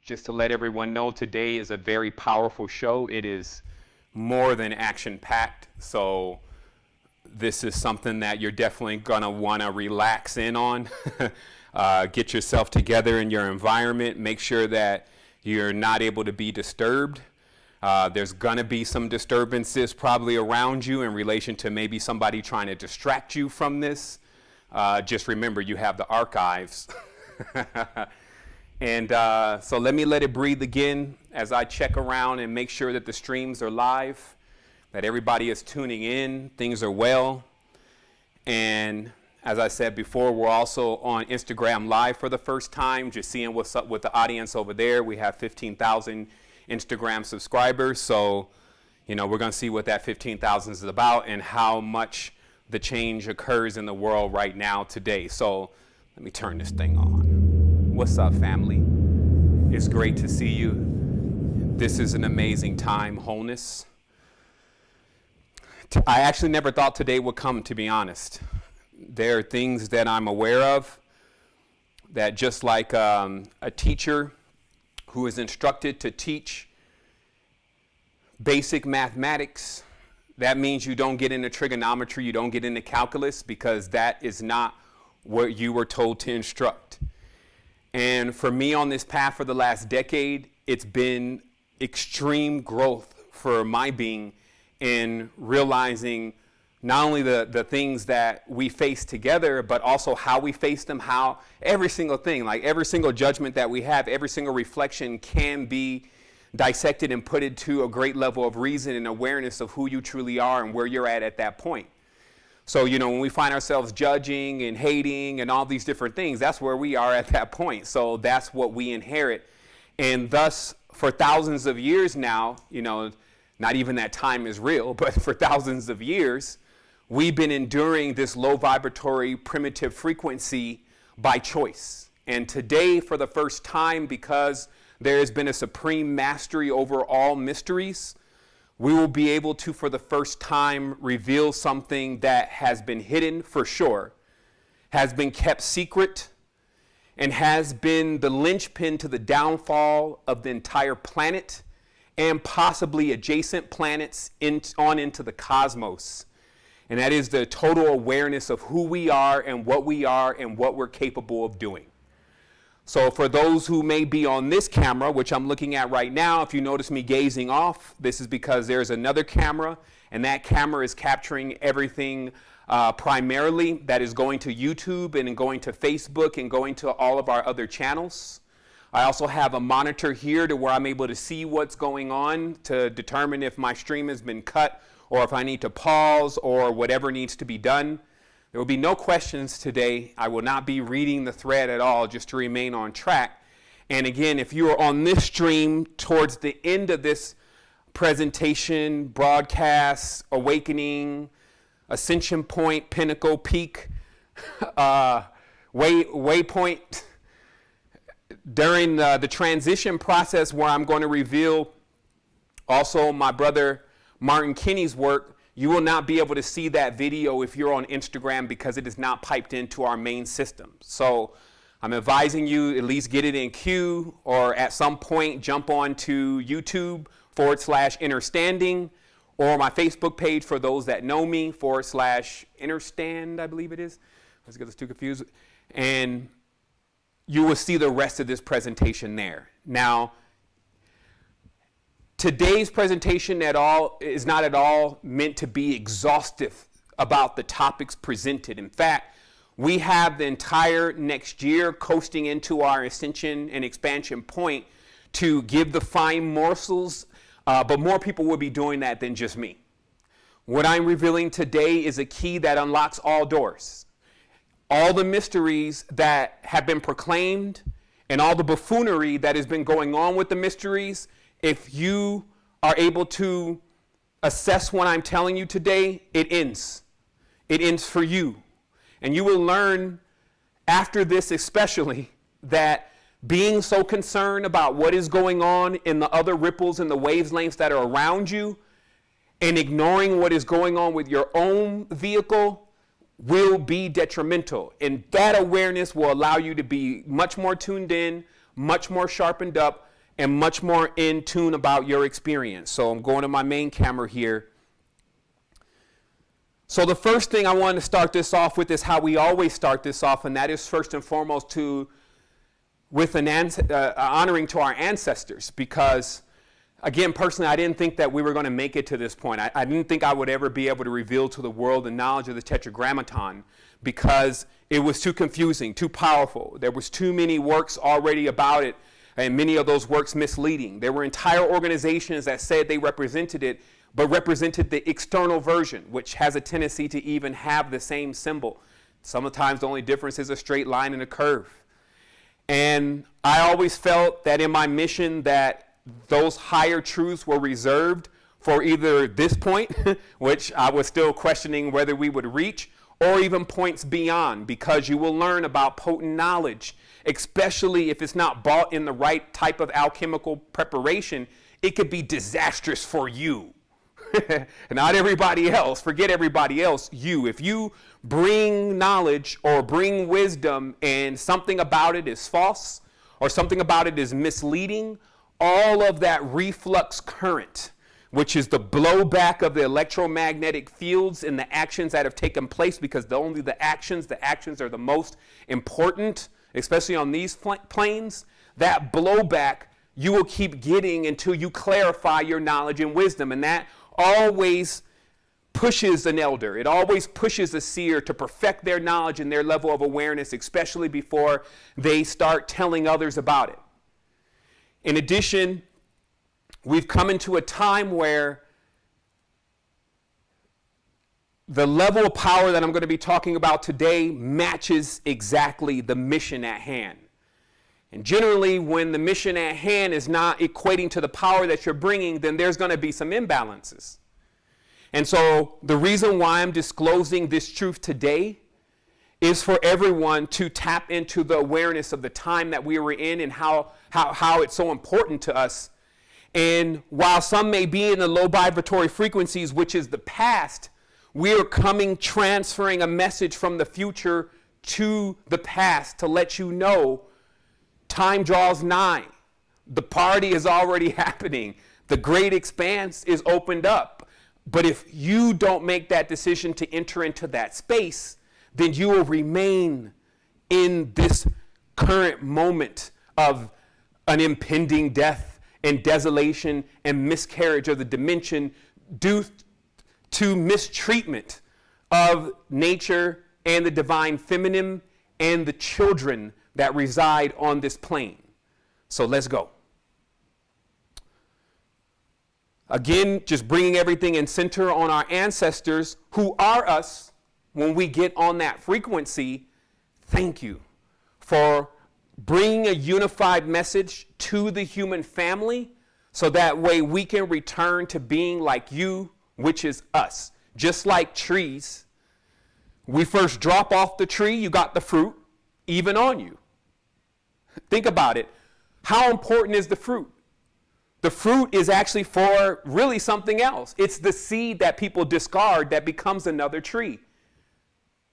Just to let everyone know, today is a very powerful show. It is more than action-packed, so this is something that you're definitely going to want to relax in on. Get yourself together in your environment. Make sure that you're not able to be disturbed. There's going to be some disturbances probably around you in relation to maybe somebody trying to distract you from this. Just remember, you have the archives. And so let me let it breathe again as I check around and make sure that the streams are live, that everybody is tuning in, things are well. And as I said before, we're also on Instagram Live for the first time, just seeing what's up with the audience over there. We have 15,000 Instagram subscribers, so we're going to see what that 15,000 is about and how much the change occurs in the world right now today. So let me turn this thing on. What's up, family? It's great to see you. This is an amazing time, wholeness. I actually never thought today would come, to be honest. There are things that I'm aware of that, just like a teacher who is instructed to teach basic mathematics, that means you don't get into trigonometry, you don't get into calculus, because that is not what you were told to instruct. And for me on this path for the last decade, it's been extreme growth for my being in realizing not only the things that we face together, but also how we face them, how every single thing, like every single judgment that we have, every single reflection can be dissected and put into a great level of reason and awareness of who you truly are and where you're at that point. So, when we find ourselves judging and hating and all these different things, that's where we are at that point. So that's what we inherit. And thus, for thousands of years now, not even that time is real, but for thousands of years, we've been enduring this low vibratory primitive frequency by choice. And today, for the first time, because there has been a supreme mastery over all mysteries, we will be able to, for the first time, reveal something that has been hidden for sure, has been kept secret, and has been the linchpin to the downfall of the entire planet and possibly adjacent planets on into the cosmos. And that is the total awareness of who we are and what we're capable of doing. So for those who may be on this camera, which I'm looking at right now, if you notice me gazing off, this is because there's another camera, and that camera is capturing everything primarily that is going to YouTube and going to Facebook and going to all of our other channels. I also have a monitor here to where I'm able to see what's going on to determine if my stream has been cut or if I need to pause or whatever needs to be done. There will be no questions today. I will not be reading the thread at all, just to remain on track. And again, if you are on this stream towards the end of this presentation, broadcast, awakening, ascension point, pinnacle, peak, waypoint, during the transition process where I'm going to reveal also my brother Martin Kinney's work, you will not be able to see that video if you're on Instagram because it is not piped into our main system. So I'm advising you at least get it in queue, or at some point jump on to YouTube/Innerstanding, or my Facebook page for those that know me /Innerstand, I believe it is. Let's get this too confused. And you will see the rest of this presentation there. Now, today's presentation is not at all meant to be exhaustive about the topics presented. In fact, we have the entire next year coasting into our ascension and expansion point to give the fine morsels, but more people will be doing that than just me. What I'm revealing today is a key that unlocks all doors. All the mysteries that have been proclaimed and all the buffoonery that has been going on with the mysteries, if you are able to assess what I'm telling you today, it ends. It ends for you. And you will learn after this especially that being so concerned about what is going on in the other ripples and the wavelengths that are around you and ignoring what is going on with your own vehicle will be detrimental. And that awareness will allow you to be much more tuned in, much more sharpened up, and much more in tune about your experience. So I'm going to my main camera here. So the first thing I want to start this off with is how we always start this off, and that is first and foremost with an honoring to our ancestors, because again, personally, I didn't think that we were going to make it to this point. I didn't think I would ever be able to reveal to the world the knowledge of the Tetragrammaton, because it was too confusing, too powerful. There was too many works already about it, and many of those works misleading. There were entire organizations that said they represented it, but represented the external version, which has a tendency to even have the same symbol. Sometimes the only difference is a straight line and a curve. And I always felt that in my mission that those higher truths were reserved for either this point, which I was still questioning whether we would reach, or even points beyond, because you will learn about potent knowledge, especially if it's not bought in the right type of alchemical preparation. It could be disastrous for you. Not everybody else. Forget everybody else. You. If you bring knowledge or bring wisdom and something about it is false or something about it is misleading, all of that reflux current, which is the blowback of the electromagnetic fields and the actions that have taken place, because only the actions are the most important, especially on these planes, that blowback you will keep getting until you clarify your knowledge and wisdom. And that always pushes an elder. It always pushes a seer to perfect their knowledge and their level of awareness, especially before they start telling others about it. In addition, we've come into a time where the level of power that I'm going to be talking about today matches exactly the mission at hand. And generally, when the mission at hand is not equating to the power that you're bringing, then there's going to be some imbalances. And so the reason why I'm disclosing this truth today is for everyone to tap into the awareness of the time that we were in and how it's so important to us. And while some may be in the low vibratory frequencies, which is the past, we are transferring a message from the future to the past to let you know time draws nigh. The party is already happening. The great expanse is opened up. But if you don't make that decision to enter into that space, then you will remain in this current moment of an impending death and desolation and miscarriage of the dimension due to mistreatment of nature and the divine feminine and the children that reside on this plane. So let's go. Again, just bringing everything in center on our ancestors who are us. When we get on that frequency, thank you for bringing a unified message to the human family, so that way we can return to being like you, which is us. Just like trees, we first drop off the tree, you got the fruit, even on you. Think about it. How important is the fruit? The fruit is actually for really something else. It's the seed that people discard that becomes another tree.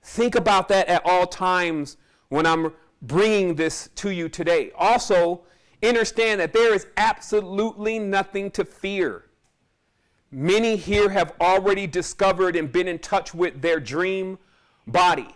Think about that at all times when I'm bringing this to you today. Also, understand that there is absolutely nothing to fear. Many here have already discovered and been in touch with their dream body,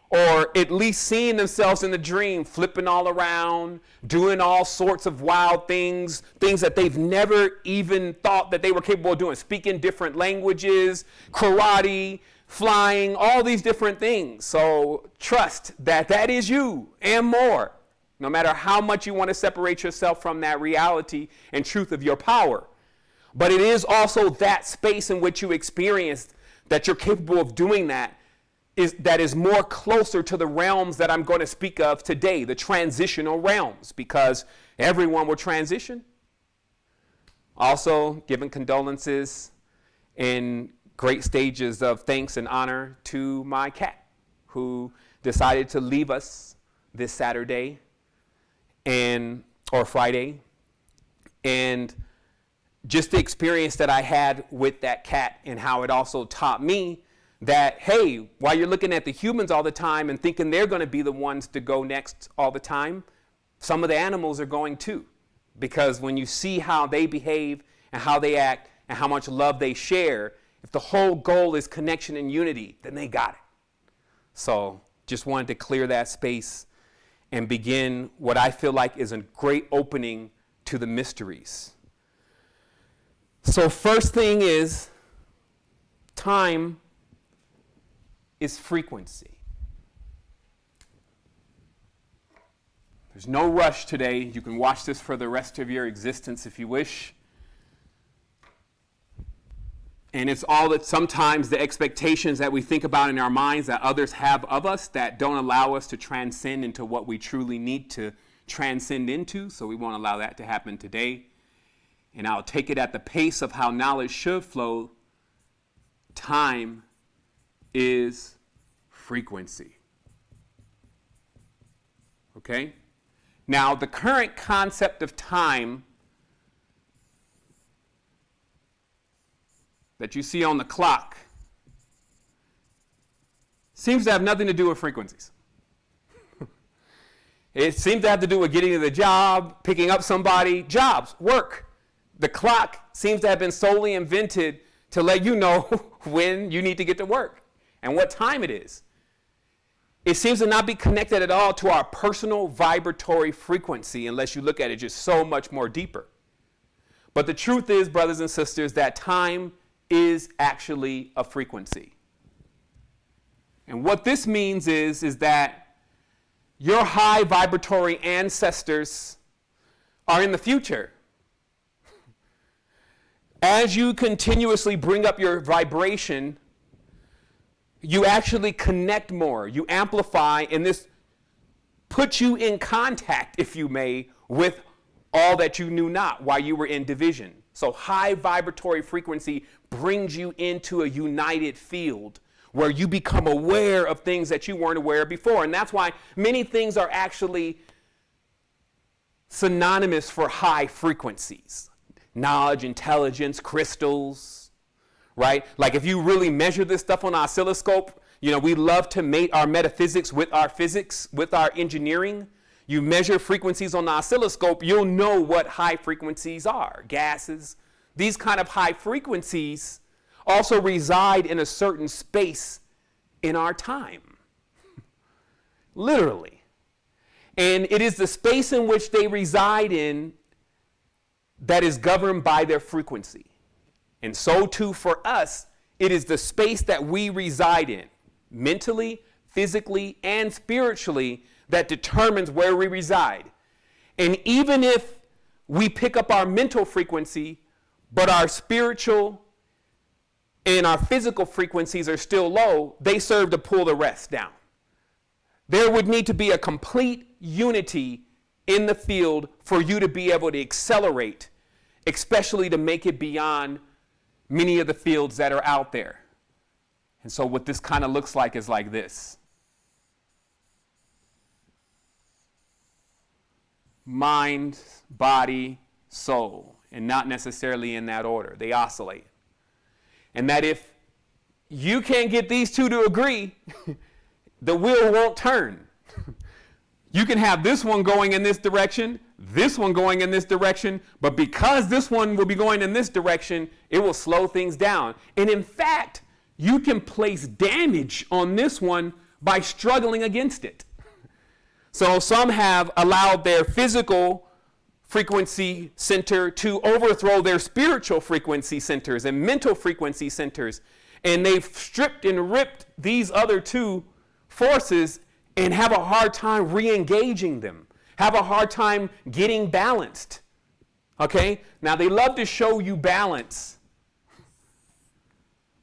or at least seeing themselves in the dream, flipping all around, doing all sorts of wild things that they've never even thought that they were capable of doing, speaking different languages, karate, flying, all these different things. So trust that that is you and more, no matter how much you want to separate yourself from that reality and truth of your power. But it is also that space in which you experienced that you're capable of doing that is more closer to the realms that I'm going to speak of today, the transitional realms, because everyone will transition. Also, giving condolences in great stages of thanks and honor to my cat, who decided to leave us this Saturday or Friday. And just the experience that I had with that cat and how it also taught me that, hey, while you're looking at the humans all the time and thinking they're going to be the ones to go next all the time, some of the animals are going too. Because when you see how they behave and how they act and how much love they share, if the whole goal is connection and unity, then they got it. So just wanted to clear that space and begin what I feel like is a great opening to the mysteries. So first thing is, time is frequency. There's no rush today. You can watch this for the rest of your existence if you wish. And it's all that sometimes the expectations that we think about in our minds that others have of us that don't allow us to transcend into what we truly need to transcend into. So we won't allow that to happen today. And I'll take it at the pace of how knowledge should flow. Time is frequency. Okay? Now, the current concept of time that you see on the clock seems to have nothing to do with frequencies. It seems to have to do with getting to the job, picking up somebody, jobs, work. The clock seems to have been solely invented to let you know when you need to get to work and what time it is. It seems to not be connected at all to our personal vibratory frequency unless you look at it just so much more deeper. But the truth is, brothers and sisters, that time is actually a frequency. And what this means is that your high vibratory ancestors are in the future. As you continuously bring up your vibration, you actually connect more, you amplify, and this puts you in contact, if you may, with all that you knew not while you were in division. So high vibratory frequency brings you into a united field where you become aware of things that you weren't aware of before. And that's why many things are actually synonymous for high frequencies. Knowledge, intelligence, crystals, right? Like if you really measure this stuff on an oscilloscope, you know, we love to mate our metaphysics with our physics, with our engineering. You measure frequencies on the oscilloscope, you'll know what high frequencies are. Gases, these kind of high frequencies also reside in a certain space in our time. Literally. And it is the space in which they reside in that is governed by their frequency. And so too for us, it is the space that we reside in, mentally, physically, and spiritually, that determines where we reside. And even if we pick up our mental frequency, but our spiritual and our physical frequencies are still low, they serve to pull the rest down. There would need to be a complete unity in the field for you to be able to accelerate, especially to make it beyond many of the fields that are out there. And so what this kind of looks like is like this. Mind, body, soul, and not necessarily in that order. They oscillate. And that if you can't get these two to agree, the wheel won't turn. You can have this one going in this direction, this one going in this direction, but because this one will be going in this direction, it will slow things down. And in fact, you can place damage on this one by struggling against it. So some have allowed their physical frequency center to overthrow their spiritual frequency centers and mental frequency centers. And they've stripped and ripped these other two forces and have a hard time re-engaging them, have a hard time getting balanced. Okay? Now they love to show you balance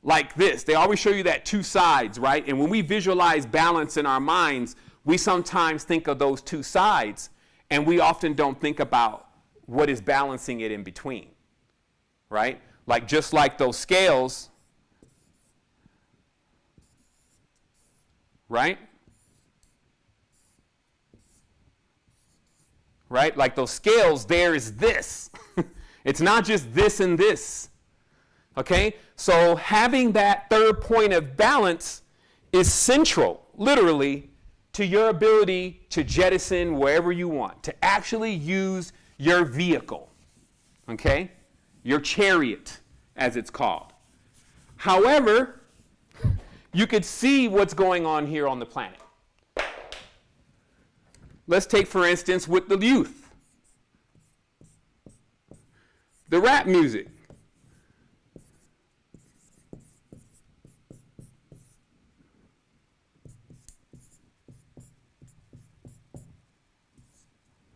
like this. They always show you that two sides, right? And when we visualize balance in our minds, we sometimes think of those two sides, and we often don't think about what is balancing it in between, right? Like just like those scales, right? Right? Like those scales, there is this. It's not just this and this. Okay? So having that third point of balance is central, literally, to your ability to jettison wherever you want, to actually use your vehicle, okay? Your chariot, as it's called. However, you could see what's going on here on the planet. Let's take, for instance, with the youth. The rap music.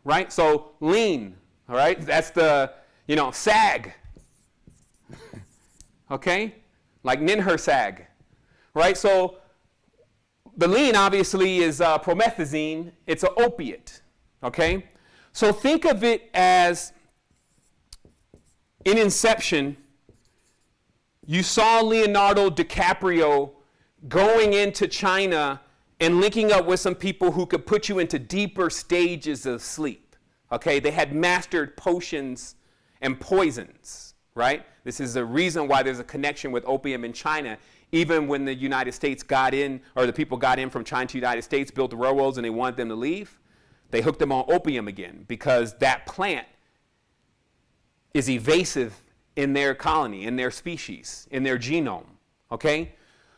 Right? So lean, all right? That's the, sag. Okay? Like Ninher sag. Right? So the lean obviously is promethazine. It's an opiate. Okay? So think of it as in Inception, you saw Leonardo DiCaprio going into China and linking up with some people who could put you into deeper stages of sleep. Okay? They had mastered potions and poisons, right? This is the reason why there's a connection with opium in China. Even when the United States got in, or the people got in from China to the United States, built the railroads, and they wanted them to leave, they hooked them on opium again because that plant is evasive in their colony, in their species, in their genome, okay?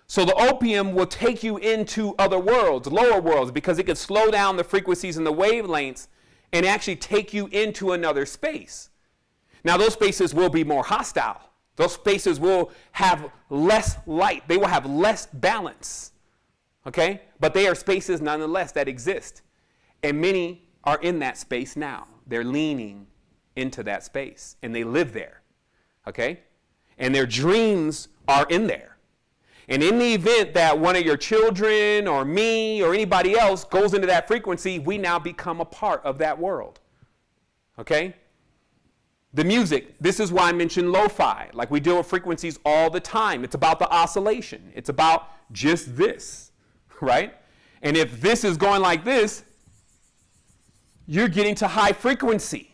So the opium will take you into other worlds, lower worlds, because it could slow down the frequencies and the wavelengths and actually take you into another space. Now, those spaces will be more hostile. Those spaces will have less light. They will have less balance, okay? But they are spaces nonetheless that exist. And many are in that space now. They're leaning into that space, and they live there, okay? And their dreams are in there. And in the event that one of your children or me or anybody else goes into that frequency, we now become a part of that world, okay? The music, this is why I mentioned lo-fi. Like, we deal with frequencies all the time. It's about the oscillation. It's about just this, right? And if this is going like this, you're getting to high frequency,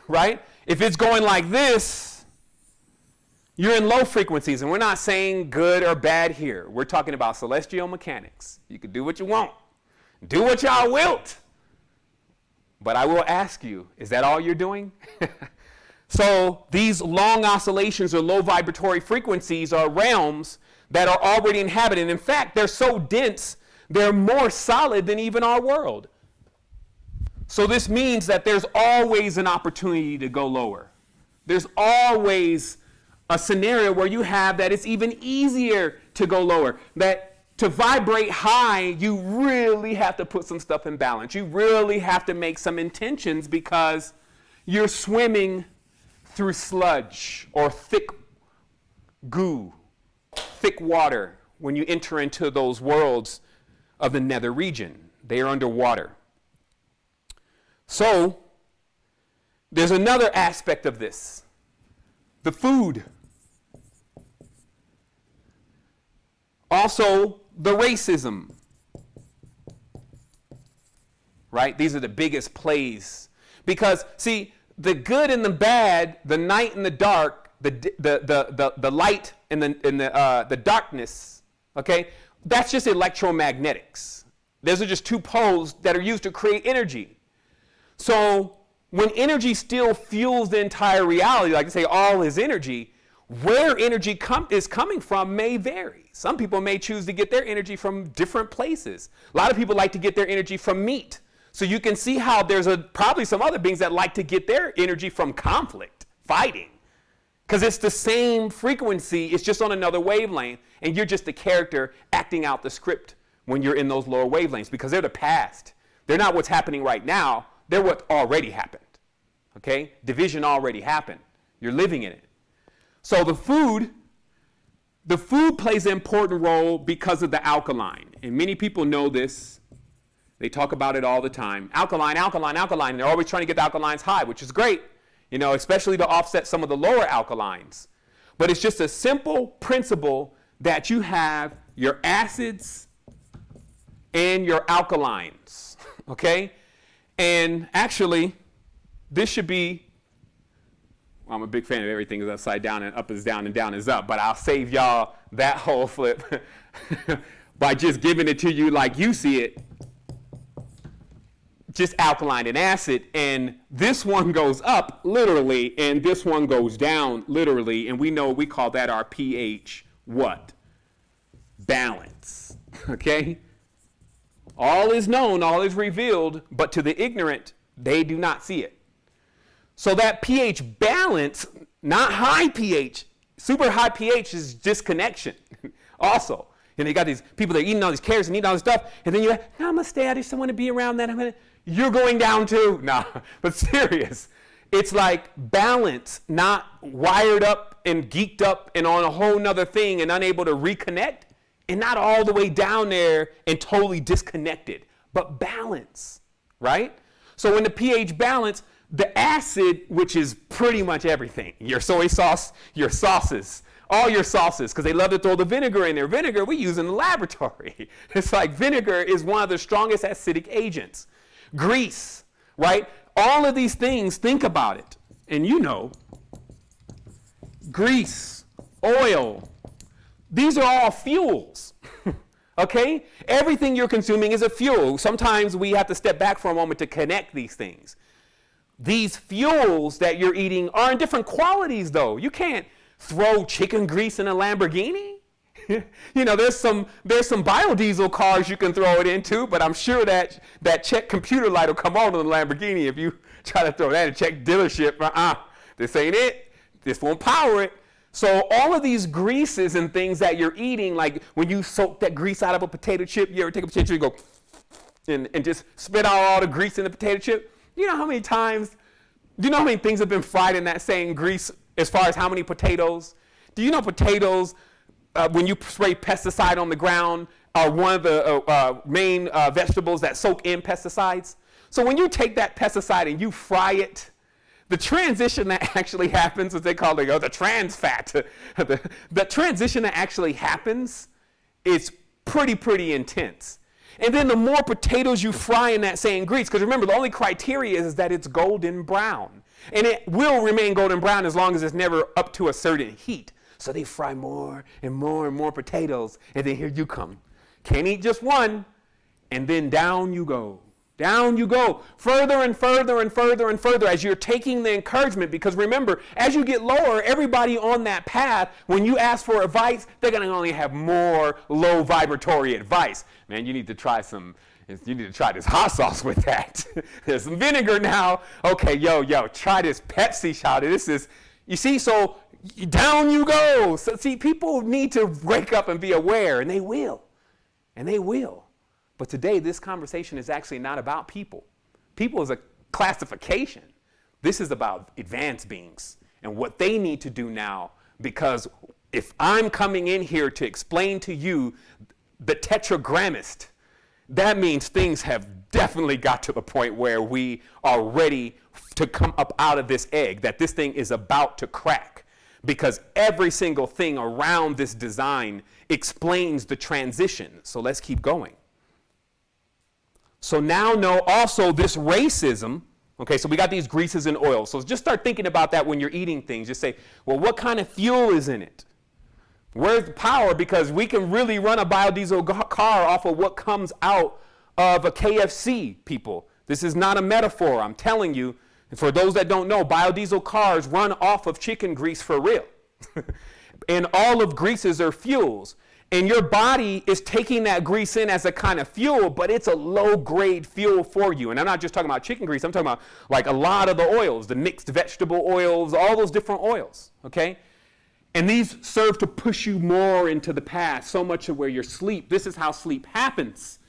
right? If it's going like this, you're in low frequencies. And we're not saying good or bad here. We're talking about celestial mechanics. You can do what you want. Do what y'all wilt. But I will ask you, is that all you're doing? So these long oscillations or low vibratory frequencies are realms that are already inhabited. In fact, they're so dense, they're more solid than even our world. So this means that there's always an opportunity to go lower. There's always a scenario where you have that it's even easier to go lower. That to vibrate high, you really have to put some stuff in balance. You really have to make some intentions because you're swimming through sludge or thick goo, thick water when you enter into those worlds of the nether region. They are underwater. So there's another aspect of this. The food. Also, the racism. Right? These are the biggest plays. Because, see, the good and the bad, the night and the dark, the light and the darkness, okay? That's just electromagnetics. Those are just two poles that are used to create energy. So when energy still fuels the entire reality, like I say, all is energy, where energy is coming from may vary. Some people may choose to get their energy from different places. A lot of people like to get their energy from meat. So you can see how there's probably some other beings that like to get their energy from conflict, fighting. Because it's the same frequency, it's just on another wavelength, and you're just the character acting out the script when you're in those lower wavelengths, because they're the past. They're not what's happening right now, they're what already happened. Okay? Division already happened. You're living in it. So the food plays an important role because of the alkaline. And many people know this. They talk about it all the time. Alkaline, alkaline, alkaline. And they're always trying to get the alkalines high, which is great, especially to offset some of the lower alkalines. But it's just a simple principle that you have your acids and your alkalines, okay? And actually, this should be, well, I'm a big fan of everything is upside down and up is down and down is up, but I'll save y'all that whole flip by just giving it to you like you see it. just alkaline and acid, and this one goes up literally, and this one goes down literally, and we call that our pH what? Balance. Okay? All is known, all is revealed, but to the ignorant, they do not see it. So that pH balance, not high pH, super high pH is disconnection also. And you got these people that are eating all these carrots and eating all this stuff, and then you're like, namaste, I just don't want to be around that. You're going down too. Nah, but serious. It's like balance, not wired up and geeked up and on a whole nother thing and unable to reconnect, and not all the way down there and totally disconnected, but balance, right? So when the pH balance, the acid, which is pretty much everything, your soy sauce, your sauces, all your sauces, because they love to throw the vinegar in there. Vinegar we use in the laboratory. It's like vinegar is one of the strongest acidic agents. Grease, right? All of these things, think about it. And you know, grease, oil, these are all fuels. Okay? Everything you're consuming is a fuel. Sometimes we have to step back for a moment to connect these things. These fuels that you're eating are in different qualities, though. You can't throw chicken grease in a Lamborghini. You know, there's some biodiesel cars you can throw it into, but I'm sure that check computer light will come on in the Lamborghini if you try to throw that in a check dealership. This ain't it. This won't power it. So all of these greases and things that you're eating, like when you soak that grease out of a potato chip, you ever take a potato chip and go and just spit out all the grease in the potato chip? You know how many times, do you know how many things have been fried in that same grease as far as how many potatoes? Do you know potatoes, when you spray pesticide on the ground, are one of the main vegetables that soak in pesticides? So when you take that pesticide and you fry it, the transition that actually happens, what they call the trans fat, the transition that actually happens is pretty intense. And then the more potatoes you fry in that same grease, because remember, the only criteria is that it's golden brown. And it will remain golden brown as long as it's never up to a certain heat. So they fry more and more and more potatoes, and then here you come. Can't eat just one, and then down you go. Down you go, further and further and further and further as you're taking the encouragement, because remember, as you get lower, everybody on that path, when you ask for advice, they're going to only have more low vibratory advice. Man, you need to try this hot sauce with that. There's some vinegar now. Okay, yo, try this Pepsi shot. This is, you see, so down you go. So see, people need to wake up and be aware, and they will. And they will. But today, this conversation is actually not about people. People is a classification. This is about advanced beings and what they need to do now, because if I'm coming in here to explain to you the tetragrammist, that means things have definitely got to the point where we are ready to come up out of this egg, that this thing is about to crack, because every single thing around this design explains the transition. So let's keep going. So now know also this racism, okay, so we got these greases and oils. So just start thinking about that when you're eating things. Just say, well, what kind of fuel is in it? Where's the power? Because we can really run a biodiesel car off of what comes out of a KFC, people. This is not a metaphor, I'm telling you. And for those that don't know, biodiesel cars run off of chicken grease for real. And all of greases are fuels. And your body is taking that grease in as a kind of fuel, but it's a low-grade fuel for you. And I'm not just talking about chicken grease. I'm talking about like a lot of the oils, the mixed vegetable oils, all those different oils, okay? And these serve to push you more into the past, so much of where your sleep, this is how sleep happens.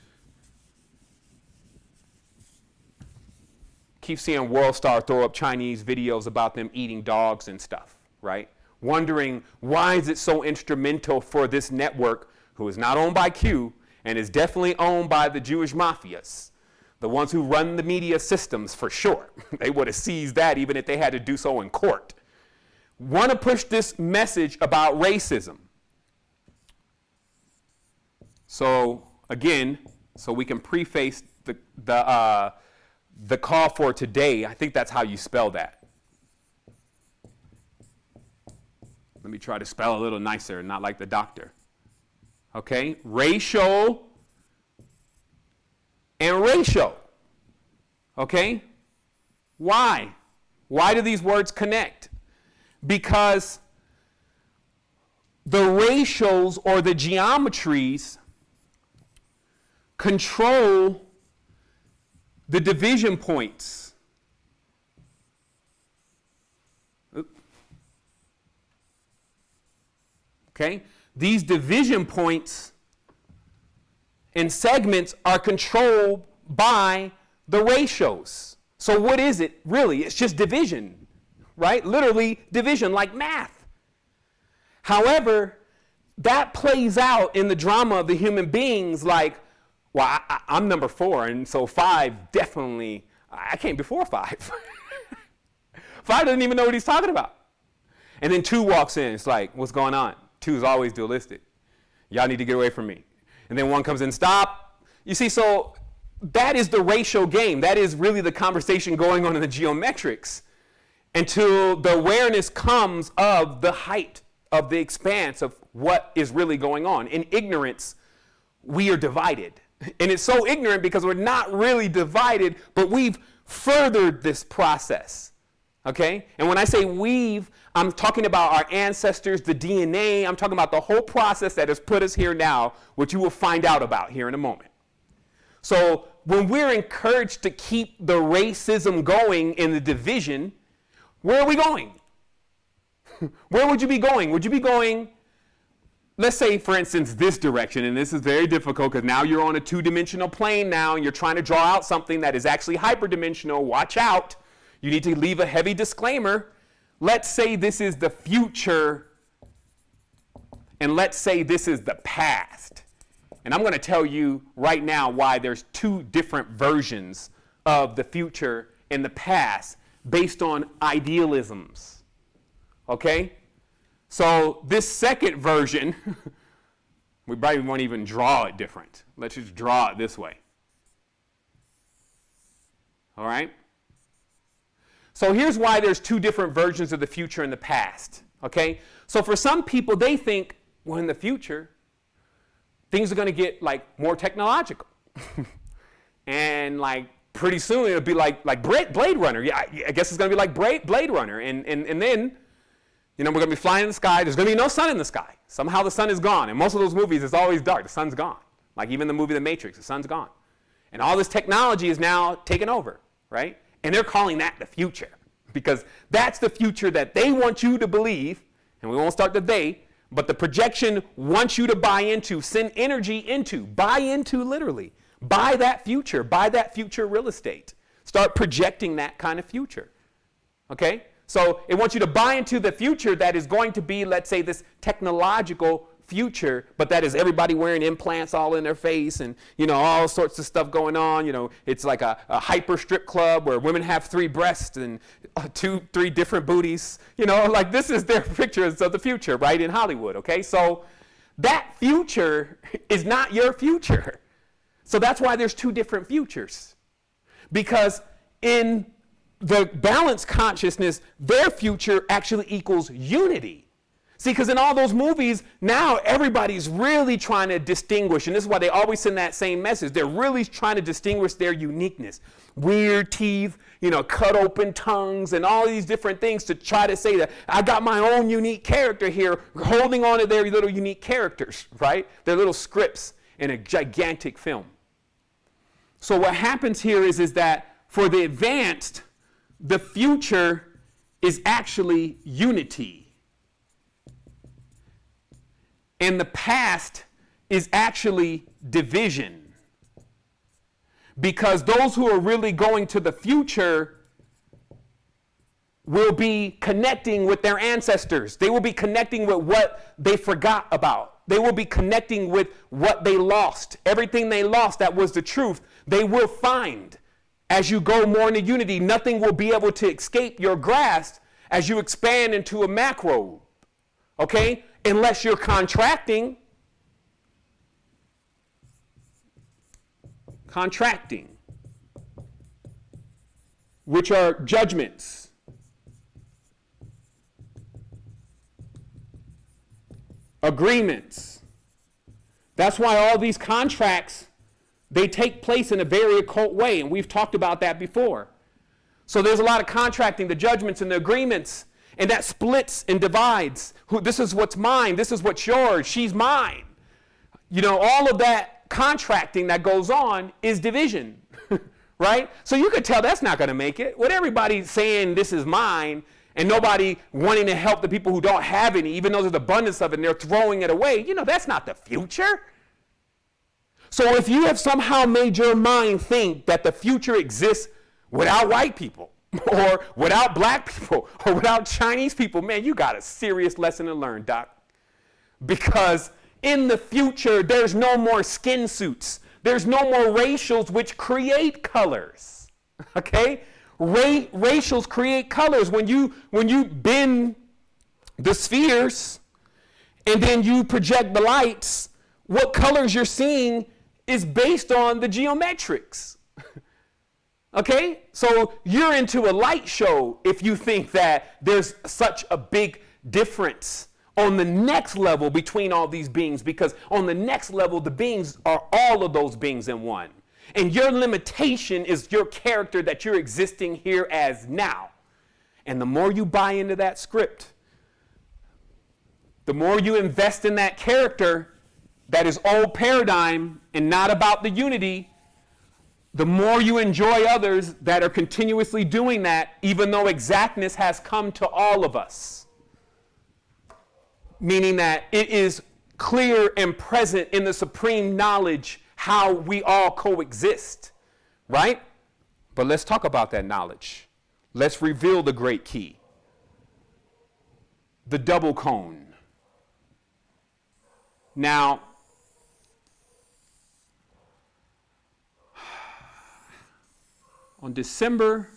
Keep seeing WorldStar throw up Chinese videos about them eating dogs and stuff, right? Wondering why is it so instrumental for this network, who is not owned by Q and is definitely owned by the Jewish mafias, the ones who run the media systems for sure. They would have seized that even if they had to do so in court. Want to push this message about racism. So again, so we can preface the call for today. I think that's how you spell that. Let me try to spell a little nicer, not like the doctor. Okay, racial and ratio. Okay? Why? Why do these words connect? Because the ratios or the geometries control the division points. Okay? These division points and segments are controlled by the ratios. So what is it really? It's just division, right? Literally division, like math. However, that plays out in the drama of the human beings like, well, I'm number 4, and so 5 definitely, I came before 5. 5 doesn't even know what he's talking about. And then 2 walks in, it's like, what's going on? 2 is always dualistic. Y'all need to get away from me. And then 1 comes in, stop. You see, so that is the ratio game. That is really the conversation going on in the geometrics until the awareness comes of the height of the expanse of what is really going on. In ignorance, we are divided. And it's so ignorant because we're not really divided, but we've furthered this process. Okay? And when I say we've, I'm talking about our ancestors, the DNA. I'm talking about the whole process that has put us here now, which you will find out about here in a moment. So when we're encouraged to keep the racism going in the division, where are we going? Where would you be going? Would you be going, let's say, for instance, this direction, and this is very difficult because now you're on a 2-dimensional plane now, and you're trying to draw out something that is actually hyperdimensional. Watch out. You need to leave a heavy disclaimer. Let's say this is the future, and let's say this is the past. And I'm going to tell you right now why there's 2 different versions of the future and the past based on idealisms. Okay? So this second version, we probably won't even draw it different. Let's just draw it this way. All right? So here's why there's 2 different versions of the future and the past. Okay? So for some people, they think, well, in the future, things are going to get like more technological. And like pretty soon it'll be like Blade Runner. Yeah, I guess it's going to be like Blade Runner. And then, you know, we're going to be flying in the sky. There's going to be no sun in the sky. Somehow the sun is gone. In most of those movies, it's always dark. The sun's gone. Like even the movie The Matrix, the sun's gone. And all this technology is now taken over, right? And they're calling that the future because that's the future that they want you to believe. And we won't start the they, but the projection wants you to buy into, send energy into, buy into literally. Buy that future real estate. Start projecting that kind of future. Okay? So it wants you to buy into the future that is going to be, let's say, this technological future, but that is everybody wearing implants all in their face and, you know, all sorts of stuff going on. You know, it's like a hyper strip club where women have 3 breasts and 2-3 different booties. You know, like this is their pictures of the future, right, in Hollywood, okay? So that future is not your future. So that's why there's 2 different futures. Because in the balanced consciousness, their future actually equals unity. See, because in all those movies, now everybody's really trying to distinguish, and this is why they always send that same message. They're really trying to distinguish their uniqueness. Weird teeth, you know, cut open tongues, and all these different things to try to say that I got my own unique character here, holding on to their little unique characters, right? Their little scripts in a gigantic film. So what happens here is that for the advanced, the future is actually unity. And the past is actually division. Because those who are really going to the future will be connecting with their ancestors. They will be connecting with what they forgot about. They will be connecting with what they lost. Everything they lost that was the truth, they will find. As you go more into unity, nothing will be able to escape your grasp as you expand into a macro. Okay? Unless you're contracting, which are judgments. Agreements. That's why all these contracts They take place in a very occult way, and we've talked about that before. So there's a lot of contracting, the judgments and the agreements, and that splits and divides. This is what's mine, this is what's yours, she's mine. You know, all of that contracting that goes on is division, right? So you could tell that's not going to make it. With everybody saying this is mine and nobody wanting to help the people who don't have any, even though there's abundance of it and they're throwing it away, you know, that's not the future. So if you have somehow made your mind think that the future exists without white people or without black people or without Chinese people, man, you got a serious lesson to learn, Doc. Because in the future, there's no more skin suits. There's no more racials which create colors. Okay? Racials create colors. When you bend the spheres and then you project the lights, what colors you're seeing is based on the geometrics. Okay? So you're into a light show if you think that there's such a big difference on the next level between all these beings, because on the next level, the beings are all of those beings in one. And your limitation is your character that you're existing here as now. And the more you buy into that script, the more you invest in that character that is old paradigm and not about the unity, the more you enjoy others that are continuously doing that, even though exactness has come to all of us. Meaning that it is clear and present in the supreme knowledge how we all coexist, right? But let's talk about that knowledge. Let's reveal the great key. The double cone. Now, on December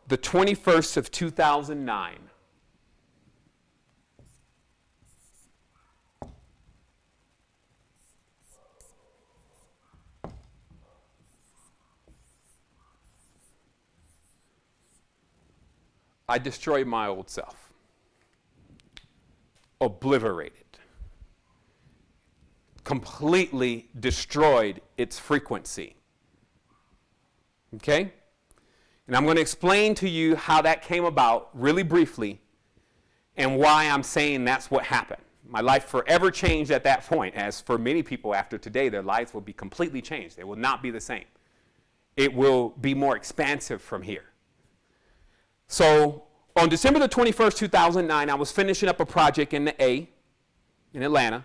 the 21st of 2009, I destroyed my old self, obliterated, completely destroyed its frequency. Okay? And I'm going to explain to you how that came about really briefly and why I'm saying that's what happened. My life forever changed at that point, as for many people after today, their lives will be completely changed. They will not be the same. It will be more expansive from here. So on December the 21st, 2009, I was finishing up a project in the A in Atlanta.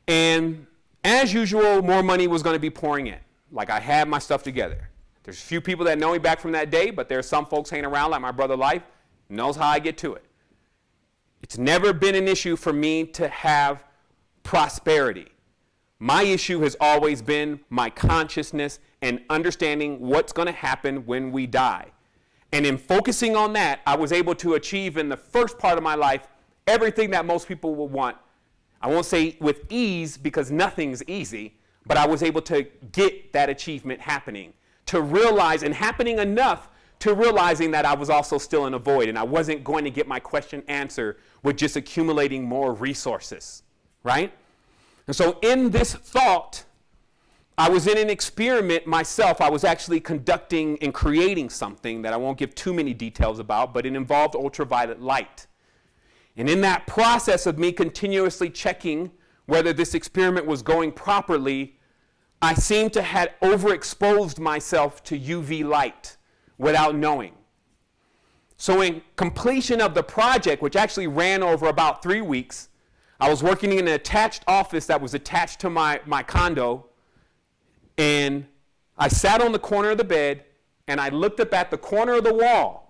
And as usual, more money was going to be pouring in. Like I had my stuff together. There's a few people that know me back from that day, but there's some folks hanging around like my brother Life, knows how I get to it. It's never been an issue for me to have prosperity. My issue has always been my consciousness and understanding what's going to happen when we die. And in focusing on that, I was able to achieve in the first part of my life everything that most people would want. I won't say with ease because nothing's easy, but I was able to get that achievement happening. To realize, and happening enough to realizing that I was also still in a void and I wasn't going to get my question answered with just accumulating more resources, right? And so in this thought, I was in an experiment myself. I was actually conducting and creating something that I won't give too many details about, but it involved ultraviolet light. And in that process of me continuously checking whether this experiment was going properly, I seemed to have overexposed myself to UV light without knowing. So in completion of the project, which actually ran over about 3 weeks, I was working in an attached office that was attached to my condo, and I sat on the corner of the bed, and I looked up at the corner of the wall.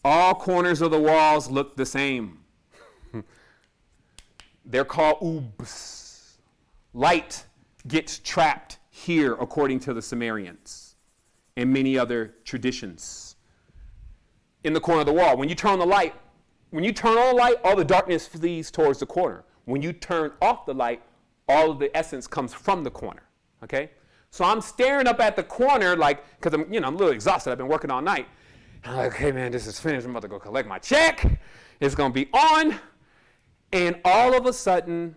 All corners of the walls look the same. They're called oobs. Light gets trapped here, according to the Sumerians and many other traditions. In the corner of the wall. When you turn on the light, all the darkness flees towards the corner. When you turn off the light, all of the essence comes from the corner. Okay? So I'm staring up at the corner, like, because I'm a little exhausted. I've been working all night. And I'm like, okay, man, this is finished. I'm about to go collect my check. It's going to be on. And all of a sudden,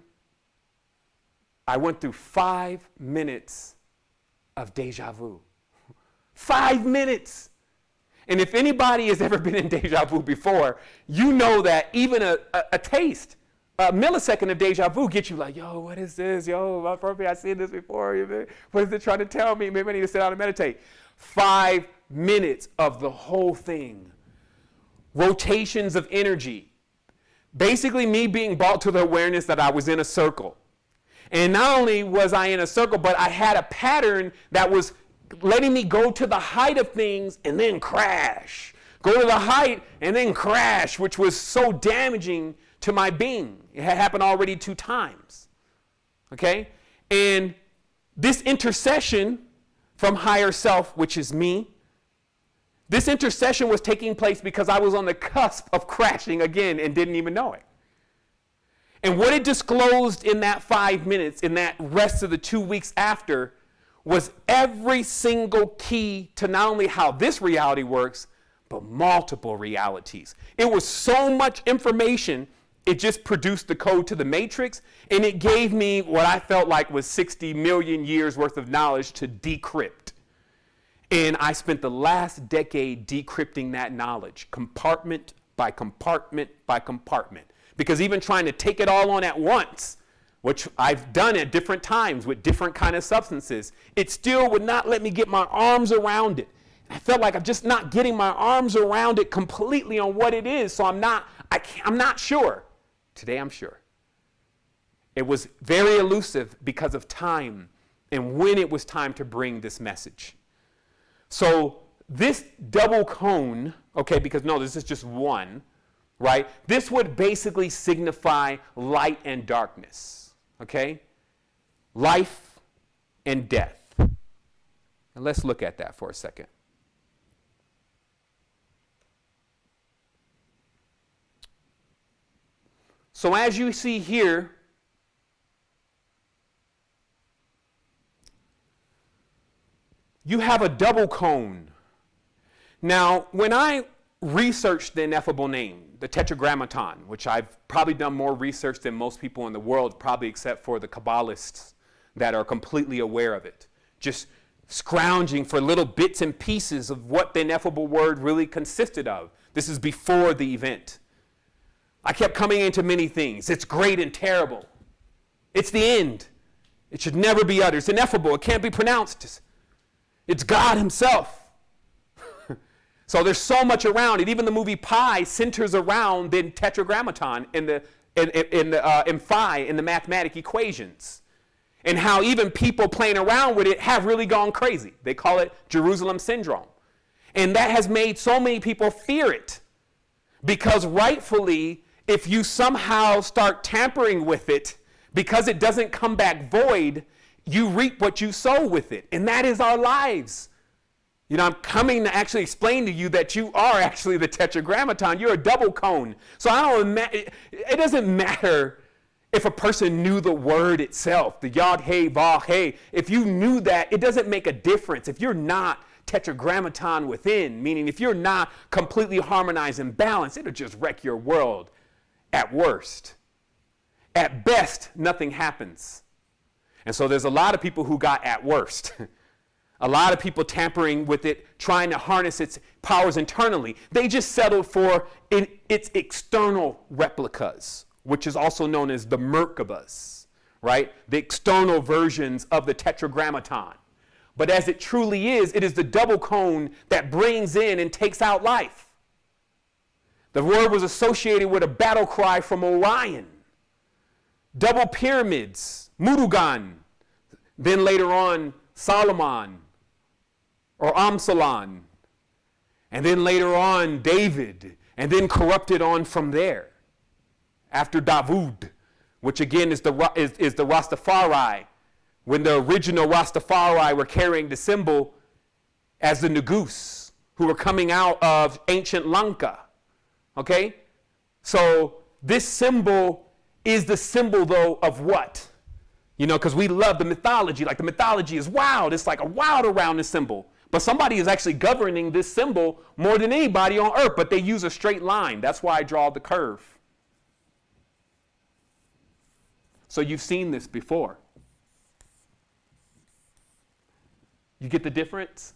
I went through 5 minutes of deja vu. 5 minutes. And if anybody has ever been in deja vu before, you know that even a taste, a millisecond of deja vu gets you like, yo, what is this? Yo, my birthday, I've seen this before. What is it trying to tell me? Maybe I need to sit down and meditate. 5 minutes of the whole thing. Rotations of energy. Basically me being brought to the awareness that I was in a circle. And not only was I in a circle, but I had a pattern that was letting me go to the height of things and then crash. Go to the height and then crash, which was so damaging to my being. It had happened already 2 times. Okay? And this intercession from higher self, which is me, this intercession was taking place because I was on the cusp of crashing again and didn't even know it. And what it disclosed in that 5 minutes, in that rest of the 2 weeks after, was every single key to not only how this reality works, but multiple realities. It was so much information, it just produced the code to the matrix, and it gave me what I felt like was 60 million years worth of knowledge to decrypt. And I spent the last decade decrypting that knowledge, compartment by compartment by compartment. Because even trying to take it all on at once, which I've done at different times with different kind of substances, it still would not let me get my arms around it. I felt like I'm just not getting my arms around it completely on what it is, so I'm not sure. Today I'm sure. It was very elusive because of time and when it was time to bring this message. So this double cone, okay, because no, this is just one, right? This would basically signify light and darkness, okay? Life and death. And let's look at that for a second. So as you see here, you have a double cone. Now, when I researched the ineffable name, the Tetragrammaton, which I've probably done more research than most people in the world, probably except for the Kabbalists that are completely aware of it, just scrounging for little bits and pieces of what the ineffable word really consisted of. This is before the event. I kept coming into many things. It's great and terrible. It's the end. It should never be uttered. It's ineffable. It can't be pronounced. It's God himself. So there's so much around it. Even the movie Pi centers around the Tetragrammaton in phi, in the mathematic equations. And how even people playing around with it have really gone crazy. They call it Jerusalem syndrome. And that has made so many people fear it. Because rightfully, if you somehow start tampering with it, because it doesn't come back void, you reap what you sow with it. And that is our lives. You know, I'm coming to actually explain to you that you are actually the Tetragrammaton. You're a double cone. So it doesn't matter if a person knew the word itself, the Yod Hey Vav Hey. If you knew that, it doesn't make a difference. If you're not Tetragrammaton within, meaning if you're not completely harmonized and balanced, it'll just wreck your world at worst. At best, nothing happens. And so there's a lot of people who got at worst. A lot of people tampering with it, trying to harness its powers internally. They just settled for its external replicas, which is also known as the Merkabas, right? The external versions of the Tetragrammaton. But as it truly is, it is the double cone that brings in and takes out life. The word was associated with a battle cry from Orion. Double pyramids, Murugan, then later on Solomon or Amsalon, and then later on David, and then corrupted on from there. After Davud, which again is the Rastafari, when the original Rastafari were carrying the symbol as the Nagus, who were coming out of ancient Lanka. Okay? So this symbol is the symbol, though, of what? You know, because we love the mythology. Like the mythology is wild. It's like a wild around this symbol. But somebody is actually governing this symbol more than anybody on earth. But they use a straight line. That's why I draw the curve. So you've seen this before. You get the difference?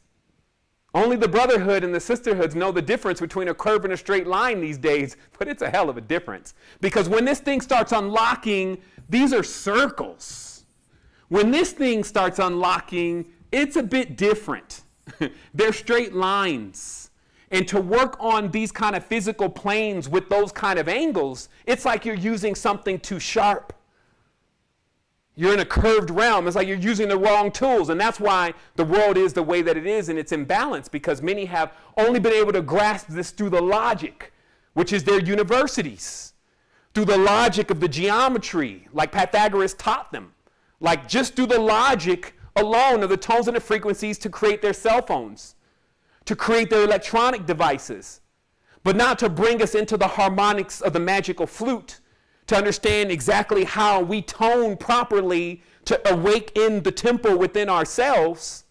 Only the brotherhood and the sisterhoods know the difference between a curve and a straight line these days, but it's a hell of a difference. Because when this thing starts unlocking, these are circles. When this thing starts unlocking, it's a bit different. They're straight lines. And to work on these kind of physical planes with those kind of angles, it's like you're using something too sharp. You're in a curved realm. It's like you're using the wrong tools. And that's why the world is the way that it is, and it's imbalanced, because many have only been able to grasp this through the logic, which is their universities, through the logic of the geometry, like Pythagoras taught them, like just through the logic alone of the tones and the frequencies to create their cell phones, to create their electronic devices, but not to bring us into the harmonics of the magical flute, to understand exactly how we tone properly to awaken the temple within ourselves.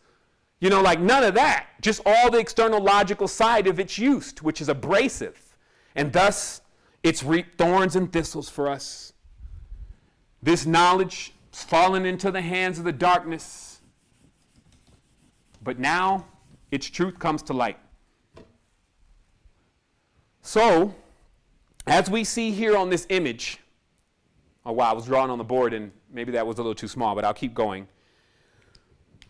You know, like none of that. Just all the external logical side of its use, which is abrasive. And thus, it's reaped thorns and thistles for us. This knowledge has fallen into the hands of the darkness. But now, its truth comes to light. So, as we see here on this image, oh wow, I was drawing on the board and maybe that was a little too small, but I'll keep going.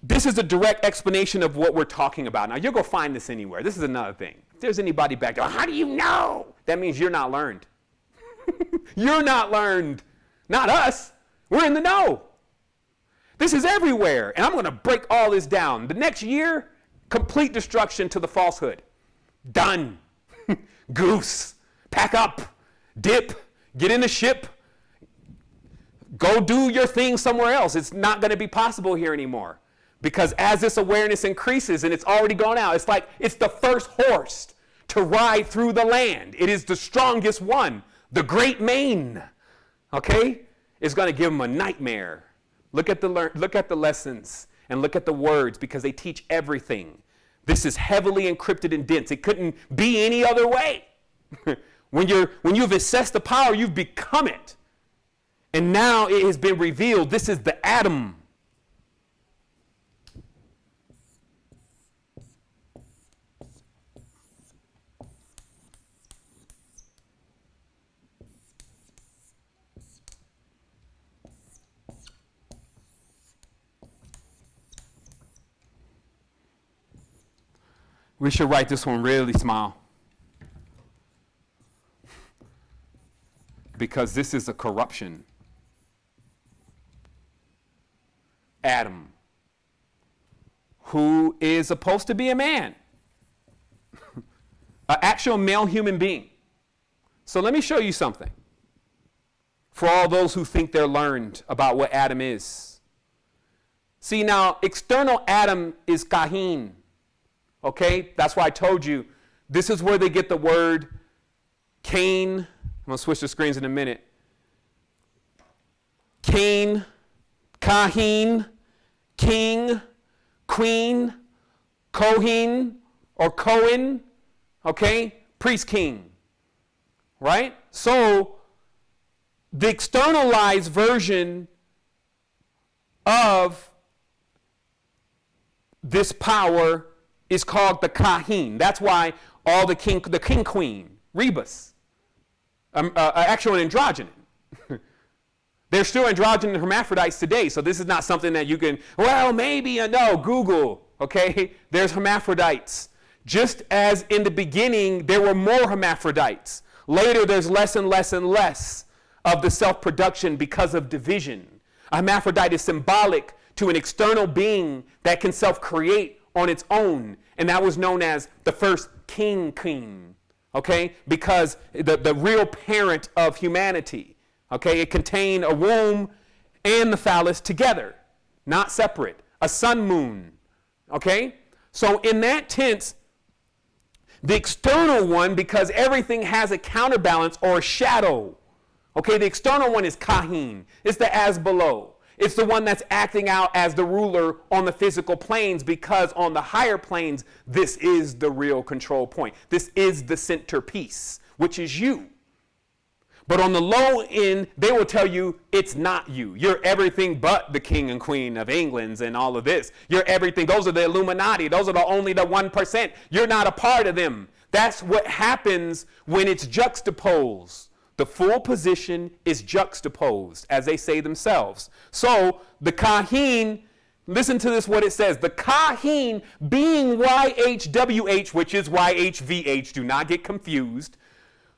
This is a direct explanation of what we're talking about. Now, you'll go find this anywhere. This is another thing. If there's anybody back there, how do you know? That means you're not learned. You're not learned. Not us. We're in the know. This is everywhere. And I'm going to break all this down. The next year, complete destruction to the falsehood. Done. Goose. Pack up. Dip. Get in the ship. Go do your thing somewhere else. It's not going to be possible here anymore. Because as this awareness increases, and it's already gone out, it's like it's the first horse to ride through the land. It is the strongest one, the great mane. Okay? It's going to give them a nightmare. Look at the lessons and look at the words, because they teach everything. This is heavily encrypted and dense. It couldn't be any other way. When you've assessed the power, you've become it. And now it has been revealed. This is the atom. We should write this one really small, because this is a corruption. Adam, who is supposed to be a man, an actual male human being. So let me show you something for all those who think they're learned about what Adam is. See, now, external Adam is Kahin. Okay? That's why I told you this is where they get the word Cain. I'm going to switch the screens in a minute. Cain, Kahin, king, queen, Kohen, or Cohen, okay? Priest king, right? So the externalized version of this power is called the Kahin. That's why all the king queen, rebus, actual androgynous. They're still androgynous hermaphrodites today, so this is not something that you can, well, maybe, no, Google, okay? There's hermaphrodites. Just as in the beginning, there were more hermaphrodites. Later, there's less and less and less of the self-production because of division. A hermaphrodite is symbolic to an external being that can self-create on its own, and that was known as the first king, okay? Because the real parent of humanity. Okay, it contained a womb and the phallus together, not separate. A sun moon. Okay? So in that tense, the external one, because everything has a counterbalance or a shadow. Okay, the external one is Kahin. It's the as below. It's the one that's acting out as the ruler on the physical planes, because on the higher planes, this is the real control point. This is the centerpiece, which is you. But on the low end, they will tell you it's not you. You're everything but the king and queen of England and all of this. You're everything. Those are the Illuminati. Those are only the 1%. You're not a part of them. That's what happens when it's juxtaposed. The full position is juxtaposed, as they say themselves. So the Kahin, listen to this, what it says. The Kahin, being YHWH, which is YHVH, do not get confused,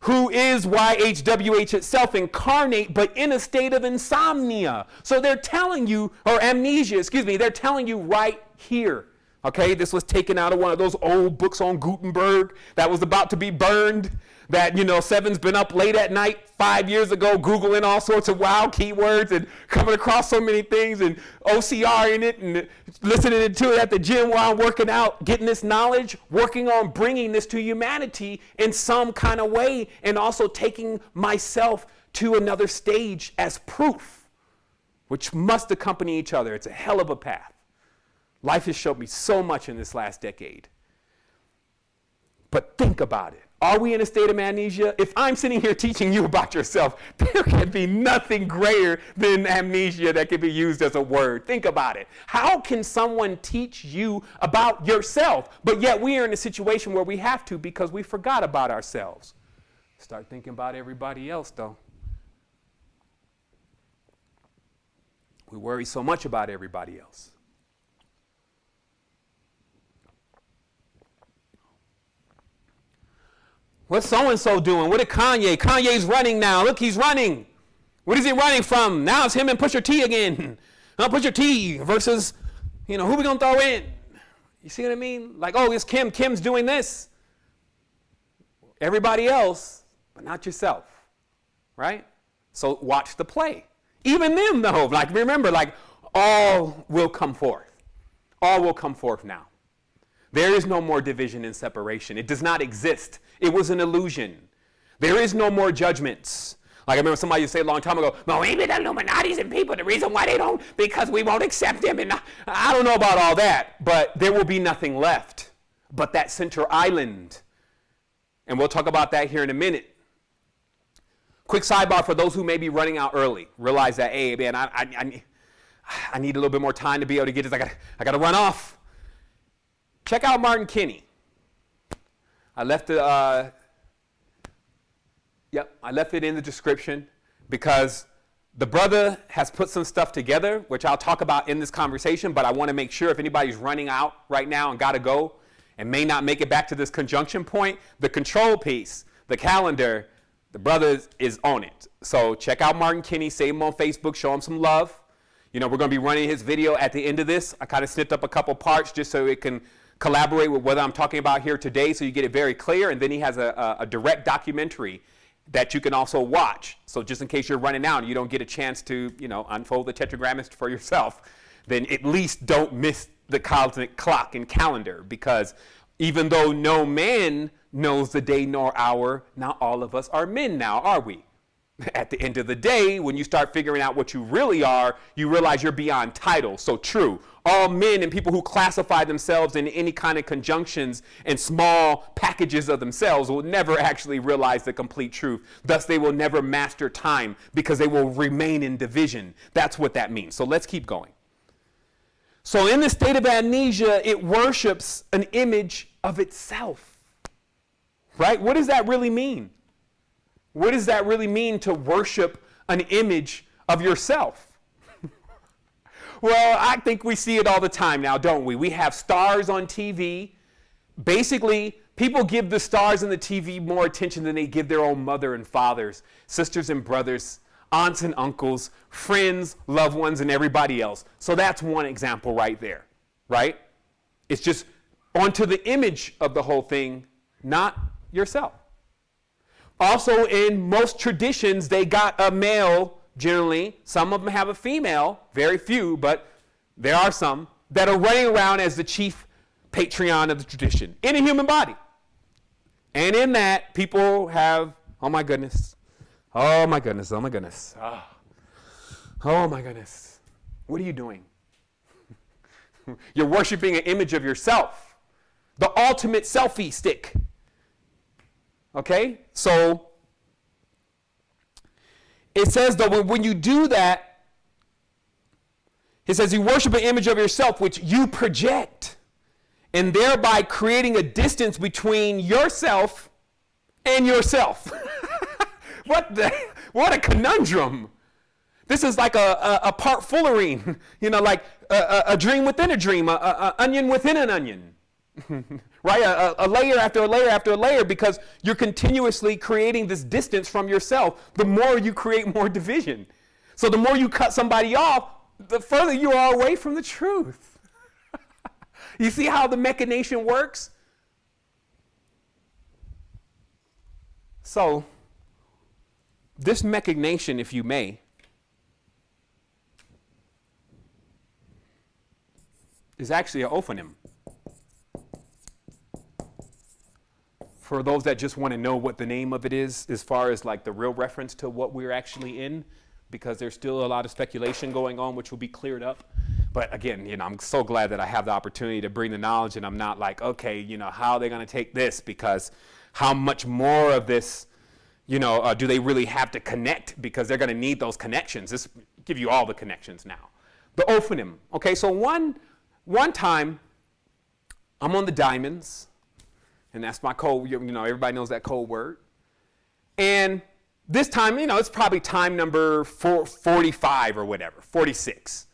who is YHWH itself, incarnate, but in a state of insomnia. So they're telling you, or amnesia, they're telling you right here. Okay, this was taken out of one of those old books on Gutenberg that was about to be burned. That, Seven's been up late at night 5 years ago, Googling all sorts of wild keywords and coming across so many things and OCR in it and listening to it at the gym while I'm working out, getting this knowledge, working on bringing this to humanity in some kind of way, and also taking myself to another stage as proof, which must accompany each other. It's a hell of a path. Life has showed me so much in this last decade. But think about it. Are we in a state of amnesia? If I'm sitting here teaching you about yourself, there can be nothing greater than amnesia that can be used as a word. Think about it. How can someone teach you about yourself, but yet we are in a situation where we have to because we forgot about ourselves? Start thinking about everybody else, though. We worry so much about everybody else. What's so-and-so doing? What did Kanye? Kanye's running now. Look, he's running. What is he running from? Now it's him and Pusha T again. Pusha T versus, who we going to throw in? You see what I mean? Like, oh, it's Kim. Kim's doing this. Everybody else, but not yourself, right? So watch the play. Even them, though, remember, all will come forth. All will come forth now. There is no more division and separation. It does not exist. It was an illusion. There is no more judgments. I remember somebody used to say a long time ago, well, maybe the Illuminati's and people, the reason why they don't, because we won't accept them. And I don't know about all that, but there will be nothing left but that center island. And we'll talk about that here in a minute. Quick sidebar for those who may be running out early. Realize that, hey, man, I need a little bit more time to be able to get this. I got to run off. Check out Martin Kinney. I left it in the description because the brother has put some stuff together, which I'll talk about in this conversation, but I want to make sure if anybody's running out right now and got to go and may not make it back to this conjunction point, the control piece, the calendar, the brother is on it. So check out Martin Kinney, save him on Facebook, show him some love. We're going to be running his video at the end of this. I kind of snipped up a couple parts just so it can collaborate with what I'm talking about here today so you get it very clear. And then he has a direct documentary that you can also watch. So just in case you're running out and you don't get a chance to, unfold the tetragrammist for yourself, then at least don't miss the cosmic clock and calendar, because even though no man knows the day nor hour, not all of us are men now, are we? At the end of the day, when you start figuring out what you really are, you realize you're beyond title. So true. All men and people who classify themselves in any kind of conjunctions and small packages of themselves will never actually realize the complete truth. Thus, they will never master time because they will remain in division. That's what that means. So let's keep going. So in the state of amnesia, it worships an image of itself. Right? What does that really mean? What does that really mean to worship an image of yourself? Well, I think we see it all the time now, don't we? We have stars on TV. Basically, people give the stars on the TV more attention than they give their own mother and fathers, sisters and brothers, aunts and uncles, friends, loved ones, and everybody else. So that's one example right there, right? It's just onto the image of the whole thing, not yourself. Also, in most traditions, they got a male, generally. Some of them have a female, very few, but there are some that are running around as the chief patriarch of the tradition in a human body. And in that, people have, oh my goodness, oh my goodness, oh my goodness, oh my goodness. What are you doing? You're worshiping an image of yourself, the ultimate selfie stick. Okay? So it says, though, when you do that, it says you worship an image of yourself, which you project, and thereby creating a distance between yourself and yourself. What a conundrum. This is like a part fullerene, like a dream within a dream, a onion within an onion, right? A layer after a layer after a layer, because you're continuously creating this distance from yourself. The more you create more division. So the more you cut somebody off, the further you are away from the truth. You see how the machination works? So, this machination, if you may, is actually an ophonym. For those that just want to know what the name of it is, as far as like the real reference to what we're actually in, because there's still a lot of speculation going on, which will be cleared up. But again, I'm so glad that I have the opportunity to bring the knowledge, and I'm not like, okay, how are they going to take this? Because how much more of this, do they really have to connect? Because they're going to need those connections. This give you all the connections now. The ophonym. Okay, so one time, I'm on the diamonds, and that's my code. Everybody knows that code word. And this time, it's probably time number 45 or whatever, 46.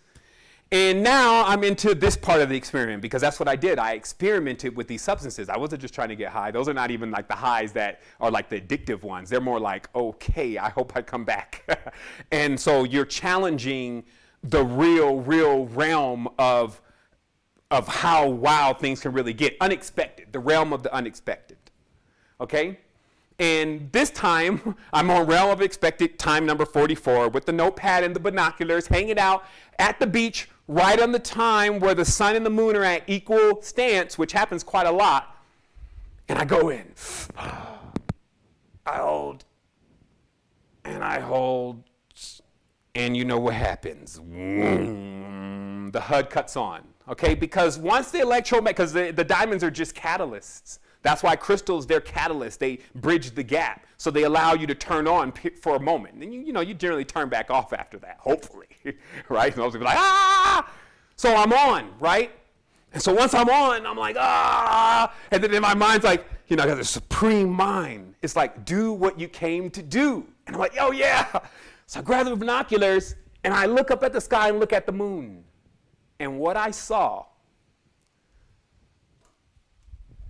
And now I'm into this part of the experiment, because that's what I did. I experimented with these substances. I wasn't just trying to get high. Those are not even like the highs that are like the addictive ones. They're more like, okay, I hope I come back. And so you're challenging the real realm of how wild things can really get. Unexpected, the realm of the unexpected. Okay? And this time, I'm on realm of expected, time number 44, with the notepad and the binoculars, hanging out at the beach, right on the time where the sun and the moon are at equal stance, which happens quite a lot. And I go in. I hold. And I hold. And you know what happens. The HUD cuts on. Okay? Because once the because the diamonds are just catalysts. That's why crystals, they're catalysts. They bridge the gap. So they allow you to turn on for a moment. And you generally turn back off after that, hopefully. Right? And those people are like, ah! So I'm on, right? And so once I'm on, I'm like, ah! And then in my mind's like, I got this supreme mind. It's like, do what you came to do. And I'm like, oh yeah! So I grab the binoculars, and I look up at the sky and look at the moon. And what I saw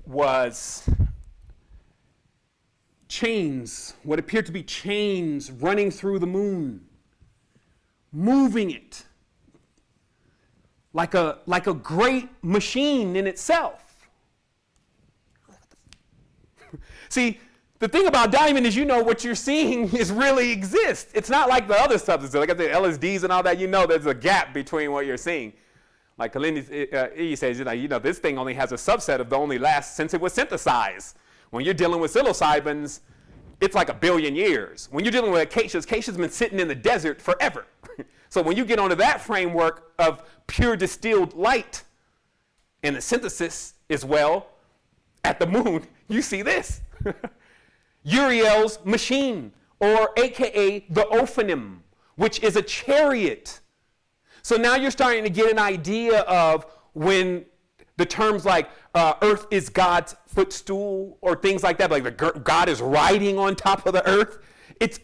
was chains, what appeared to be chains running through the moon, moving it like a great machine in itself. See, the thing about diamond is what you're seeing is really exists. It's not like the other substances, like the LSDs and all that. There's a gap between what you're seeing. Like Kalindi says, this thing only has a subset of the only last since it was synthesized. When you're dealing with psilocybins, it's like 1 billion years. When you're dealing with acacias been sitting in the desert forever. So when you get onto that framework of pure distilled light and the synthesis as well, at the moon, you see this. Uriel's machine, or AKA the ophonym, which is a chariot. So now you're starting to get an idea of when the terms like earth is God's footstool or things like that, like God is riding on top of the earth.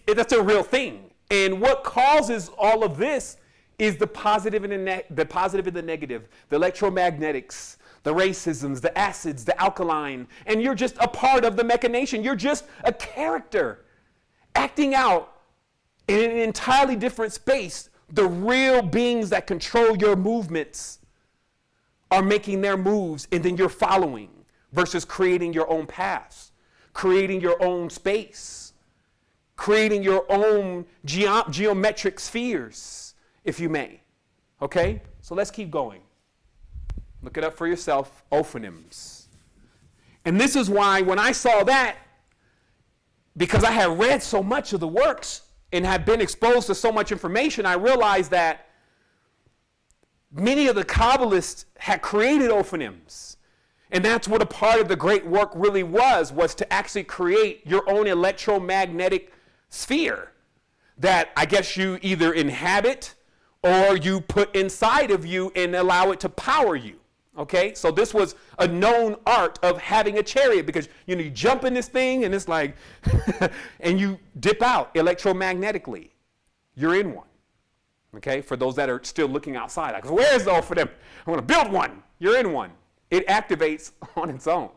That's a real thing. And what causes all of this is the positive and the negative, the electromagnetics, the racisms, the acids, the alkaline. And you're just a part of the machination. You're just a character acting out in an entirely different space. The real beings that control your movements are making their moves, and then you're following, versus creating your own paths, creating your own space, creating your own geometric spheres, if you may. Okay? So let's keep going. Look it up for yourself, ophonyms. And this is why when I saw that, because I had read so much of the works and had been exposed to so much information, I realized that many of the Kabbalists had created ophonims. And that's what a part of the great work really was to actually create your own electromagnetic sphere that I guess you either inhabit or you put inside of you and allow it to power you. Okay, so this was a known art of having a chariot, because you jump in this thing and it's like, and you dip out electromagnetically. You're in one. Okay, for those that are still looking outside, like, where's the for them? I want to build one. You're in one. It activates on its own.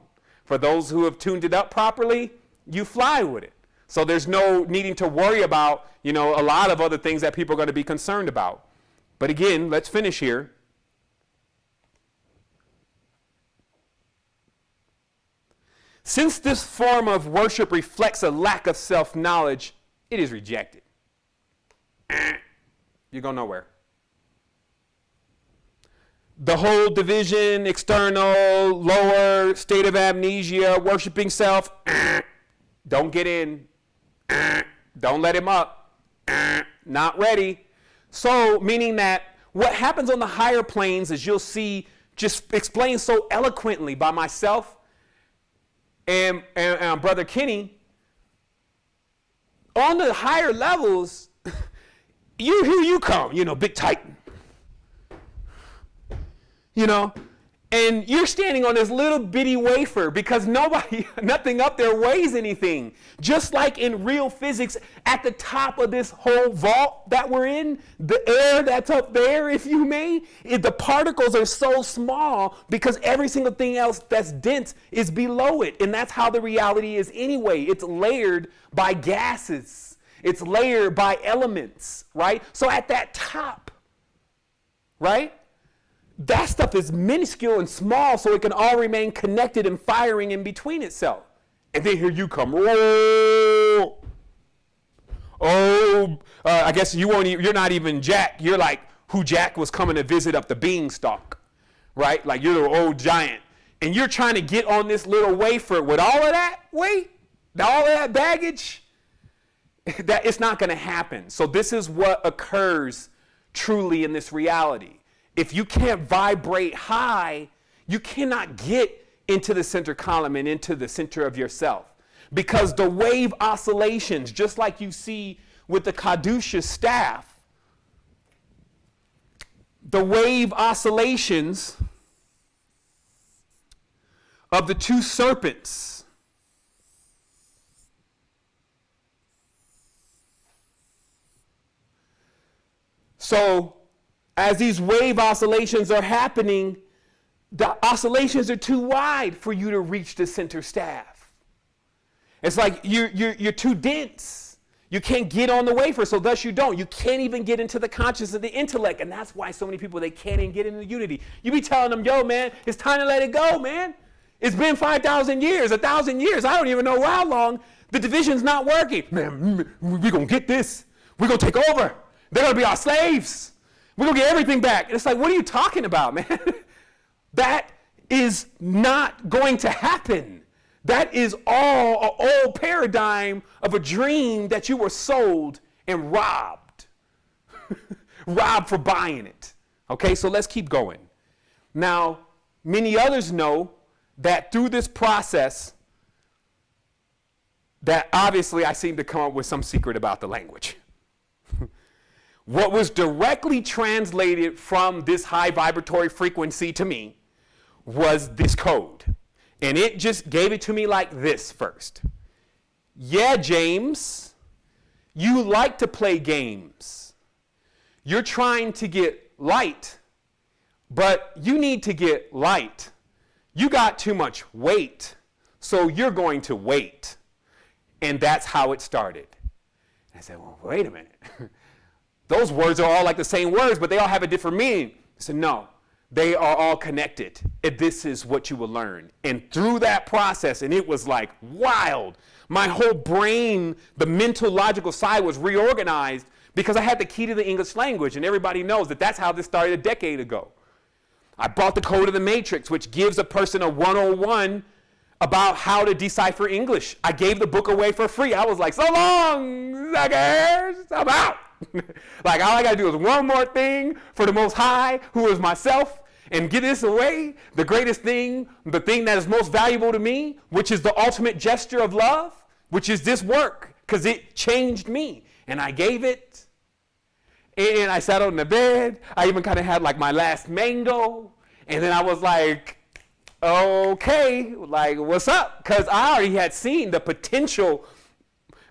For those who have tuned it up properly, you fly with it. So there's no needing to worry about, a lot of other things that people are going to be concerned about. But again, let's finish here. Since this form of worship reflects a lack of self-knowledge, it is rejected. You go nowhere. The whole division, external, lower, state of amnesia, worshiping self, don't get in. Don't let him up. Not ready. So, meaning that what happens on the higher planes, as you'll see, just explained so eloquently by myself and Brother Kenny, on the higher levels, here you come, big Titan. And you're standing on this little bitty wafer because nothing up there weighs anything. Just like in real physics, at the top of this whole vault that we're in, the air that's up there, if you may, the particles are so small because every single thing else that's dense is below it. And that's how the reality is anyway. It's layered by gases. It's layered by elements, right? So at that top, right? That stuff is minuscule and small, so it can all remain connected and firing in between itself. And then here you come. I guess you're not even Jack. You're like who Jack was coming to visit up the beanstalk, right? Like you're the old giant. And you're trying to get on this little wafer with all of that weight, all of that baggage. That it's not going to happen. So this is what occurs truly in this reality. If you can't vibrate high, you cannot get into the center column and into the center of yourself. Because the wave oscillations, just like you see with the Kadusha staff, the wave oscillations of the two serpents as these wave oscillations are happening, the oscillations are too wide for you to reach the center staff. It's like you're too dense. You can't get on the wafer, so thus you don't. You can't even get into the consciousness of the intellect, and that's why so many people, they can't even get into unity. You be telling them, yo, man, it's time to let it go, man. It's been 5,000 years, 1,000 years. I don't even know how long. The division's not working. Man, we're going to get this. We're going to take over. They're going to be our slaves. We're going to get everything back. And it's like, what are you talking about, man? That is not going to happen. That is all an old paradigm of a dream that you were sold and robbed. Robbed for buying it. Okay, so let's keep going. Now, many others know that through this process, that obviously I seem to come up with some secret about the language. What was directly translated from this high vibratory frequency to me was this code. And it just gave it to me like this first. Yeah, James, you like to play games. You're trying to get light, but you need to get light. You got too much weight, so you're going to wait. And that's how it started. And I said, well, wait a minute. Those words are all like the same words, but they all have a different meaning. I said, no, they are all connected. And this is what you will learn. And through that process, and it was like wild. My whole brain, the mental, logical side was reorganized because I had the key to the English language. And everybody knows that that's how this started a decade ago. I brought the Code of the Matrix, which gives a person a 101 about how to decipher English. I gave the book away for free. I was like, so long, suckers, I'm out. Like, all I got to do is one more thing for the Most High, who is myself, and get this away. The greatest thing, the thing that is most valuable to me, which is the ultimate gesture of love, which is this work, because it changed me. And I gave it. And I sat on the bed. I even kind of had like my last mango. And then I was like, okay, like, what's up? Because I already had seen the potential.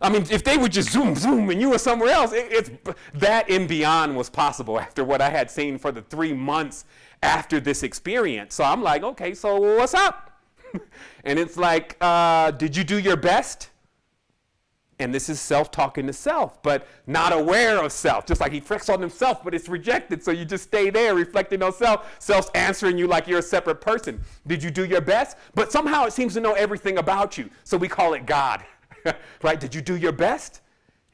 I mean, if they would just zoom, and you were somewhere else, it's that and beyond was possible after what I had seen for the 3 months after this experience. So I'm like, okay, so what's up? And it's like, did you do your best? And this is self talking to self, but not aware of self. Just like he reflects on himself, but it's rejected. So you just stay there reflecting on self. Self's answering you like you're a separate person. Did you do your best? But somehow it seems to know everything about you. So we call it God. Right? Did you do your best?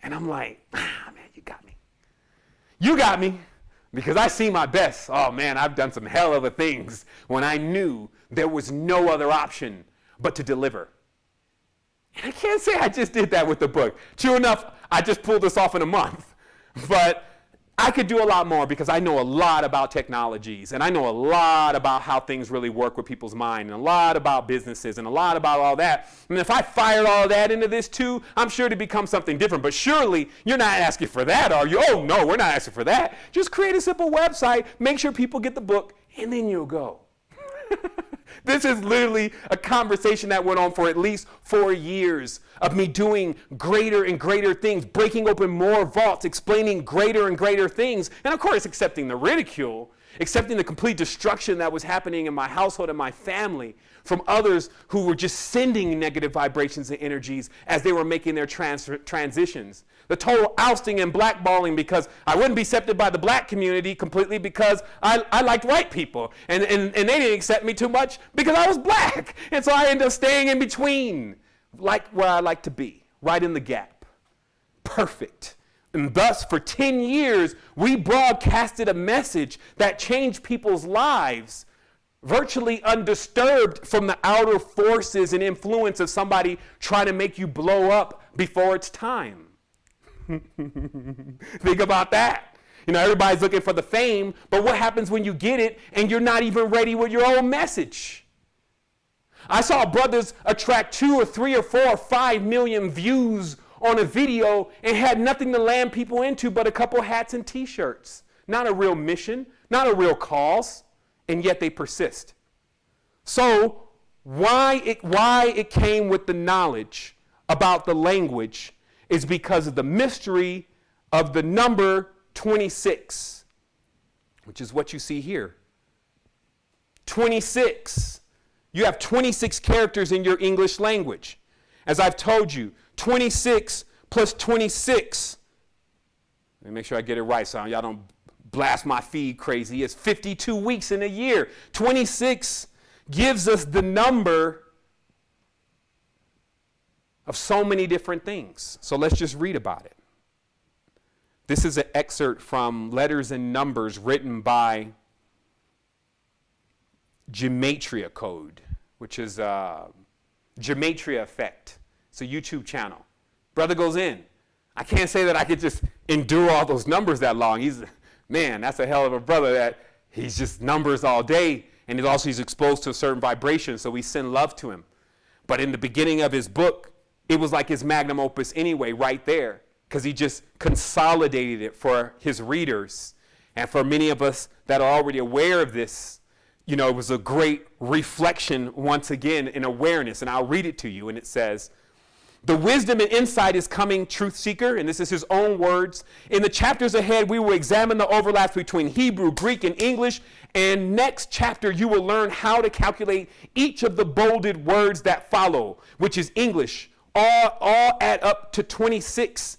And I'm like, man, you got me. You got me. Because I see my best. Oh man, I've done some hell of a things when I knew there was no other option but to deliver. And I can't say I just did that with the book. True enough, I just pulled this off in a month. But I could do a lot more because I know a lot about technologies and I know a lot about how things really work with people's mind and a lot about businesses and a lot about all that. And if I fired all that into this too, I'm sure to become something different. But surely you're not asking for that, are you? Oh no, we're not asking for that. Just create a simple website, make sure people get the book, and then you'll go. This is literally a conversation that went on for at least 4 years of me doing greater and greater things, breaking open more vaults, explaining greater and greater things, and of course accepting the ridicule, accepting the complete destruction that was happening in my household and my family from others who were just sending negative vibrations and energies as they were making their transitions. The total ousting and blackballing because I wouldn't be accepted by the black community completely because I liked white people. And they didn't accept me too much because I was black. And so I ended up staying in between, like where I like to be, right in the gap. Perfect. And thus, for 10 years, we broadcasted a message that changed people's lives, virtually undisturbed from the outer forces and influence of somebody trying to make you blow up before it's time. Think about that. You know, everybody's looking for the fame, but what happens when you get it and you're not even ready with your own message? I saw brothers attract 2 or 3 or 4 or 5 million views on a video and had nothing to land people into but a couple hats and t-shirts. Not a real mission, not a real cause, and yet they persist. So why it came with the knowledge about the language is because of the mystery of the number 26, which is what you see here. 26. You have 26 characters in your English language. As I've told you, 26 plus 26. Let me make sure I get it right so y'all don't blast my feed crazy. It's 52 weeks in a year. 26 gives us the number of so many different things. So let's just read about it. This is an excerpt from Letters and Numbers written by Gematria Code, which is Gematria Effect. It's a YouTube channel. Brother goes in. I can't say that I could just endure all those numbers that long. Man, that's a hell of a brother that he's just numbers all day, and he's exposed to a certain vibration, so we send love to him. But in the beginning of his book, it was like his magnum opus anyway, right there, because he just consolidated it for his readers. And for many of us that are already aware of this, you know, it was a great reflection once again in awareness. And I'll read it to you, and it says, "The wisdom and insight is coming, truth seeker," and this is his own words. "In the chapters ahead, we will examine the overlaps between Hebrew, Greek, and English. And next chapter, you will learn how to calculate each of the bolded words that follow, which is English. All add up to 26.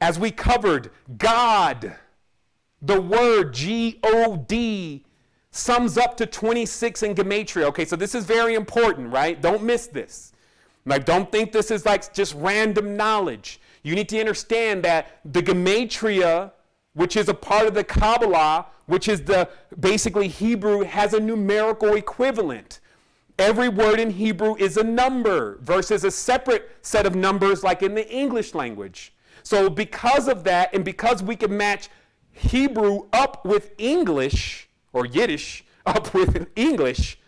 As we covered, God, the word G-O-D, sums up to 26 in Gematria. Okay, so this is very important, right? Don't miss this. Like, don't think this is like just random knowledge. You need to understand that the Gematria, which is a part of the Kabbalah, which is the basically Hebrew, has a numerical equivalent. Every word in Hebrew is a number versus a separate set of numbers like in the English language. So because of that, and because we can match Hebrew up with English, or Yiddish up with English,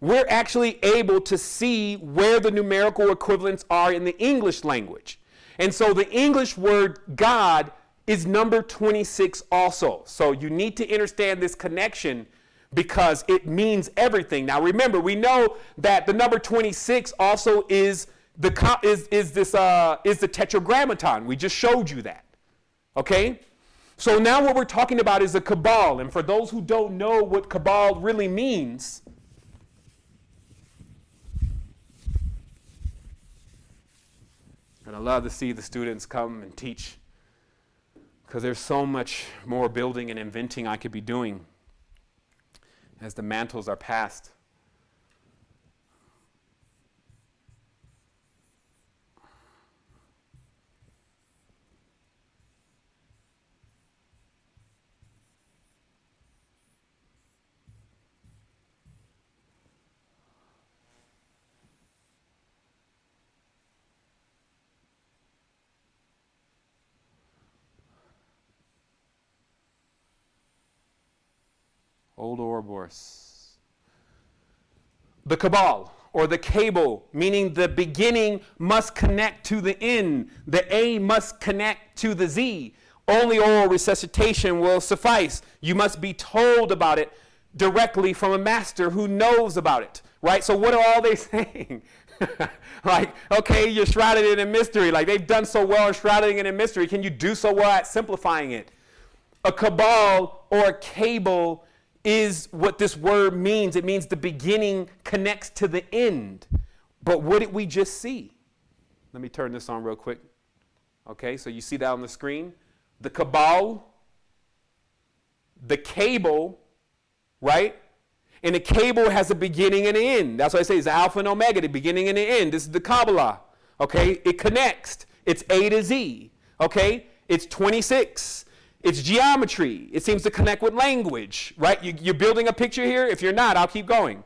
we're actually able to see where the numerical equivalents are in the English language. And so the English word God is number 26 also. So you need to understand this connection because it means everything. Now remember, we know that the number 26 also is the tetragrammaton. We just showed you that. Okay? So now what we're talking about is the Cabal. And for those who don't know what Cabal really means, and I love to see the students come and teach because there's so much more building and inventing I could be doing as the mantles are passed. Old Ouroboros. The Cabal, or the cable, meaning the beginning must connect to the end. The A must connect to the Z. Only oral resuscitation will suffice. You must be told about it directly from a master who knows about it, right? So what are all they saying? Like, okay, you're shrouded in a mystery. Like, they've done so well at shrouding it in mystery. Can you do so well at simplifying it? A cabal or a cable is what this word means. It means the beginning connects to the end. But what did we just see? Let me turn this on real quick. Okay, so you see that on the screen. The cabal, the cable, right? And the cable has a beginning and an end. That's why I say it's Alpha and Omega, the beginning and the end. This is the Kabbalah. Okay, it connects. It's A to Z. Okay, it's 26. It's geometry. It seems to connect with language, right? You're building a picture here. If you're not, I'll keep going.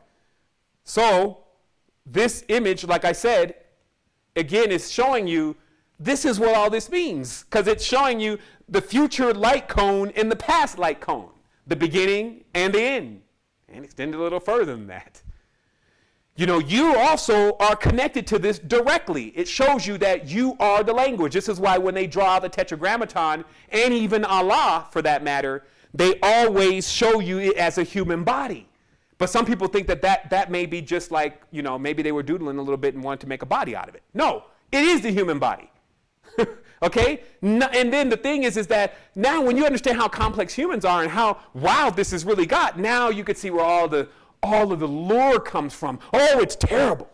So this image, like I said, again, is showing you this is what all this means, because it's showing you the future light cone and the past light cone, the beginning and the end, and extend a little further than that. You know, you also are connected to this directly. It shows you that you are the language. This is why when they draw the Tetragrammaton, and even Allah for that matter, they always show you it as a human body. But some people think that may be just like, you know, maybe they were doodling a little bit and wanted to make a body out of it. No, it is the human body. Okay? And then the thing is that now when you understand how complex humans are and how wild this has really got, now you can see where all of the lore comes from. Oh, it's terrible.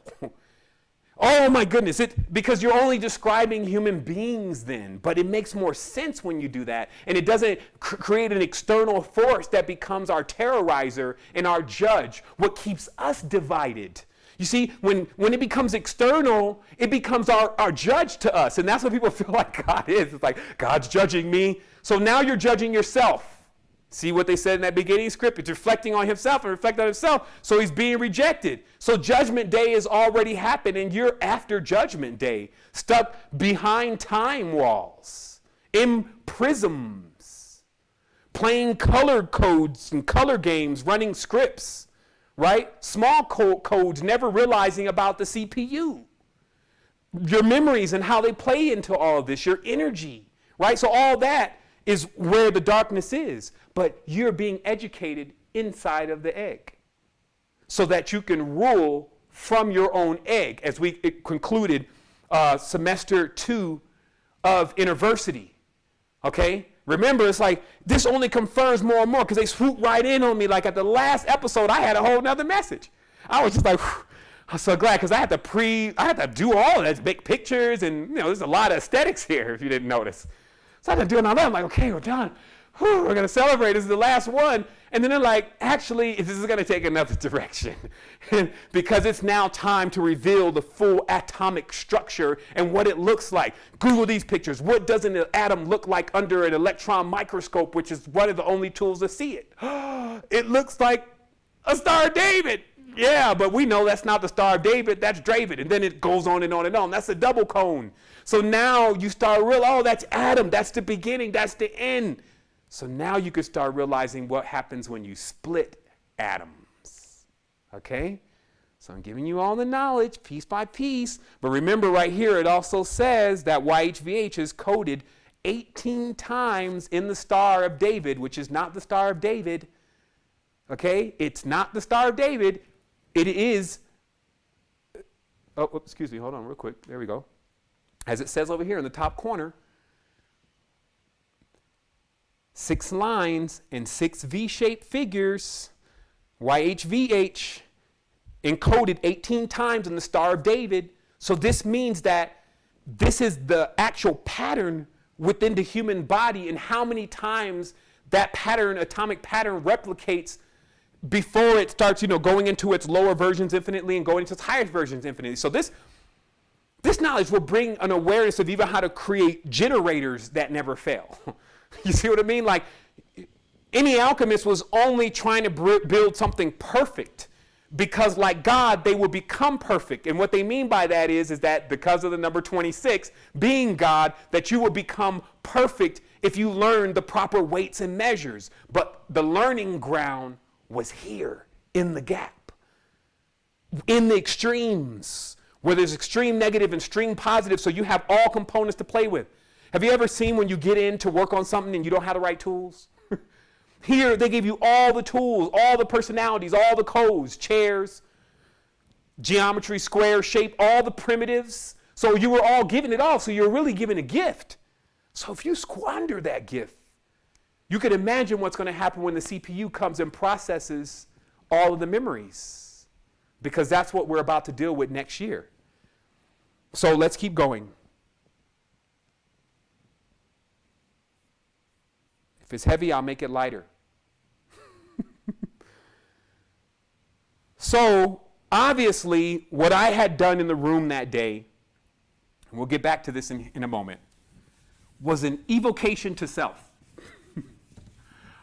Oh my goodness, because you're only describing human beings then, but it makes more sense when you do that, and it doesn't create an external force that becomes our terrorizer and our judge, what keeps us divided. You see, when it becomes external, it becomes our judge to us, and that's what people feel like God is. It's like, God's judging me, so now you're judging yourself. See what they said in that beginning script? It's reflecting on himself and reflecting on himself. So he's being rejected. So judgment day has already happened and you're after judgment day, stuck behind time walls, in prisms, playing color codes and color games, running scripts, right? Small codes, never realizing about the CPU. Your memories and how they play into all of this, your energy, right? So all that is where the darkness is, but you're being educated inside of the egg so that you can rule from your own egg, as we concluded semester 2 of InterVarsity, okay? Remember, it's like this only confirms more and more because they swoop right in on me. Like at the last episode, I had a whole nother message. I was just like, whew, I'm so glad because I had to do all of that, make pictures, and you know, there's a lot of aesthetics here if you didn't notice. So I've been doing all that. I'm like, okay, we're done. Whew, we're going to celebrate. This is the last one. And then they're like, actually, this is going to take another direction. Because it's now time to reveal the full atomic structure and what it looks like. Google these pictures. What does an atom look like under an electron microscope, which is one of the only tools to see it? It looks like a Star of David. Yeah, but we know that's not the Star of David, that's David. And then it goes on and on and on. That's a double cone. So now you start realizing, oh, that's Adam, that's the beginning, that's the end. So now you can start realizing what happens when you split atoms. Okay? So I'm giving you all the knowledge, piece by piece. But remember right here, it also says that YHVH is coded 18 times in the Star of David, which is not the Star of David. Okay? It's not the Star of David. It is, excuse me, hold on real quick. There we go. As it says over here in the top corner, 6 lines and 6 V-shaped figures, YHVH, encoded 18 times in the Star of David. So this means that this is the actual pattern within the human body and how many times that pattern, atomic pattern, replicates before it starts, going into its lower versions infinitely and going into its higher versions infinitely. So this knowledge will bring an awareness of even how to create generators that never fail. You see what I mean? Like, any alchemist was only trying to build something perfect because, like God, they will become perfect. And what they mean by that is that because of the number 26, being God, that you will become perfect if you learn the proper weights and measures. But the learning ground was here in the gap, in the extremes, where there's extreme negative and extreme positive, so you have all components to play with. Have you ever seen when you get in to work on something and you don't have the right tools? Here, they give you all the tools, all the personalities, all the codes, chairs, geometry, square, shape, all the primitives. So you were all given it all, so you're really given a gift. So if you squander that gift, you can imagine what's going to happen when the CPU comes and processes all of the memories, because that's what we're about to deal with next year. So let's keep going. If it's heavy, I'll make it lighter. So obviously, what I had done in the room that day, and we'll get back to this in a moment, was an evocation to self.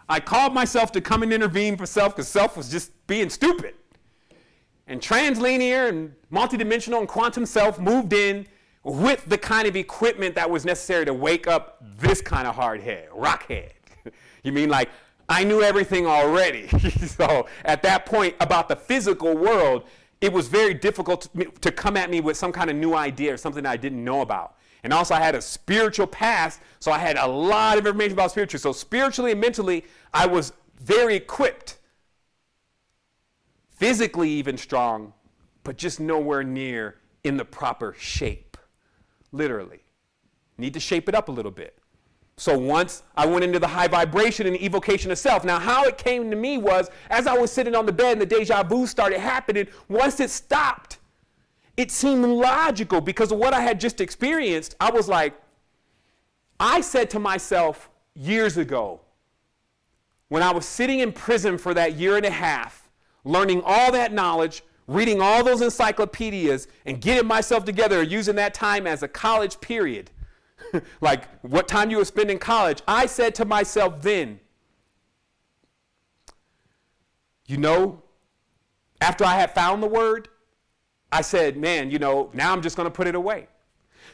I called myself to come and intervene for self because self was just being stupid. And translinear and multidimensional and quantum self moved in with the kind of equipment that was necessary to wake up this kind of hard head, rock head. You mean like I knew everything already. So at that point about the physical world, it was very difficult to come at me with some kind of new idea or something that I didn't know about. And also I had a spiritual past, so I had a lot of information about spiritual. So spiritually and mentally, I was very equipped. Physically even strong, but just nowhere near in the proper shape. Literally. Need to shape it up a little bit. So once I went into the high vibration and evocation of self. Now how it came to me was, as I was sitting on the bed and the deja vu started happening, once it stopped, it seemed logical because of what I had just experienced. I was like, I said to myself years ago, when I was sitting in prison for that year and a half, learning all that knowledge, reading all those encyclopedias, and getting myself together, using that time as a college period, like what time you would spend in college, I said to myself then, after I had found the word, I said, man, now I'm just going to put it away.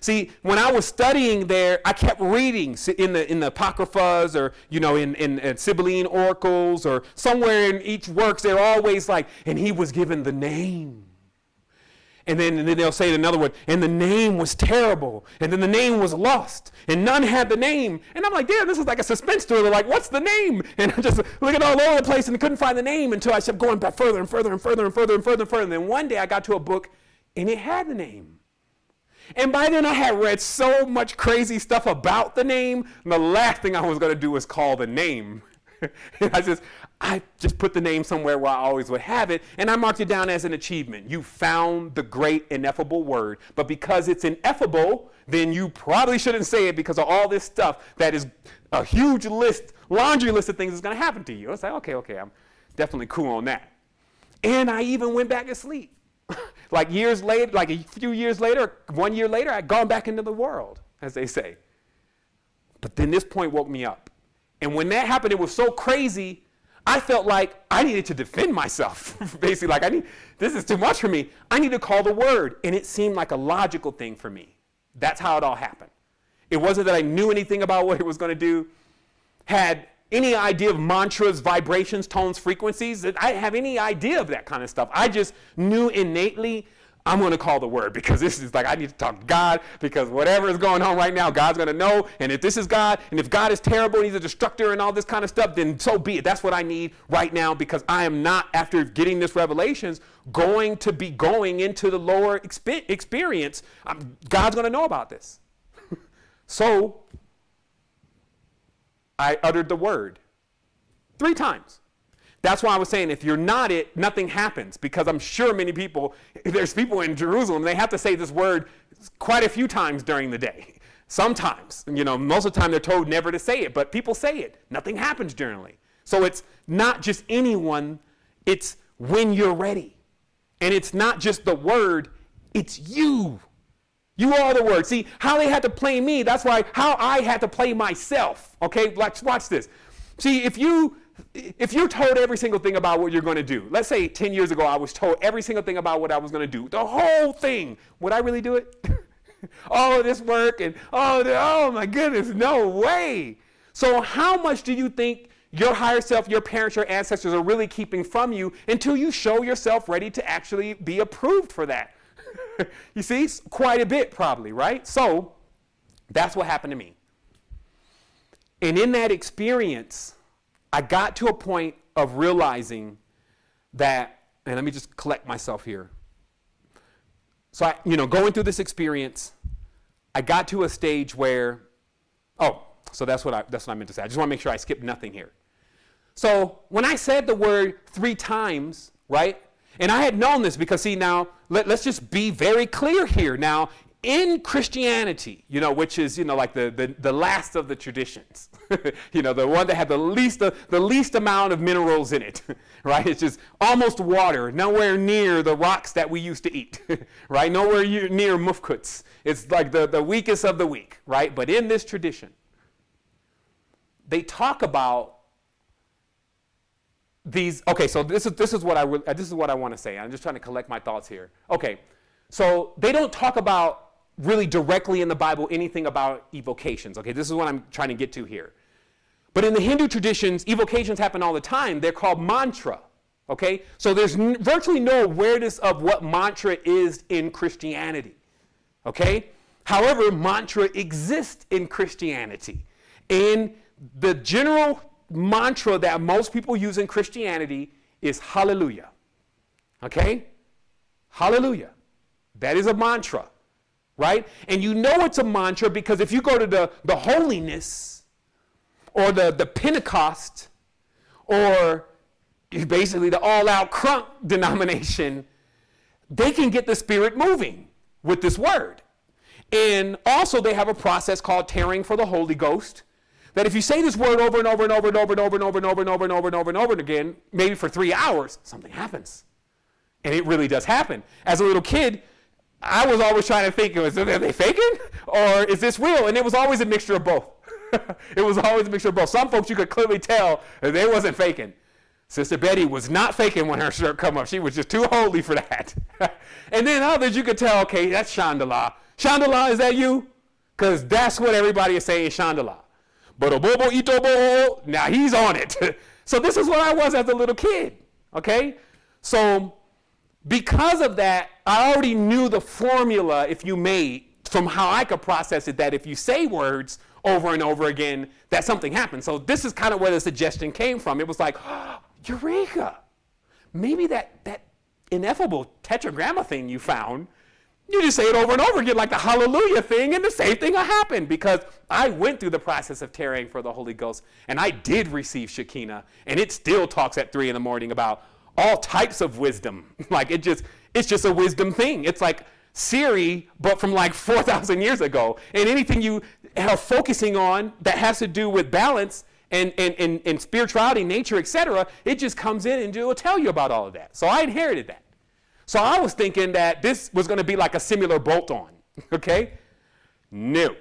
See, when I was studying there, I kept reading in the Apocryphas or, in Sibylline oracles or somewhere in each works, they're always like, and he was given the name. And then they'll say another one, and the name was terrible. And then the name was lost. And none had the name. And I'm like, damn, this is like a suspense thriller. Like, what's the name? And I'm just looking all over the place and couldn't find the name until I kept going back further and further and further and further and further and further. And then one day I got to a book and it had the name. And by then I had read so much crazy stuff about the name. And the last thing I was going to do was call the name. I just put the name somewhere where I always would have it, and I marked it down as an achievement. You found the great ineffable word, but because it's ineffable, then you probably shouldn't say it because of all this stuff that is a huge list, laundry list of things that's going to happen to you. I was like, okay, I'm definitely cool on that. And I even went back to sleep. Like years later, like a few years later, 1 year later, I'd gone back into the world, as they say. But then this point woke me up. And when that happened, it was so crazy, I felt like I needed to defend myself. Basically, like this is too much for me. I need to call the word. And it seemed like a logical thing for me. That's how it all happened. It wasn't that I knew anything about what it was going to do, had any idea of mantras, vibrations, tones, frequencies. I didn't have any idea of that kind of stuff. I just knew innately, I'm going to call the word, because this is like, I need to talk to God, because whatever is going on right now, God's going to know. And if this is God, and if God is terrible, and he's a destructor and all this kind of stuff, then so be it. That's what I need right now, because I am not, after getting this revelations, going to be going into the lower experience. God's going to know about this. So I uttered the word 3 times. That's why I was saying, if you're not it, nothing happens, because I'm sure many people, there's people in Jerusalem, they have to say this word quite a few times during the day. Sometimes, most of the time they're told never to say it, but people say it. Nothing happens generally. So it's not just anyone, it's when you're ready. And it's not just the word, it's you. You are the word. See, how they had to play me, that's why how I had to play myself. Okay, watch this. See, if you're told every single thing about what you're going to do, let's say 10 years ago I was told every single thing about what I was going to do, the whole thing, would I really do it? Oh, this work, and oh my goodness, no way. So how much do you think your higher self, your parents, your ancestors are really keeping from you until you show yourself ready to actually be approved for that? You see, quite a bit probably, right? So that's what happened to me. And in that experience, I got to a point of realizing that, and let me just collect myself here. So going through this experience, I got to a stage where, so that's what I meant to say. I just want to make sure I skip nothing here. So when I said the word 3 times, right? And I had known this because, see, now, let's just be very clear here. Now, in Christianity, which is, like the last of the traditions, the one that had the least amount of minerals in it, right? It's just almost water, nowhere near the rocks that we used to eat, right? Nowhere near mufkuts. It's like the weakest of the weak, right? But in this tradition, they talk about these. Okay, so this is what I want to say. I'm just trying to collect my thoughts here. Okay, so they don't talk about really directly in the Bible anything about evocations. Okay, this is what I'm trying to get to here. But in the Hindu traditions, evocations happen all the time. They're called mantra. Okay, so there's virtually no awareness of what mantra is in Christianity. Okay, however, mantra exists in Christianity, and the general mantra that most people use in Christianity is hallelujah. Okay? Hallelujah. That is a mantra, right? And you know it's a mantra because if you go to the holiness or the Pentecost or basically the all-out crunk denomination, they can get the Spirit moving with this word. And also they have a process called tearing for the Holy Ghost, that if you say this word over and over and over and over and over and over and over and over and over and over and over again, maybe for 3 hours, something happens. And it really does happen. As a little kid, I was always trying to think, are they faking? Or is this real? And it was always a mixture of both. It was always a mixture of both. Some folks you could clearly tell that they wasn't faking. Sister Betty was not faking when her shirt come up. She was just too holy for that. And then others you could tell, okay, that's Chandala. Chandala, is that you? Because that's what everybody is saying, Chandala. But Obobo Itobo, now he's on it. So this is what I was as a little kid, okay? So because of that, I already knew the formula, if you may, from how I could process it, that if you say words over and over again, that something happens. So this is kind of where the suggestion came from. It was like, oh, Eureka! Maybe that ineffable tetragramma thing you found, you just say it over and over again like the hallelujah thing, and the same thing will happen, because I went through the process of tarrying for the Holy Ghost, and I did receive Shekinah, and it still talks at 3 a.m. about all types of wisdom. Like it's just a wisdom thing. It's like Siri, but from like 4,000 years ago. And anything you are focusing on that has to do with balance and spirituality, nature, etc., it just comes in and it will tell you about all of that. So I inherited that. So I was thinking that this was going to be like a similar bolt-on, okay? No.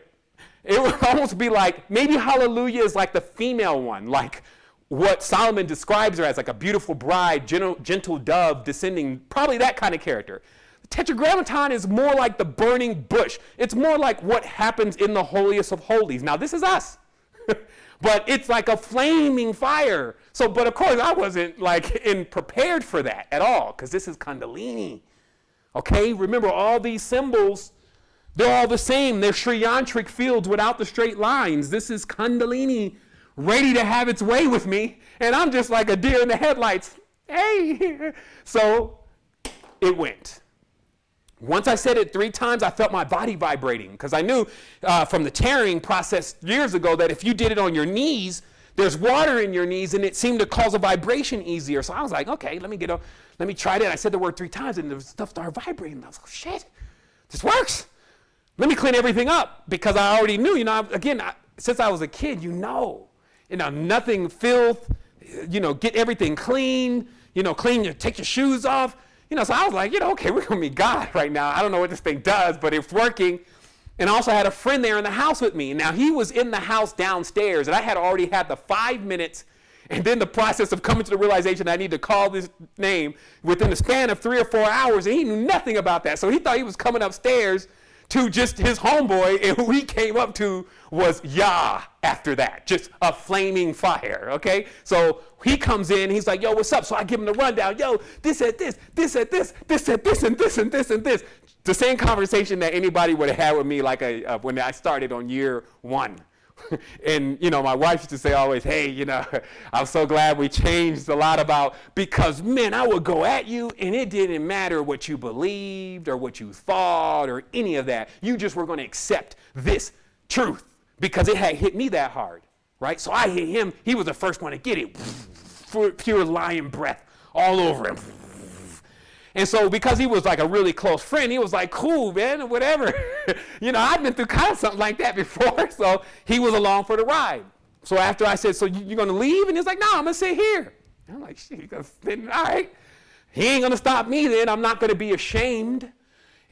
It would almost be like, maybe hallelujah is like the female one, like what Solomon describes her as, like a beautiful bride, gentle dove descending, probably that kind of character. The Tetragrammaton is more like the burning bush. It's more like what happens in the holiest of holies. Now, this is us. But it's like a flaming fire. So, but of course, I wasn't like prepared for that at all, because this is Kundalini. Okay, remember all these symbols, they're all the same. They're Sri Yantric fields without the straight lines. This is Kundalini ready to have its way with me, and I'm just like a deer in the headlights. Hey! So it went. Once I said it 3 times, I felt my body vibrating, because I knew from the tearing process years ago that if you did it on your knees, there's water in your knees, and it seemed to cause a vibration easier. So I was like, okay, let me try that. I said the word 3 times, and the stuff started vibrating. I was like, oh, shit, this works. Let me clean everything up, because I already knew, since I was a kid, nothing filth, get everything clean, take your shoes off. So I was like, okay, we're going to meet God right now. I don't know what this thing does, but it's working. And I also had a friend there in the house with me. Now, he was in the house downstairs, and I had already had the 5 minutes and then the process of coming to the realization that I need to call this name within the span of 3 or 4 hours, and he knew nothing about that. So he thought he was coming upstairs to just his homeboy, and who he came up to was Yah after that, just a flaming fire, okay? So he comes in, he's like, yo, what's up? So I give him the rundown. Yo, this said this, this said this, this said this, and this, and this, and this. The same conversation that anybody would have had with me when I started on year 1. And, my wife used to say always, hey, I'm so glad we changed a lot because, man, I would go at you, and it didn't matter what you believed or what you thought or any of that. You just were going to accept this truth because it had hit me that hard, right? So I hit him. He was the first one to get it. Pure lion breath all over him. And so because he was like a really close friend, he was like, cool, man, whatever. I've been through kind of something like that before. So he was along for the ride. So after I said, so you're going to leave? And he's like, no, I'm going to sit here. And I'm like, shit, he's going to sit. All right. He ain't going to stop me then. I'm not going to be ashamed.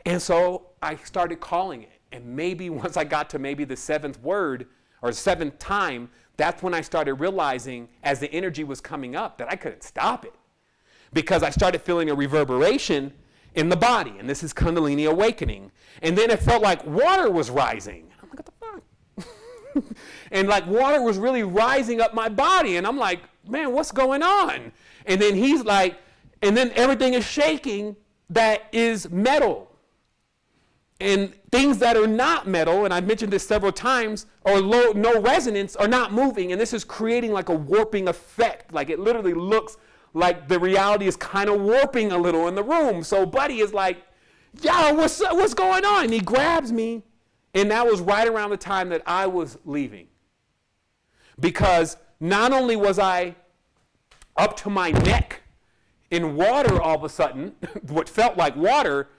And so I started calling it. And maybe once I got to maybe the 7th word or 7th time, that's when I started realizing as the energy was coming up that I couldn't stop it. Because I started feeling a reverberation in the body, and this is Kundalini awakening. And then it felt like water was rising. I'm like, what the fuck? And like water was really rising up my body, and I'm like, man, what's going on? And then he's like, and then everything is shaking that is metal. And things that are not metal, and I've mentioned this several times, or no resonance, are not moving, and this is creating like a warping effect. Like it literally looks like the reality is kind of warping a little in the room. So Buddy is like, yo, what's going on? And he grabs me, and that was right around the time that I was leaving. Because not only was I up to my neck in water all of a sudden, what felt like water,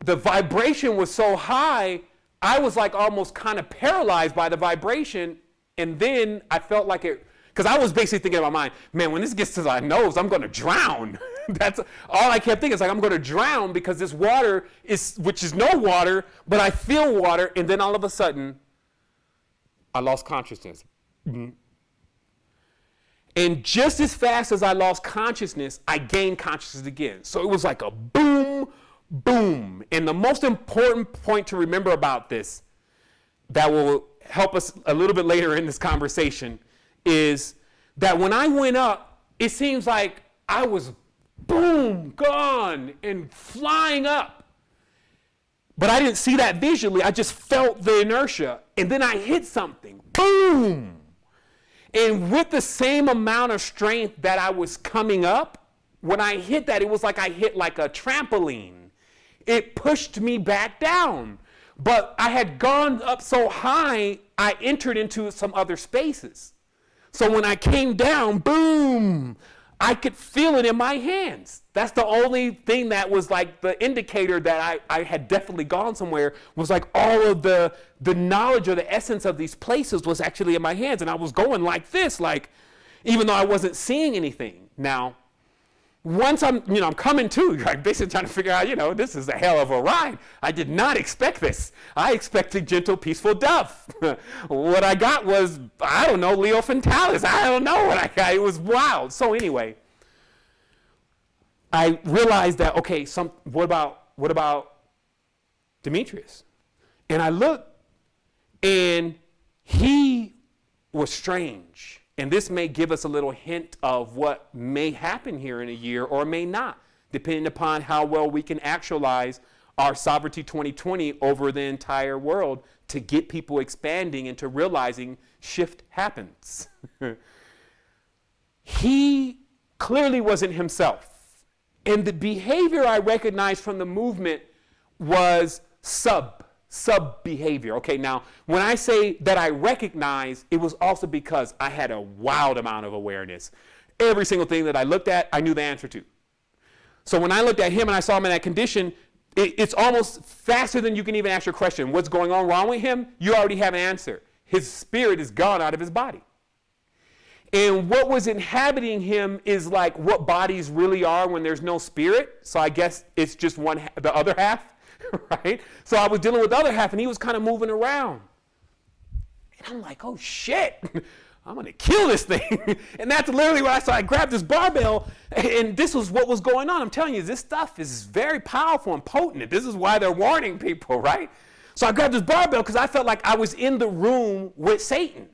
the vibration was so high, I was like almost kind of paralyzed by the vibration, and then I felt like it, because I was basically thinking in my mind, man, when this gets to my nose, I'm going to drown. That's all I kept thinking. It's like, I'm going to drown because this water which is no water, but I feel water. And then all of a sudden, I lost consciousness. Mm-hmm. And just as fast as I lost consciousness, I gained consciousness again. So it was like a boom, boom. And the most important point to remember about this that will help us a little bit later in this conversation is that when I went up, it seems like I was boom, gone, and flying up. But I didn't see that visually. I just felt the inertia. And then I hit something. Boom! And with the same amount of strength that I was coming up, when I hit that, it was like I hit like a trampoline. It pushed me back down. But I had gone up so high, I entered into some other spaces. So when I came down, boom, I could feel it in my hands. That's the only thing that was like the indicator that I had definitely gone somewhere, was like all of the knowledge or the essence of these places was actually in my hands. And I was going like this, like, even though I wasn't seeing anything. Now, once I'm coming to, like basically trying to figure out, this is a hell of a ride. I did not expect this. I expected gentle, peaceful dove. What I got was, I don't know, Leo Fentalis. I don't know what I got. It was wild. So anyway, I realized that, okay, what about Demetrius? And I looked, and he was strange. And this may give us a little hint of what may happen here in a year or may not, depending upon how well we can actualize our Sovereignty 2020 over the entire world to get people expanding into realizing shift happens. He clearly wasn't himself. And the behavior I recognized from the movement was sub behavior. Okay, now, when I say that I recognize, it was also because I had a wild amount of awareness. Every single thing that I looked at, I knew the answer to. So when I looked at him and I saw him in that condition, it's almost faster than you can even ask your question. What's going on wrong with him? You already have an answer. His spirit is gone out of his body. And what was inhabiting him is like what bodies really are when there's no spirit. So I guess it's just the other half. Right? So I was dealing with the other half, and he was kind of moving around. And I'm like, oh, shit. I'm going to kill this thing. And that's literally what I saw. I grabbed this barbell, and this was what was going on. I'm telling you, this stuff is very powerful and potent. This is why they're warning people, right? So I grabbed this barbell because I felt like I was in the room with Satan.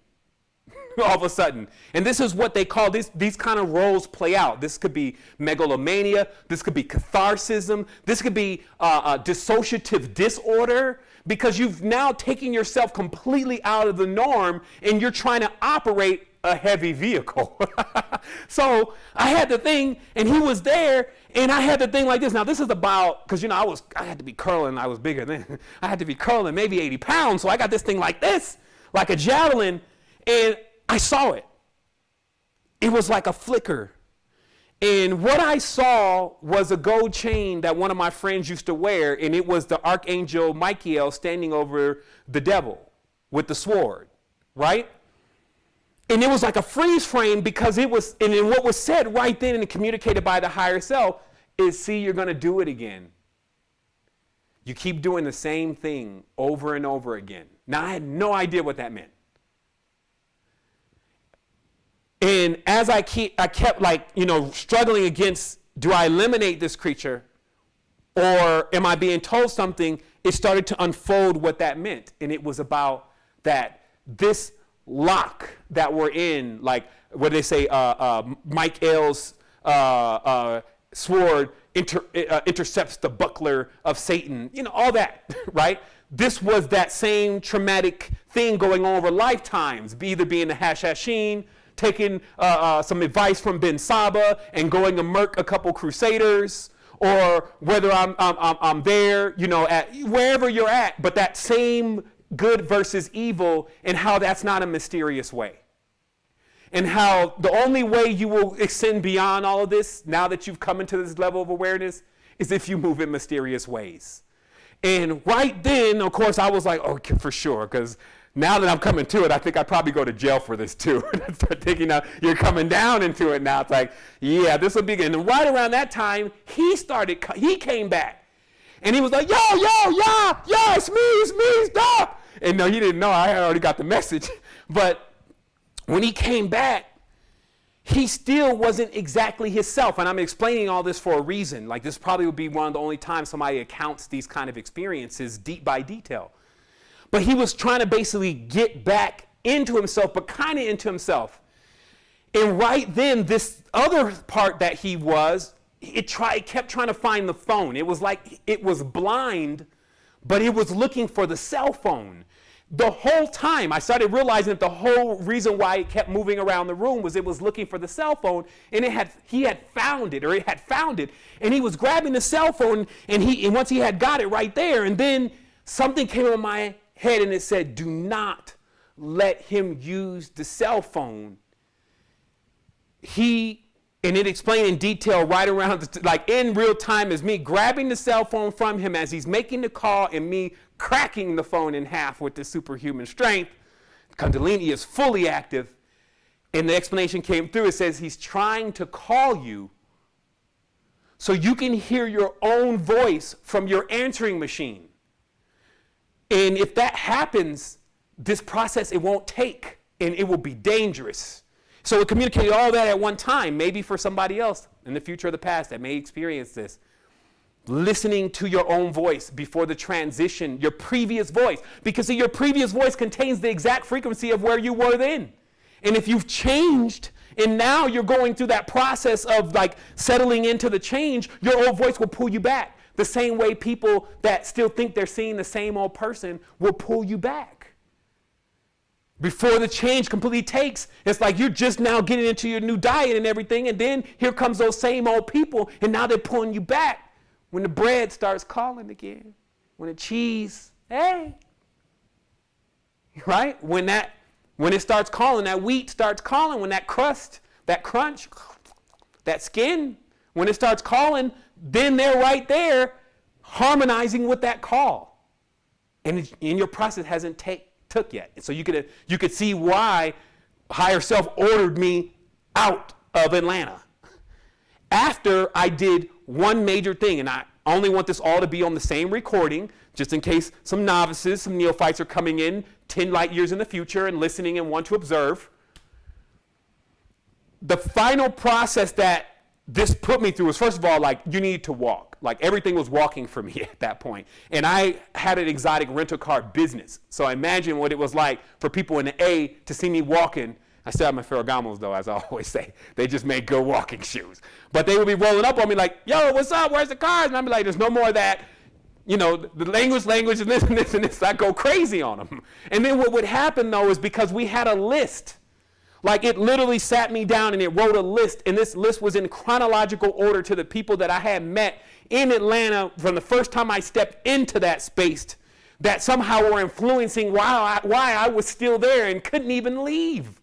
All of a sudden. And this is what they call these kind of roles play out. This could be megalomania. This could be catharsism. This could be dissociative disorder, because you've now taken yourself completely out of the norm and you're trying to operate a heavy vehicle. So I had the thing, and he was there, and I had the thing like this. Now this is about, because I had to be curling. I was bigger then. I had to be curling maybe 80 pounds. So I got this thing like this, like a javelin, and I saw it. It was like a flicker. And what I saw was a gold chain that one of my friends used to wear, and it was the Archangel Michael standing over the devil with the sword, right? And it was like a freeze frame, because it was, and then what was said right then and communicated by the higher self is, see, you're going to do it again. You keep doing the same thing over and over again. Now, I had no idea what that meant. And as I kept struggling against, do I eliminate this creature or am I being told something? It started to unfold what that meant. And it was about that this lock that we're in, like what they say, Michael's sword intercepts the buckler of Satan, all that, right? This was that same traumatic thing going on over lifetimes, either being the Hashashin, taking some advice from Ben Saba and going to murk a couple crusaders, or whether I'm there, at wherever you're at, but that same good versus evil, and how that's not a mysterious way. And how the only way you will extend beyond all of this, now that you've come into this level of awareness, is if you move in mysterious ways. And right then, of course, I was like, oh, for sure, because now that I'm coming to it, I think I'd probably go to jail for this too. And I start thinking, you're coming down into it now. It's like, yeah, this will be good. And right around that time, he came back. And he was like, yo, it's me, stop. And no, he didn't know. I had already got the message. But when he came back, he still wasn't exactly himself. And I'm explaining all this for a reason. Like, this probably would be one of the only times somebody accounts these kind of experiences deep by detail. But he was trying to basically get back into himself, but kind of into himself. And right then, this other part that he was, it kept trying to find the phone. It was like it was blind, but it was looking for the cell phone. The whole time, I started realizing that the whole reason why it kept moving around the room was it was looking for the cell phone, and he had found it, and he was grabbing the cell phone, and once he had got it right there, and then something came in my head, and it said, do not let him use the cell phone. And it explained in detail right around, like in real time, as me grabbing the cell phone from him as he's making the call, and me cracking the phone in half with the superhuman strength. Kundalini is fully active. And the explanation came through. It says he's trying to call you, so you can hear your own voice from your answering machine. And if that happens, this process, it won't take, and it will be dangerous. So it communicated all that at one time, maybe for somebody else in the future or the past that may experience this. Listening to your own voice before the transition, your previous voice, because your previous voice contains the exact frequency of where you were then. And if you've changed and now you're going through that process of like settling into the change, your old voice will pull you back. The same way people that still think they're seeing the same old person will pull you back. Before the change completely takes, it's like you're just now getting into your new diet and everything, and then here comes those same old people, and now they're pulling you back. When the bread starts calling again, when the cheese, hey, right? When it starts calling, that wheat starts calling, when that crust, that crunch, that skin, when it starts calling, then they're right there harmonizing with that call. And your process hasn't took yet. So you could see why higher self ordered me out of Atlanta. After I did one major thing, and I only want this all to be on the same recording, just in case some novices, some neophytes are coming in 10 light years in the future and listening and want to observe. The final process that this put me through was, first of all, like, you need to walk. Like, everything was walking for me at that point. And I had an exotic rental car business. So I imagine what it was like for people in the A to see me walking. I still have my Ferragamos, though, as I always say. They just made good walking shoes. But they would be rolling up on me like, yo, what's up? Where's the cars? And I'd be like, there's no more of that, the language, and this, and this, and this. I go crazy on them. And then what would happen, though, is because we had a list. Like, it literally sat me down and it wrote a list. And this list was in chronological order to the people that I had met in Atlanta from the first time I stepped into that space that somehow were influencing why I was still there and couldn't even leave.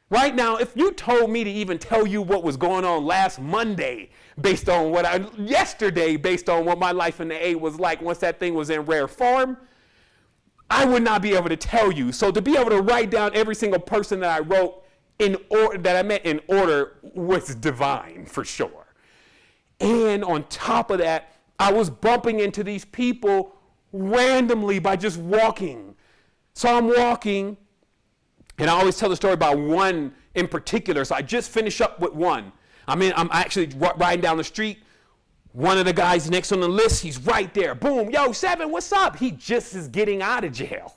Right now, if you told me to even tell you what was going on last Monday based on yesterday based on what my life in the A was like once that thing was in rare form, I would not be able to tell you. So to be able to write down every single person that I wrote that I met in order was divine for sure. And on top of that, I was bumping into these people randomly by just walking. So I'm walking, and I always tell the story about one in particular. So I just finished up with one. I'm actually riding down the street. One of the guys next on the list, he's right there. Boom, yo, Seven, what's up? He just is getting out of jail.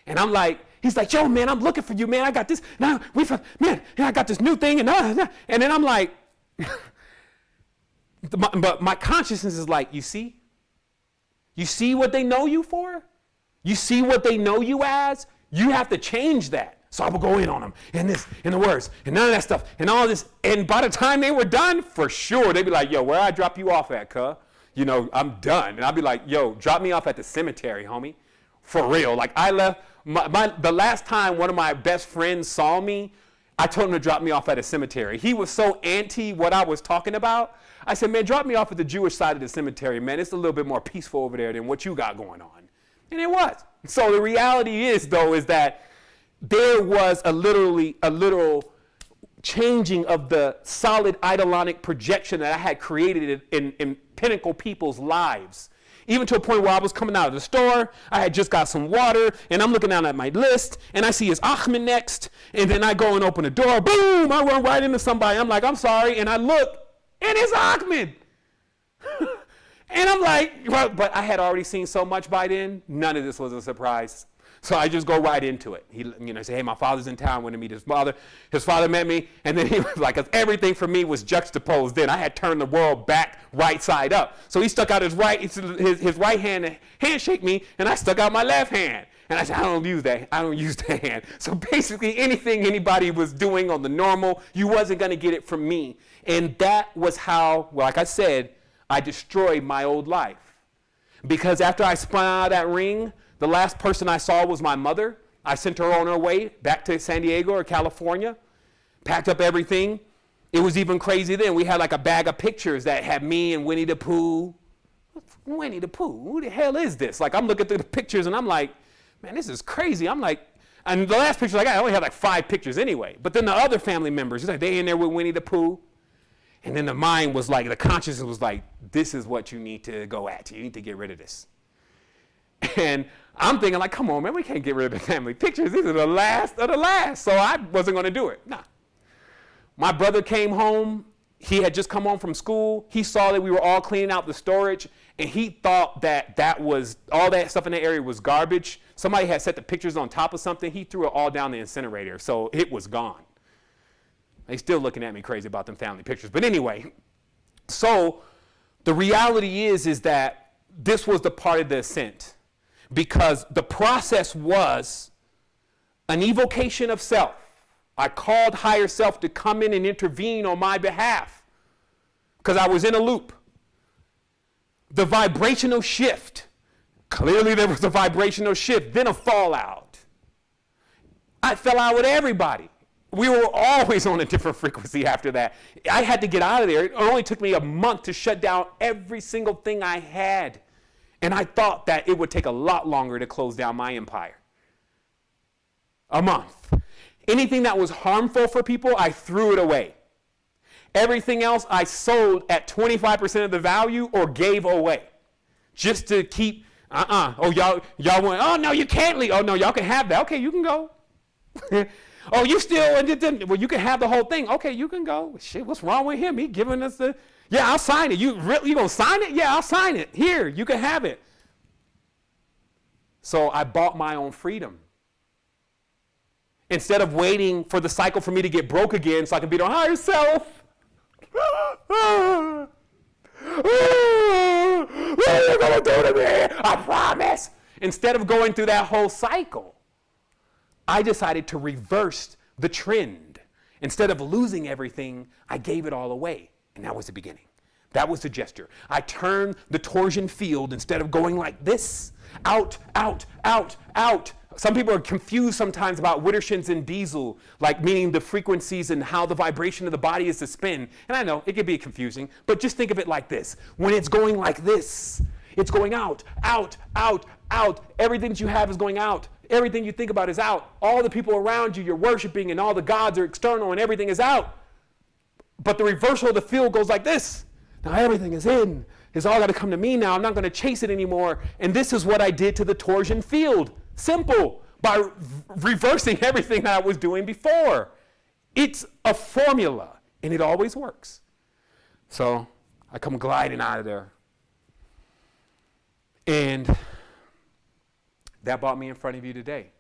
And I'm like, he's like, yo, man, I'm looking for you, man. I got this. Now, I got this new thing. And then I'm like, but my consciousness is like, you see? You see what they know you for? You see what they know you as? You have to change that. So I would go in on them, and this, and the words, and none of that stuff, and all this. And by the time they were done, for sure, they'd be like, yo, where I drop you off at, cuh? I'm done. And I'd be like, yo, drop me off at the cemetery, homie. For real. Like, I left, the last time one of my best friends saw me, I told him to drop me off at a cemetery. He was so anti what I was talking about. I said, man, drop me off at the Jewish side of the cemetery, man. It's a little bit more peaceful over there than what you got going on. And it was. So the reality is, though, is that there was a literal changing of the solid eidolonic projection that I had created in pinnacle people's lives. Even to a point where I was coming out of the store, I had just got some water, and I'm looking down at my list, and I see it's Ahmed next, and then I go and open the door, boom, I run right into somebody. I'm like, I'm sorry, and I look, and it's Ahmed. And I'm like, but I had already seen so much by then, none of this was a surprise. So I just go right into it. He, say, hey, my father's in town, went to meet his father. His father met me, and then he was like, everything for me was juxtaposed then. I had turned the world back right side up. So he stuck out his right hand to handshake me, and I stuck out my left hand. And I said, I don't use that. I don't use the hand. So basically anything anybody was doing on the normal, you wasn't going to get it from me. And that was how, like I said, I destroyed my old life. Because after I spun out of that ring, the last person I saw was my mother. I sent her on her way back to San Diego or California, packed up everything. It was even crazy then. We had like a bag of pictures that had me and Winnie the Pooh. Winnie the Pooh, who the hell is this? Like, I'm looking through the pictures and I'm like, man, this is crazy. I'm like, and the last picture I got, I only had like 5 pictures anyway. But then the other family members, like, they in there with Winnie the Pooh. And then the mind was like, the consciousness was like, this is what you need to go at. You need to get rid of this. And I'm thinking like, come on, man, we can't get rid of the family pictures. These are the last of the last. So I wasn't going to do it. Nah. My brother came home. He had just come home from school. He saw that we were all cleaning out the storage, and he thought that was all that stuff in the area was garbage. Somebody had set the pictures on top of something. He threw it all down the incinerator, so it was gone. They still looking at me crazy about them family pictures. But anyway, so the reality is that this was the part of the ascent, because the process was an evocation of self. I called higher self to come in and intervene on my behalf because I was in a loop. The vibrational shift, clearly there was a vibrational shift, then a fallout. I fell out with everybody. We were always on a different frequency after that. I had to get out of there. It only took me a month to shut down every single thing I had. And I thought that it would take a lot longer to close down my empire. A month. Anything that was harmful for people, I threw it away. Everything else I sold at 25% of the value or gave away. Just to keep, Oh, y'all went, oh, no, you can't leave. Oh, no, y'all can have that. Okay, you can go. Oh, you still, well, you can have the whole thing. Okay, you can go. Shit, what's wrong with him? He giving us the, yeah, I'll sign it. You going to sign it? Yeah, I'll sign it. Here, you can have it. So I bought my own freedom. Instead of waiting for the cycle for me to get broke again so I can be the higher self. What are you going to do to me? I promise. Instead of going through that whole cycle, I decided to reverse the trend. Instead of losing everything, I gave it all away. And that was the beginning. That was the gesture. I turned the torsion field, instead of going like this, out, out, out, out. Some people are confused sometimes about Widdershins and Diesel, like meaning the frequencies and how the vibration of the body is to spin. And I know it can be confusing, but just think of it like this. When it's going like this, it's going out, out, out, out. Everything that you have is going out. Everything you think about is out. All the people around you you're worshiping and all the gods are external and everything is out. But the reversal of the field goes like this. Now everything is in. It's all got to come to me now. I'm not going to chase it anymore. And this is what I did to the torsion field. Simple. By reversing everything that I was doing before. It's a formula, and it always works. So I come gliding out of there. And that brought me in front of you today.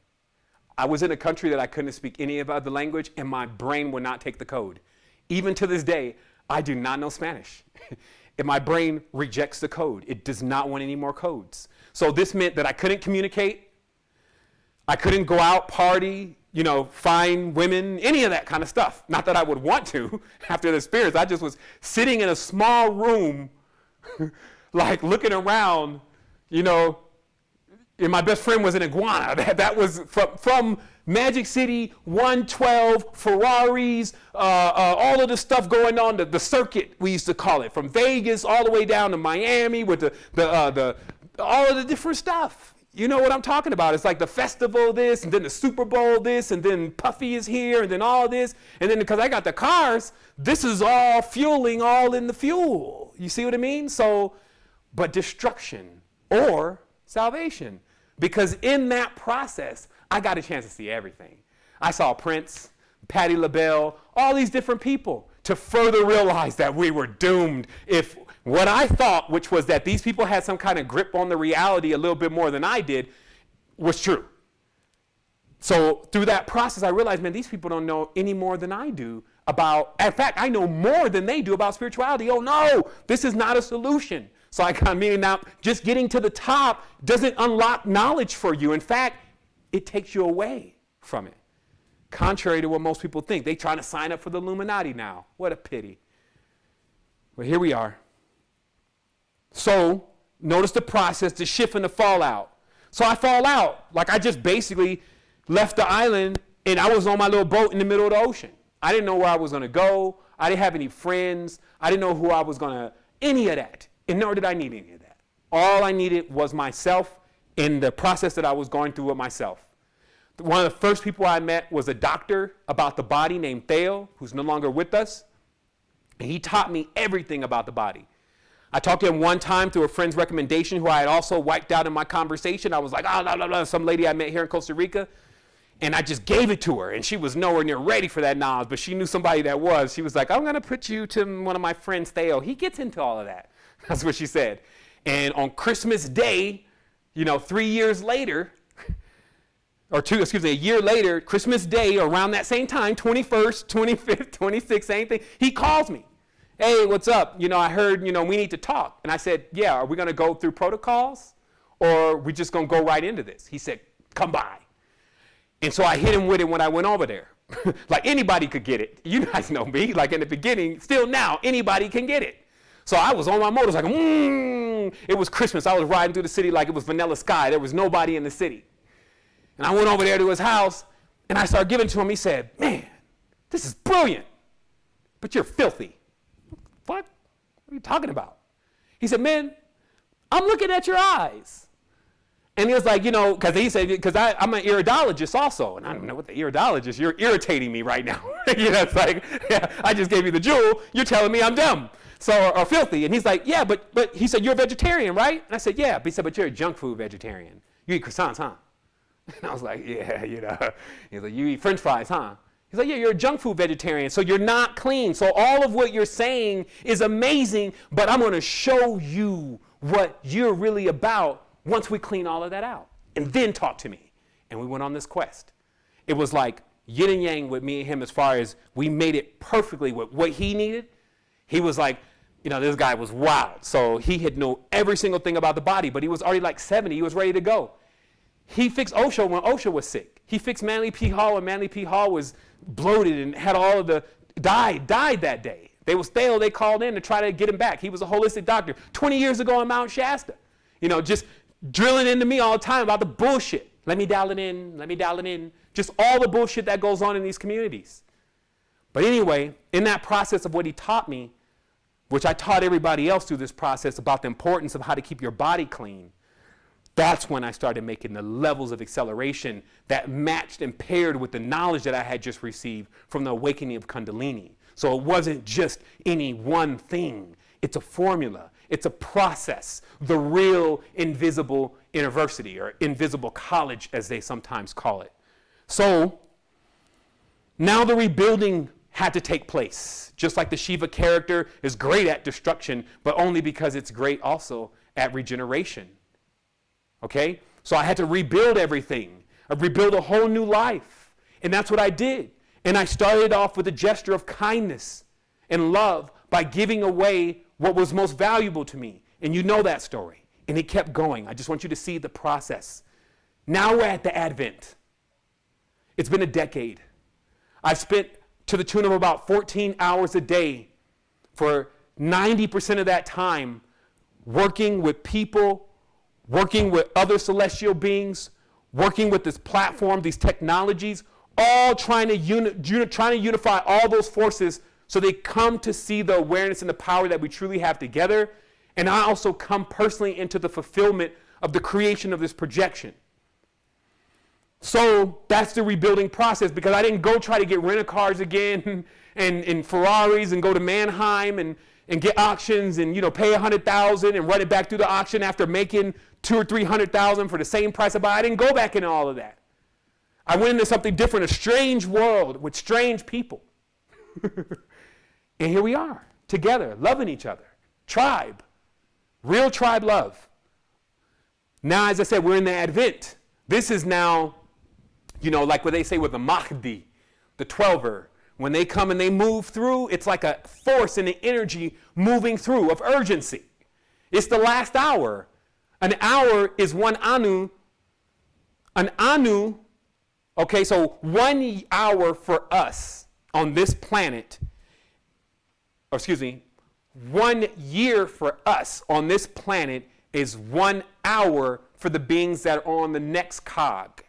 I was in a country that I couldn't speak any other language, and my brain would not take the code. Even to this day, I do not know Spanish. And my brain rejects the code. It does not want any more codes. So this meant that I couldn't communicate. I couldn't go out, party, find women, any of that kind of stuff. Not that I would want to after the experience. I just was sitting in a small room, like looking around, and my best friend was an iguana. That was from Magic City, 112, Ferraris, all of the stuff going on, the circuit, we used to call it, from Vegas all the way down to Miami with all of the different stuff. You know what I'm talking about. It's like the festival this, and then the Super Bowl this, and then Puffy is here, and then all this. And then because I got the cars, this is all fueling all in the fuel. You see what I mean? So, but destruction or salvation. Because in that process, I got a chance to see everything. I saw Prince, Patti LaBelle, all these different people, to further realize that we were doomed if what I thought, which was that these people had some kind of grip on the reality a little bit more than I did, was true. So through that process, I realized, man, these people don't know any more than I do about, in fact, I know more than they do about spirituality. Oh no, this is not a solution. So I kind of mean now, just getting to the top doesn't unlock knowledge for you. In fact, it takes you away from it. Contrary to what most people think. They're trying to sign up for the Illuminati now. What a pity. Well, here we are. So notice the process, the shift and the fallout. So I fall out. Like I just basically left the island and I was on my little boat in the middle of the ocean. I didn't know where I was going to go. I didn't have any friends. I didn't know who I was going to, any of that. And nor did I need any of that. All I needed was myself in the process that I was going through with myself. One of the first people I met was a doctor about the body named Theo, who's no longer with us. And he taught me everything about the body. I talked to him one time through a friend's recommendation who I had also wiped out in my conversation. I was like, oh, blah, blah, blah, some lady I met here in Costa Rica. And I just gave it to her, and she was nowhere near ready for that knowledge, but she knew somebody that was. She was like, I'm going to put you to one of my friends, Theo. He gets into all of that. That's what she said. And on Christmas Day, 3 years later, a year later, Christmas Day, around that same time, 21st, 25th, 26th, same thing, he calls me. Hey, what's up? I heard, we need to talk. And I said, yeah, are we going to go through protocols or are we just going to go right into this? He said, come by. And so I hit him with it when I went over there. Like anybody could get it. You guys know me. Like in the beginning, still now, anybody can get it. So I was on my motorcycle. It was Christmas. I was riding through the city like it was vanilla sky. There was nobody in the city. And I went over there to his house and I started giving it to him. He said, man, this is brilliant, but you're filthy. What? What are you talking about? He said, man, I'm looking at your eyes. And he was like, because he said, because I'm an iridologist also. And I don't know what the iridologist, you're irritating me right now. It's like, yeah, I just gave you the jewel. You're telling me I'm dumb or filthy. And he's like, yeah, but he said, you're a vegetarian, right? And I said, yeah. But he said, but you're a junk food vegetarian. You eat croissants, huh? And I was like, yeah, He's like, you eat French fries, huh? He's like, yeah, you're a junk food vegetarian, so you're not clean. So all of what you're saying is amazing, but I'm going to show you what you're really about once we clean all of that out. And then talk to me. And we went on this quest. It was like yin and yang with me and him as far as we made it perfectly with what he needed. He was like, this guy was wild. So he had known every single thing about the body, but he was already like 70. He was ready to go. He fixed Osho when Osho was sick. He fixed Manly P. Hall when Manly P. Hall was bloated and had all of died that day. They was stale. They called in to try to get him back. He was a holistic doctor 20 years ago in Mount Shasta. Just drilling into me all the time about the bullshit. Let me dial it in. Just all the bullshit that goes on in these communities. But anyway, in that process of what he taught me, which I taught everybody else through this process about the importance of how to keep your body clean, that's when I started making the levels of acceleration that matched and paired with the knowledge that I had just received from the awakening of Kundalini. So it wasn't just any one thing. It's a formula. It's a process. The real invisible university, or invisible college, as they sometimes call it. So now the rebuilding had to take place. Just like the Shiva character is great at destruction, but only because it's great also at regeneration. Okay? So I had to rebuild everything. I rebuild a whole new life. And that's what I did. And I started off with a gesture of kindness and love by giving away what was most valuable to me. And you know that story. And it kept going. I just want you to see the process. Now we're at the Advent. It's been a decade. I've spent to the tune of about 14 hours a day for 90% of that time working with people, working with other celestial beings, working with this platform, these technologies, all trying to unify all those forces so they come to see the awareness and the power that we truly have together. And I also come personally into the fulfillment of the creation of this projection. So that's the rebuilding process, because I didn't go try to get rent-a-cars again and Ferraris and go to Mannheim and get auctions and pay $100,000 and run it back through the auction after making $200,000 or $300,000 for the same price I buy. I didn't go back into all of that. I went into something different, a strange world with strange people. And here we are, together, loving each other. Tribe. Real tribe love. Now, as I said, we're in the Advent. This is now, like what they say with the Mahdi, the 12er. When they come and they move through, it's like a force and an energy moving through of urgency. It's the last hour. An hour is one anu. An anu, okay, so 1 hour for us on this planet, 1 year for us on this planet is 1 hour for the beings that are on the next cog,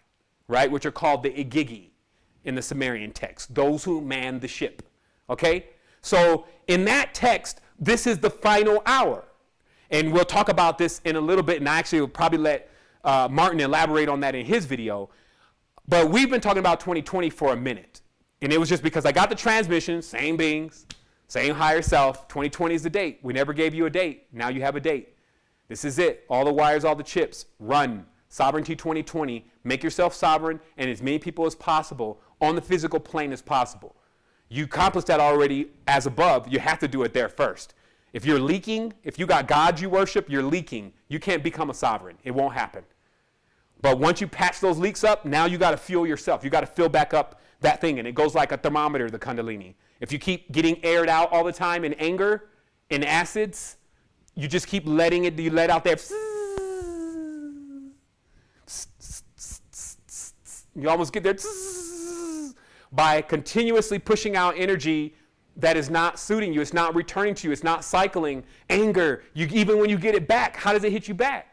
right, which are called the Igigi in the Sumerian text, those who man the ship, okay? So in that text, this is the final hour. And we'll talk about this in a little bit, and I actually will probably let Martin elaborate on that in his video. But we've been talking about 2020 for a minute. And it was just because I got the transmission, same beings, Same higher self. 2020 is the date. We never gave you a date. Now you have a date. This is it. All the wires, all the chips. Run. Sovereignty 2020. Make yourself sovereign and as many people as possible on the physical plane as possible. You accomplished that already as above. You have to do it there first. If you're leaking, if you got God you worship, you're leaking. You can't become a sovereign. It won't happen. But once you patch those leaks up, now you got to fuel yourself. You got to fill back up that thing. And it goes like a thermometer, the Kundalini. If you keep getting aired out all the time in anger, in acids, you just keep letting it, you let out that. You almost get there by continuously pushing out energy that is not suiting you. It's not returning to you. It's not cycling. Anger, even when you get it back, how does it hit you back?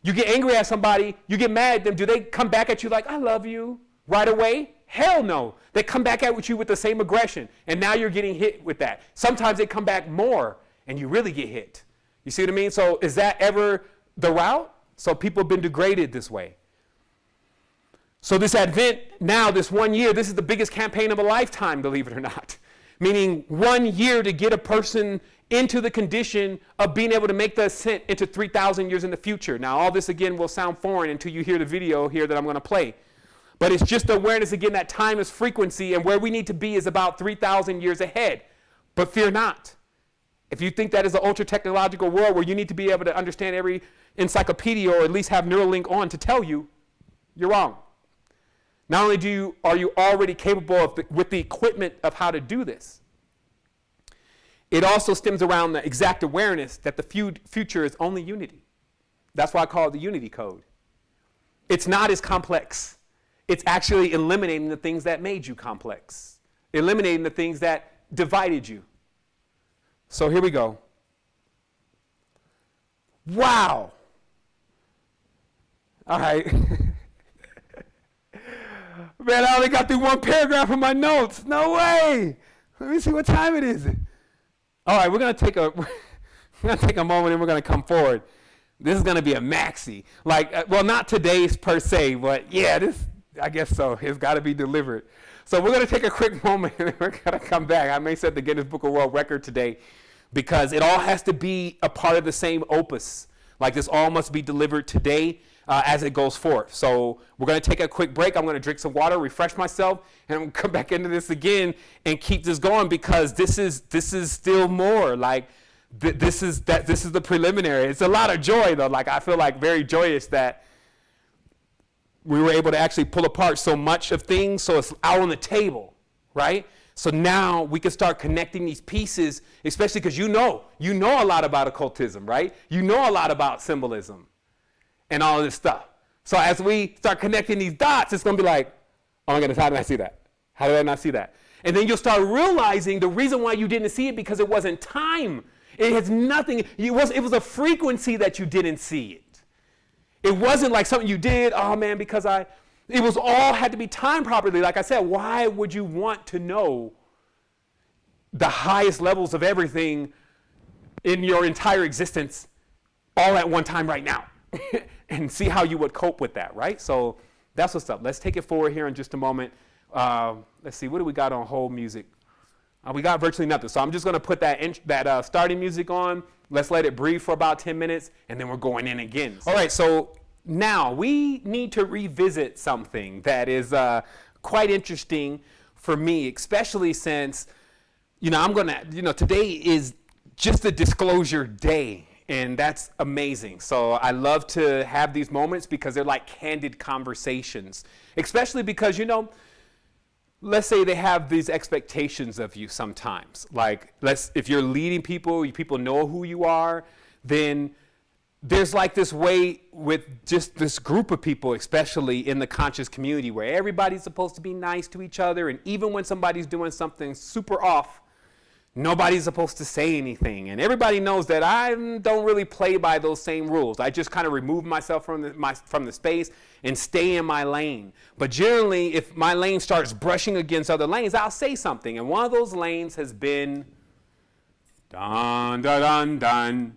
You get angry at somebody, you get mad at them. Do they come back at you like, I love you, right away? Hell no. They come back at you with the same aggression. And now you're getting hit with that. Sometimes they come back more and you really get hit. You see what I mean? So is that ever the route? So people have been degraded this way. So this Advent now, this 1 year, this is the biggest campaign of a lifetime, believe it or not. Meaning 1 year to get a person into the condition of being able to make the ascent into 3,000 years in the future. Now, all this, again, will sound foreign until you hear the video here that I'm going to play. But it's just awareness, again, that time is frequency, and where we need to be is about 3,000 years ahead. But fear not. If you think that is an ultra-technological world where you need to be able to understand every encyclopedia or at least have Neuralink on to tell you, you're wrong. Not only are you already capable of with the equipment of how to do this, it also stems around the exact awareness that the future is only unity. That's why I call it the unity code. It's not as complex. It's actually eliminating the things that made you complex, eliminating the things that divided you. So here we go. Wow. All right. Man, I only got through one paragraph of my notes. No way. Let me see what time it is. All right, we're gonna take a moment and we're gonna come forward. This is gonna be a maxi. Like, well, not today's per se, but yeah, this, I guess so. It's got to be delivered. So we're gonna take a quick moment and we're gonna come back. I may set the Guinness Book of World Record today because it all has to be a part of the same opus. Like this all must be delivered today. As it goes forth. So we're going to take a quick break. I'm going to drink some water, refresh myself, and I'm going to come back into this again and keep this going because this is still more. Like this is the preliminary. It's a lot of joy though. Like I feel like very joyous that we were able to actually pull apart so much of things so it's out on the table, right? So now we can start connecting these pieces, especially because you know a lot about occultism, right? You know a lot about symbolism and all of this stuff. So as we start connecting these dots, it's going to be like, oh my goodness, how did I see that? How did I not see that? And then you'll start realizing the reason why you didn't see it because it wasn't time. It has nothing, it was a frequency that you didn't see it. It wasn't like something you did, oh man, because it was all had to be timed properly. Like I said, why would you want to know the highest levels of everything in your entire existence all at one time right now? And see how you would cope with that, right? So that's what's up. Let's take it forward here in just a moment. Let's see, what do we got on hold music? We got virtually nothing. So I'm just going to put that starting music on. Let's let it breathe for about 10 minutes, and then we're going in again. All right, so now we need to revisit something that is quite interesting for me, especially since, today is just a disclosure day. And that's amazing. So I love to have these moments because they're like candid conversations, especially because, let's say they have these expectations of you sometimes. Like, if you're leading people know who you are, then there's like this way with just this group of people, especially in the conscious community, where everybody's supposed to be nice to each other. And even when somebody's doing something super off, nobody's supposed to say anything. And everybody knows that I don't really play by those same rules. I just kind of remove myself from the space and stay in my lane. But generally, if my lane starts brushing against other lanes, I'll say something. And one of those lanes has been dun dun dun dun.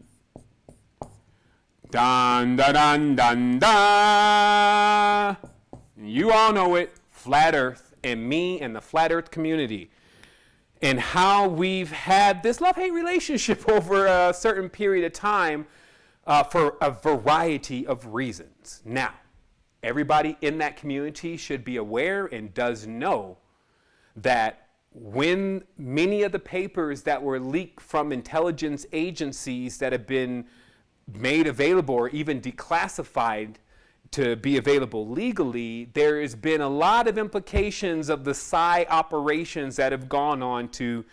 Dun dun dun dun dun. You all know it. Flat Earth and me and the Flat Earth community. and how we've had this love-hate relationship over a certain period of time for a variety of reasons. Now, everybody in that community should be aware and does know that when many of the papers that were leaked from intelligence agencies that have been made available or even declassified to be available legally, there has been a lot of implications of the PSY operations that have gone on to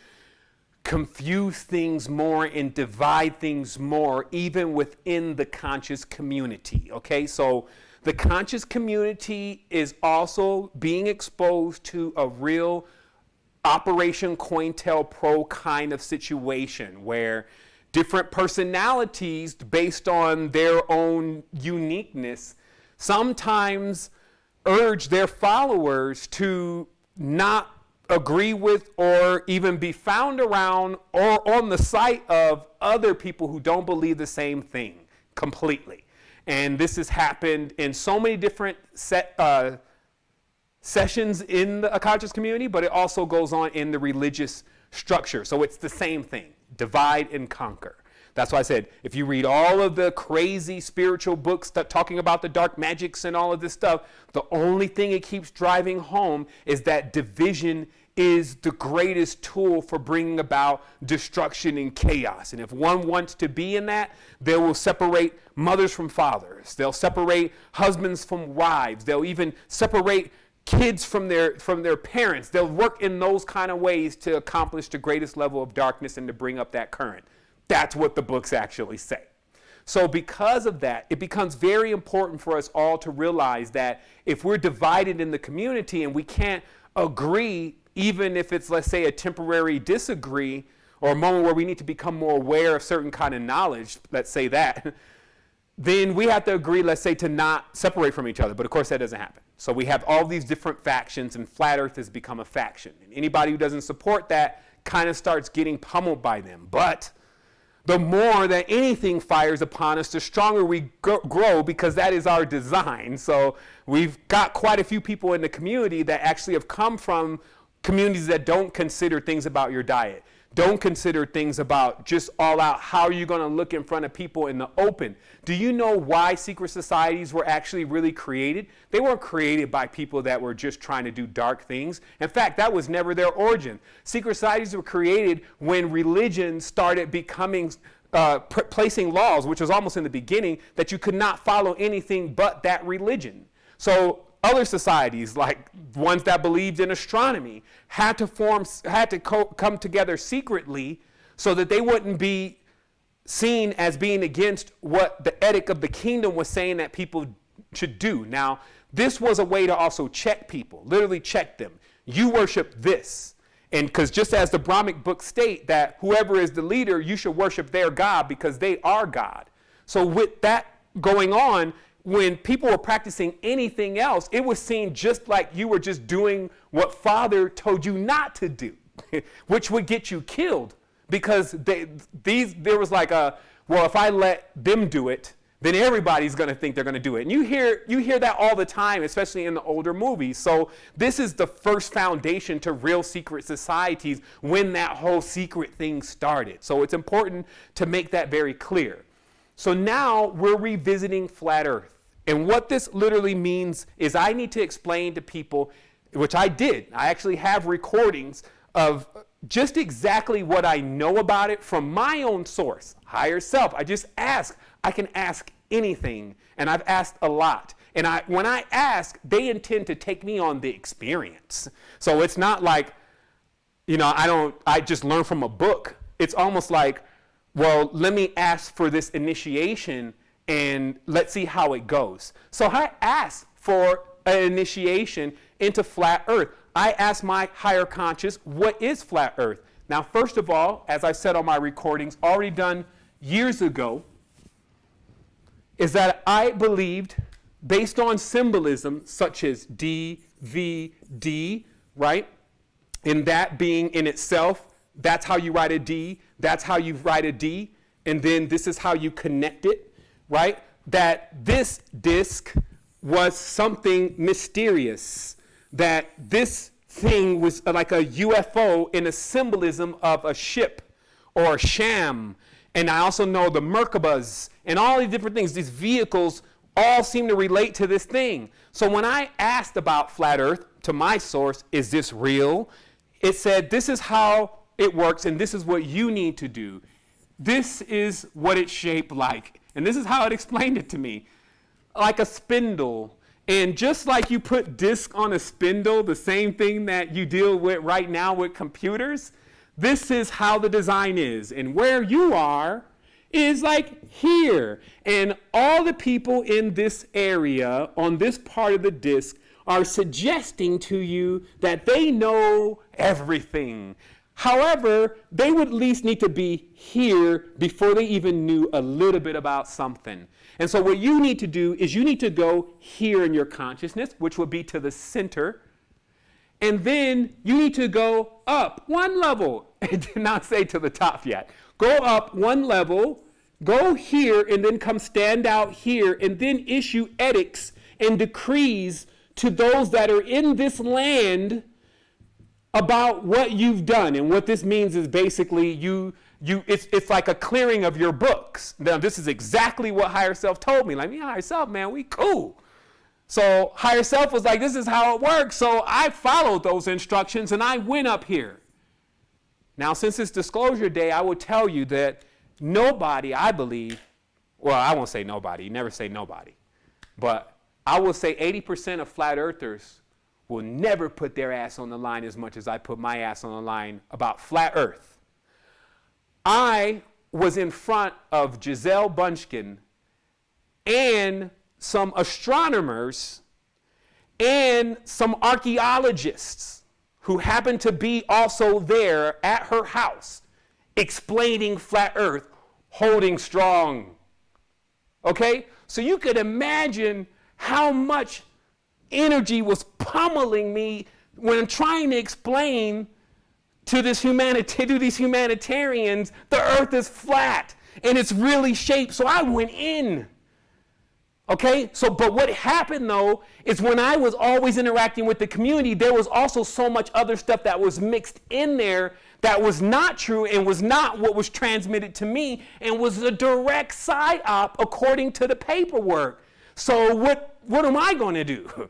confuse things more and divide things more, even within the conscious community. Okay, so the conscious community is also being exposed to a real Operation COINTELPRO kind of situation where different personalities, based on their own uniqueness, sometimes urge their followers to not agree with or even be found around or on the site of other people who don't believe the same thing completely. And this has happened in so many different sessions in the conscious community, but it also goes on in the religious structure. So it's the same thing, divide and conquer. That's why I said, if you read all of the crazy spiritual books that talking about the dark magics and all of this stuff, the only thing it keeps driving home is that division is the greatest tool for bringing about destruction and chaos. And if one wants to be in that, they will separate mothers from fathers. They'll separate husbands from wives. They'll even separate kids from their parents. They'll work in those kind of ways to accomplish the greatest level of darkness and to bring up that current. That's what the books actually say. So because of that, it becomes very important for us all to realize that if we're divided in the community and we can't agree, even if it's, let's say, a temporary disagree or a moment where we need to become more aware of certain kind of knowledge, let's say that, then we have to agree, let's say, to not separate from each other. But of course, that doesn't happen. So we have all these different factions, and Flat Earth has become a faction. And anybody who doesn't support that kind of starts getting pummeled by them. But the more that anything fires upon us, the stronger we grow, because that is our design. So we've got quite a few people in the community that actually have come from communities that don't consider things about your diet. Don't consider things about just all out how you're going to look in front of people in the open. Do you know why secret societies were actually really created? They weren't created by people that were just trying to do dark things. In fact, that was never their origin. Secret societies were created when religion started becoming, placing laws, which was almost in the beginning, that you could not follow anything but that religion. So other societies, like ones that believed in astronomy, had to come together secretly so that they wouldn't be seen as being against what the edict of the kingdom was saying that people should do. Now, this was a way to also check people, literally check them. You worship this. And because just as the Brahmic books state that whoever is the leader, you should worship their God because they are God. So with that going on, when people were practicing anything else, it was seen just like you were just doing what Father told you not to do, which would get you killed, because there was like well, if I let them do it, then everybody's going to think they're going to do it. And you hear that all the time, especially in the older movies. So this is the first foundation to real secret societies when that whole secret thing started. So it's important to make that very clear. So now we're revisiting Flat Earth. And what this literally means is I need to explain to people, which I did. I actually have recordings of just exactly what I know about it from my own source, higher self. I just ask. I can ask anything, and I've asked a lot. And when I ask, they intend to take me on the experience. So it's not like, I just learn from a book. It's almost like, well, let me ask for this initiation and let's see how it goes. So I asked for an initiation into Flat Earth. I asked my higher conscious, what is Flat Earth? Now, first of all, as I said on my recordings, already done years ago, is that I believed, based on symbolism such as D, V, D, right? And that being in itself, that's how you write a D, that's how you write a D, and then this is how you connect it. Right? That this disc was something mysterious, that this thing was like a UFO in a symbolism of a ship or a sham. And I also know the Merkabas and all these different things, these vehicles all seem to relate to this thing. So when I asked about flat earth to my source, is this real? It said, this is how it works and this is what you need to do. This is what it's shaped like. And this is how it explained it to me. Like a spindle. And just like you put disk on a spindle, the same thing that you deal with right now with computers, this is how the design is. And where you are is like here. And all the people in this area on this part of the disk are suggesting to you that they know everything. However, they would at least need to be here before they even knew a little bit about something. And so what you need to do is you need to go here in your consciousness, which would be to the center. And then you need to go up one level. It did not say to the top yet. Go up one level, go here, and then come stand out here, and then issue edicts and decrees to those that are in this land about what you've done. And what this means is basically it's like a clearing of your books. Now, this is exactly what Higher Self told me. Like, me and Higher Self, man, we cool. So Higher Self was like, this is how it works. So I followed those instructions and I went up here. Now, since it's disclosure day, I will tell you that nobody, I believe, well, I won't say nobody, never say nobody, but I will say 80% of flat earthers will never put their ass on the line as much as I put my ass on the line about flat earth. I was in front of Giselle Bunchkin and some astronomers and some archaeologists who happened to be also there at her house explaining flat earth, holding strong. Okay? So you could imagine how much energy was pummeling me when I'm trying to explain to these humanitarians the earth is flat and it's really shaped. So I went in. Okay, so but what happened though is when I was always interacting with the community, there was also so much other stuff that was mixed in there that was not true and was not what was transmitted to me and was a direct psyop according to the paperwork. So what am I going to do?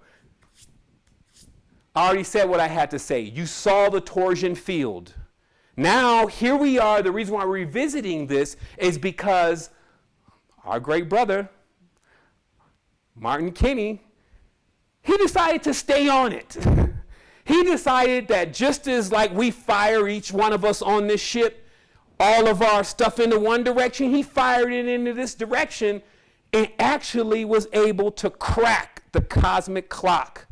I already said what I had to say. You saw the torsion field. Now, here we are. The reason why we're revisiting this is because our great brother, Martin Kinney, he decided to stay on it. He decided that just as like we fire each one of us on this ship, all of our stuff into one direction, he fired it into this direction and actually was able to crack the cosmic clock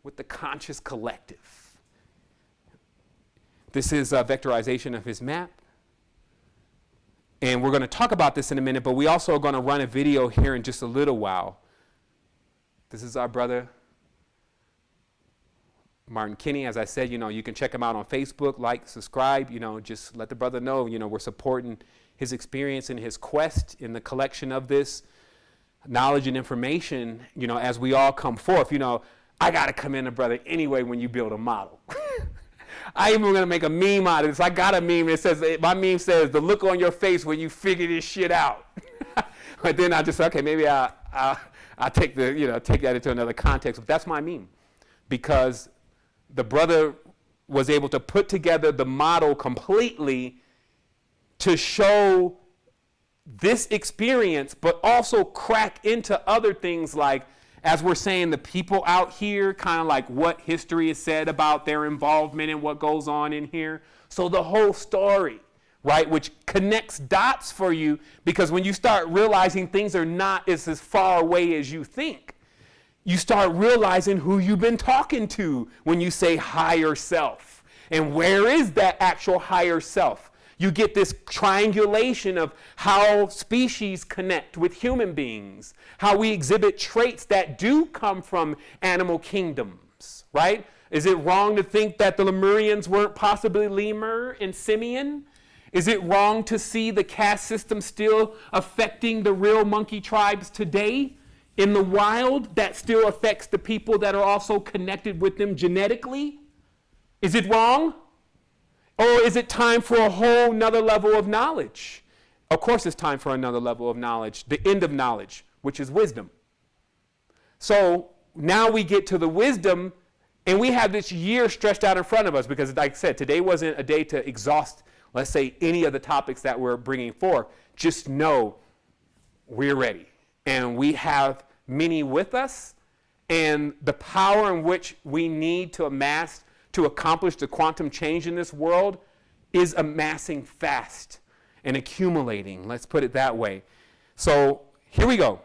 with the conscious collective. This is a vectorization of his map. And we're going to talk about this in a minute, but we also are going to run a video here in just a little while. This is our brother, Martin Kinney. As I said, you can check him out on Facebook, like, subscribe, just let the brother know, we're supporting his experience and his quest in the collection of this knowledge and information, as we all come forth. I got to commend a brother anyway when you build a model. I even going to make a meme out of this. I got a meme that says, my meme says, the look on your face when you figure this shit out. But then I just, okay, maybe I'll take take that into another context. But that's my meme. Because the brother was able to put together the model completely to show this experience, but also crack into other things like, as we're saying, the people out here, kind of like what history is said about their involvement and what goes on in here. So the whole story, right, which connects dots for you, because when you start realizing things are not as far away as you think, you start realizing who you've been talking to when you say higher self. And where is that actual higher self? You get this triangulation of how species connect with human beings, how we exhibit traits that do come from animal kingdoms, right? Is it wrong to think that the Lemurians weren't possibly lemur and simian? Is it wrong to see the caste system still affecting the real monkey tribes today? in the wild that still affects the people that are also connected with them genetically? Is it wrong? Or is it time for a whole nother level of knowledge? Of course it's time for another level of knowledge, the end of knowledge, which is wisdom. So now we get to the wisdom, and we have this year stretched out in front of us because, like I said, today wasn't a day to exhaust, let's say, any of the topics that we're bringing forth. Just know we're ready, and we have many with us, and the power in which we need to amass to accomplish the quantum change in this world is amassing fast and accumulating. Let's put it that way. So here we go.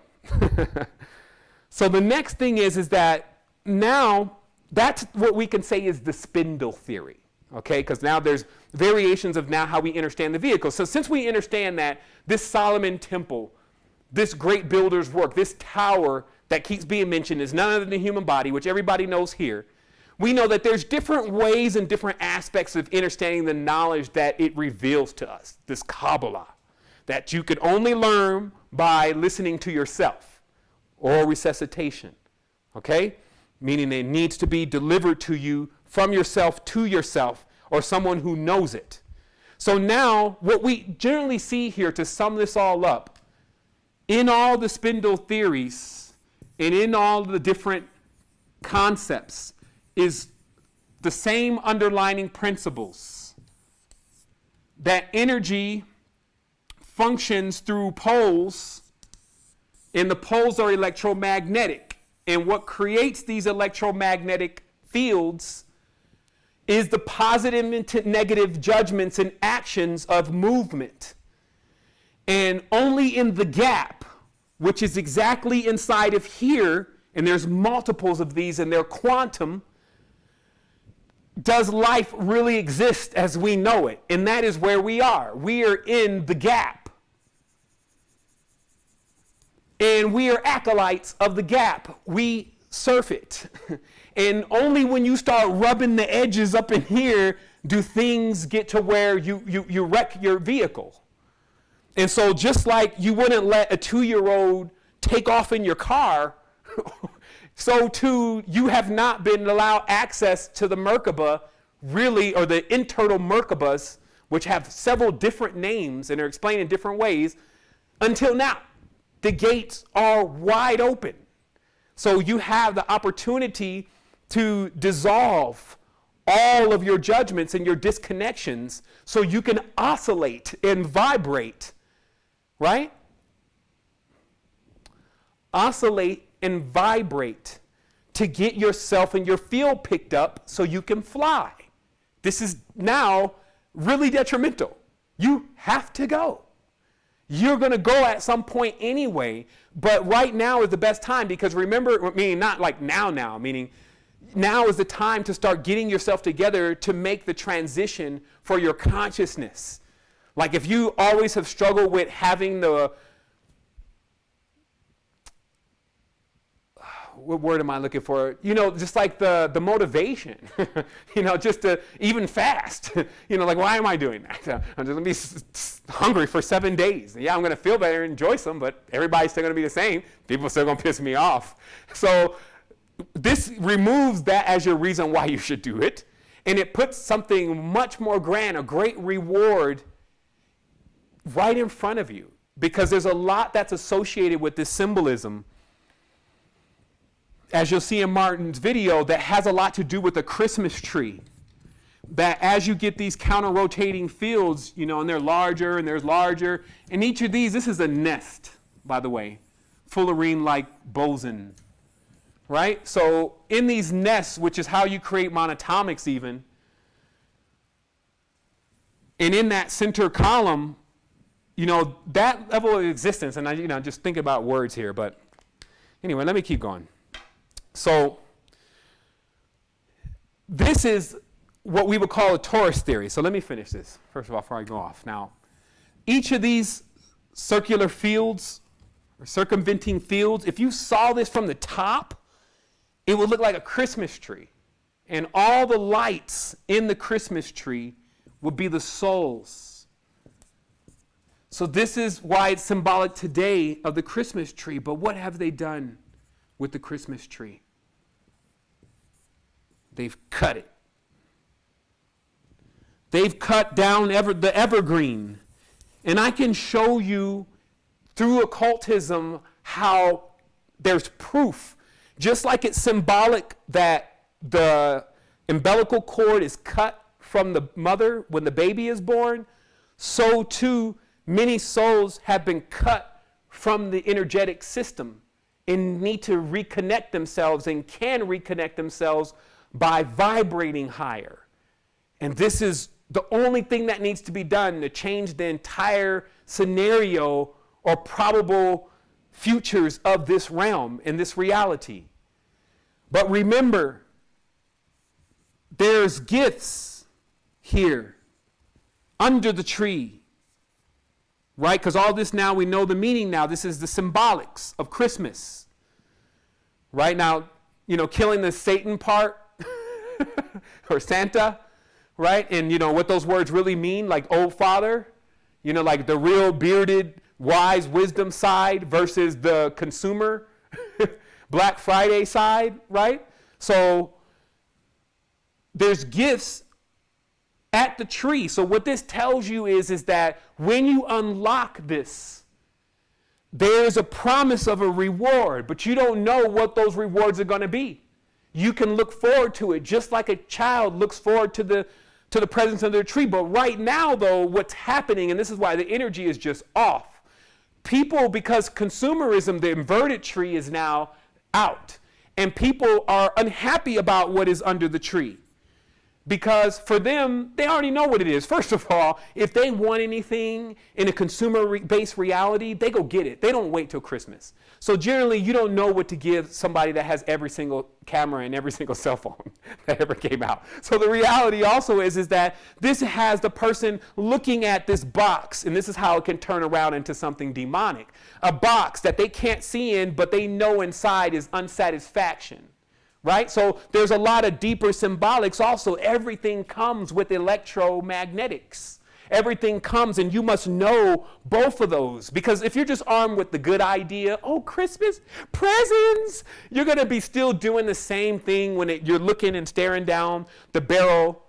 So the next thing is that now that's what we can say is the spindle theory, okay? Because now there's variations of now how we understand the vehicle. So since we understand that this Solomon temple, this great builder's work, this tower that keeps being mentioned is none other than the human body, which everybody knows here, we know that there's different ways and different aspects of understanding the knowledge that it reveals to us, this Kabbalah, that you could only learn by listening to yourself. Or resuscitation, okay? Meaning it needs to be delivered to you from yourself to yourself or someone who knows it. So now what we generally see here to sum this all up, in all the spindle theories and in all the different concepts is the same underlying principles. That energy functions through poles, and the poles are electromagnetic. And what creates these electromagnetic fields is the positive and negative judgments and actions of movement. And only in the gap, which is exactly inside of here, and there's multiples of these and they're quantum, does life really exist as we know it. And that is where we are. We are in the gap. And we are acolytes of the gap. We surf it. And only when you start rubbing the edges up in here do things get to where you wreck your vehicle. And so just like you wouldn't let a 2-year-old take off in your car, so too you have not been allowed access to the Merkaba, really, or the internal Merkabas, which have several different names and are explained in different ways, until now. The gates are wide open. So you have the opportunity to dissolve all of your judgments and your disconnections so you can oscillate and vibrate, right? Oscillate and vibrate to get yourself and your field picked up so you can fly. This is now really detrimental. You have to go. You're going to go at some point anyway, but right now is the best time because remember, meaning not like now, meaning now is the time to start getting yourself together to make the transition for your consciousness. Like if you always have struggled with having the, what word am I looking for? You know, just like the motivation, you know, just to even fast, you know, like, why am I doing that? I'm just going to be hungry for 7 days. Yeah, I'm going to feel better and enjoy some, but everybody's still going to be the same. People are still going to piss me off. So this removes that as your reason why you should do it. And it puts something much more grand, a great reward right in front of you. Because there's a lot that's associated with this symbolism, as you'll see in Martin's video, that has a lot to do with the Christmas tree. That as you get these counter-rotating fields, you know, and they're larger and there's larger, and each of these, this is a nest, by the way, fullerene-like boson, right? So in these nests, which is how you create monatomics even, and in that center column, you know, that level of existence, and I, you know, just think about words here, but anyway, let me keep going. So this is what we would call a torus theory. So let me finish this, first of all, before I go off. Now, each of these circular fields or circumventing fields, if you saw this from the top, it would look like a Christmas tree. And all the lights in the Christmas tree would be the souls. So this is why it's symbolic today of the Christmas tree. But what have they done with the Christmas tree? They've cut it. They've cut down the evergreen. And I can show you through occultism how there's proof. Just like it's symbolic that the umbilical cord is cut from the mother when the baby is born, so too many souls have been cut from the energetic system and need to reconnect themselves and can reconnect themselves by vibrating higher. And this is the only thing that needs to be done to change the entire scenario or probable futures of this realm and this reality. But remember, there's gifts here under the tree, right? Because all this now, we know the meaning now. This is the symbolics of Christmas, right? Now, killing the Satan part or Santa, right? And what those words really mean, like old father, like the real bearded, wise wisdom side versus the consumer Black Friday side, right? So there's gifts at the tree. So what this tells you is that when you unlock this, there's a promise of a reward, but you don't know what those rewards are going to be. You can look forward to it just like a child looks forward to the presence of their tree. But right now, though, what's happening, and this is why the energy is just off. People, because consumerism, the inverted tree is now out. And people are unhappy about what is under the tree. Because for them, they already know what it is. First of all, if they want anything in a consumer-based reality, they go get it. They don't wait till Christmas. So generally, you don't know what to give somebody that has every single camera and every single cell phone that ever came out. So the reality also is that this has the person looking at this box, and this is how it can turn around into something demonic. A box that they can't see in, but they know inside is unsatisfaction. Right? So there's a lot of deeper symbolics also. Everything comes with electromagnetics. Everything comes, and you must know both of those. Because if you're just armed with the good idea, oh, Christmas, presents, you're going to be still doing the same thing when you're looking and staring down the barrel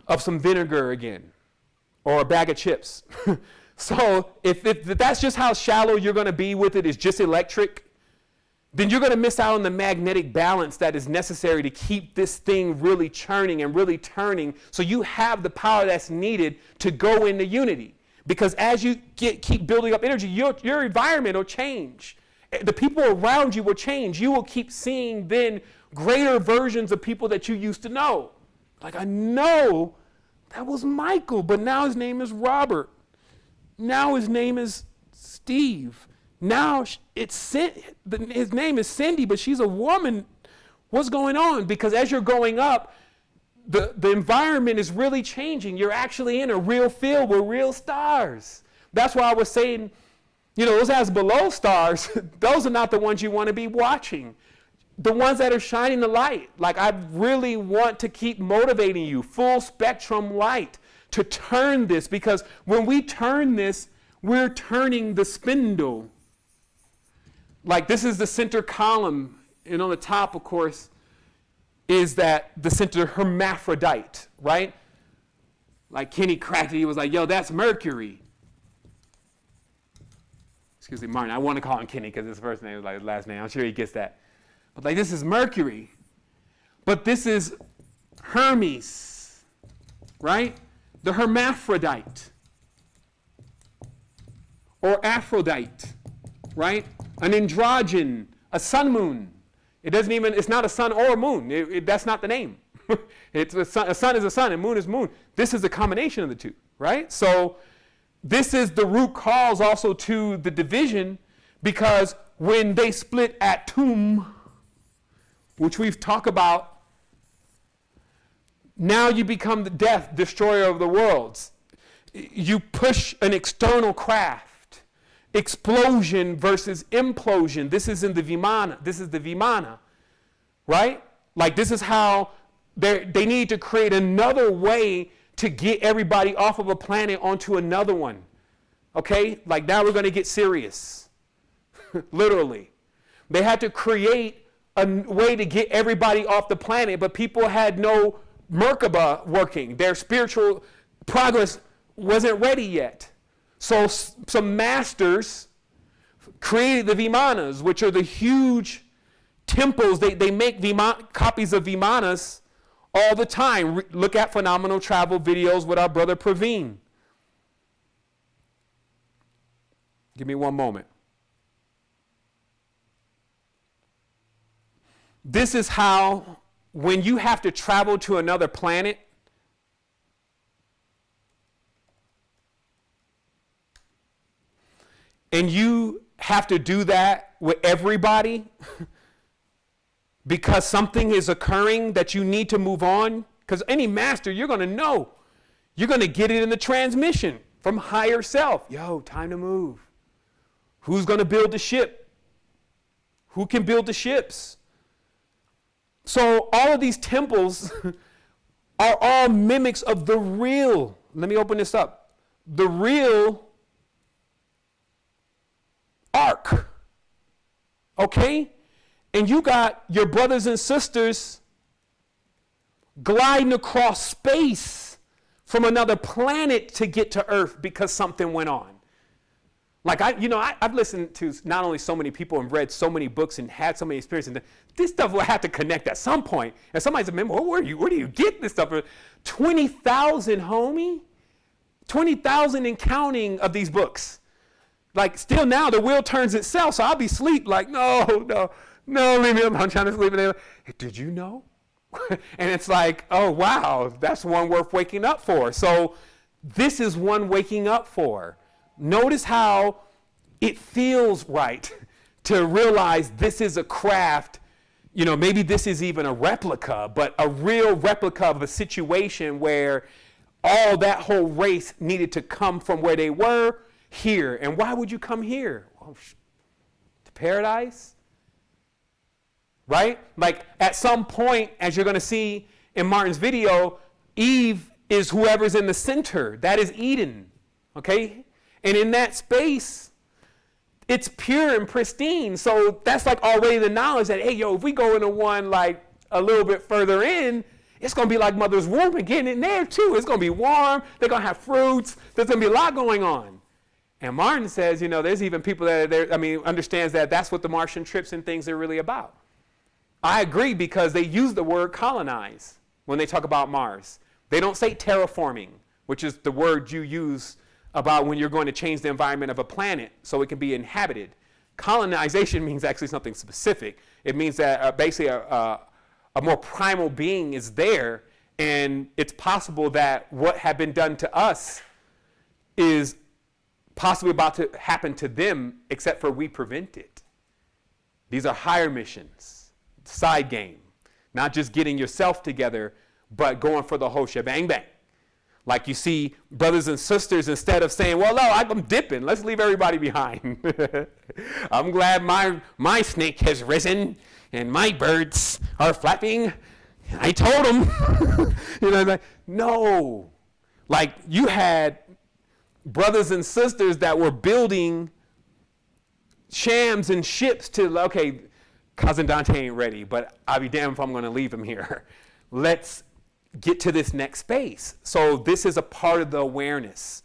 of some vinegar again, or a bag of chips. So if that's just how shallow you're going to be with it, is just electric, then you're going to miss out on the magnetic balance that is necessary to keep this thing really churning and really turning, so you have the power that's needed to go into unity. Because as you keep building up energy, your environment will change. The people around you will change. You will keep seeing then greater versions of people that you used to know. Like, I know that was Michael, but now his name is Robert. Now his name is Steve. Now his name is Cindy, but she's a woman. What's going on? Because as you're going up, the environment is really changing. You're actually in a real field with real stars. That's why I was saying, those as below stars, those are not the ones you want to be watching. The ones that are shining the light. Like, I really want to keep motivating you, full spectrum light, to turn this. Because when we turn this, we're turning the spindle. Like, this is the center column, and on the top, of course, is that the center hermaphrodite, right? Like Kenny cracked it, he was like, yo, that's Mercury. Excuse me, Martin, I want to call him Kenny because his first name is like his last name. I'm sure he gets that. But like, this is Mercury. But this is Hermes, right? The hermaphrodite. Or Aphrodite, right? An androgen, a sun moon. It's not a sun or a moon. That's not the name. A sun is a sun and moon is moon. This is a combination of the two, right? So this is the root cause also to the division, because when they split Atum, which we've talked about, now you become the death, destroyer of the worlds. You push an external craft. Explosion versus implosion. This is in the Vimana. This is the Vimana, right? Like, this is how they need to create another way to get everybody off of a planet onto another one, Okay, like now we're going to get serious. Literally. They had to create a way to get everybody off the planet, but people had no Merkaba working. Their spiritual progress wasn't ready yet. So some masters created the Vimanas, which are the huge temples. They make copies of Vimanas all the time. Look at Phenomenal Travel videos with our brother Praveen. Give me one moment. This is how, when you have to travel to another planet, and you have to do that with everybody because something is occurring that you need to move on. Because any master, you're going to know. You're going to get it in the transmission from higher self. Yo, time to move. Who's going to build the ship? Who can build the ships? So all of these temples are all mimics of the real. Let me open this up. The real ark. Okay? And you got your brothers and sisters gliding across space from another planet to get to Earth because something went on. Like I've listened to not only so many people and read so many books and had so many experiences. This stuff will have to connect at some point. And somebody's like, well, where do you get this stuff? 20,000, homie. 20,000 and counting of these books. Like still now the wheel turns itself, so I'll be asleep like, no, leave me alone. I'm trying to sleep. And did you know? And it's like, oh, wow, that's one worth waking up for. So this is one waking up for. Notice how it feels right to realize this is a craft. Maybe this is even a replica, but a real replica of a situation where all that whole race needed to come from where they were here. And why would you come here? Well, to paradise? Right? Like at some point, as you're going to see in Martin's video, Eve is whoever's in the center. That is Eden. Okay? And in that space, it's pure and pristine. So that's like already the knowledge that, hey, if we go into one like a little bit further in, it's going to be like mother's womb again in there too. It's going to be warm. They're going to have fruits. There's going to be a lot going on. And Martin says, there's even people that are there, understands that that's what the Martian trips and things are really about. I agree because they use the word colonize when they talk about Mars. They don't say terraforming, which is the word you use about when you're going to change the environment of a planet so it can be inhabited. Colonization means actually something specific. It means that basically a more primal being is there, and it's possible that what had been done to us is possibly about to happen to them, except for we prevent it. These are higher missions, side game, not just getting yourself together, but going for the whole shebang bang. Like you see brothers and sisters, instead of saying, well, no, I'm dipping. Let's leave everybody behind. I'm glad my snake has risen and my birds are flapping. I told them. No. Like you had brothers and sisters that were building shams and ships to, okay, Cousin Dante ain't ready, but I'll be damned if I'm going to leave him here. Let's get to this next space. So this is a part of the awareness.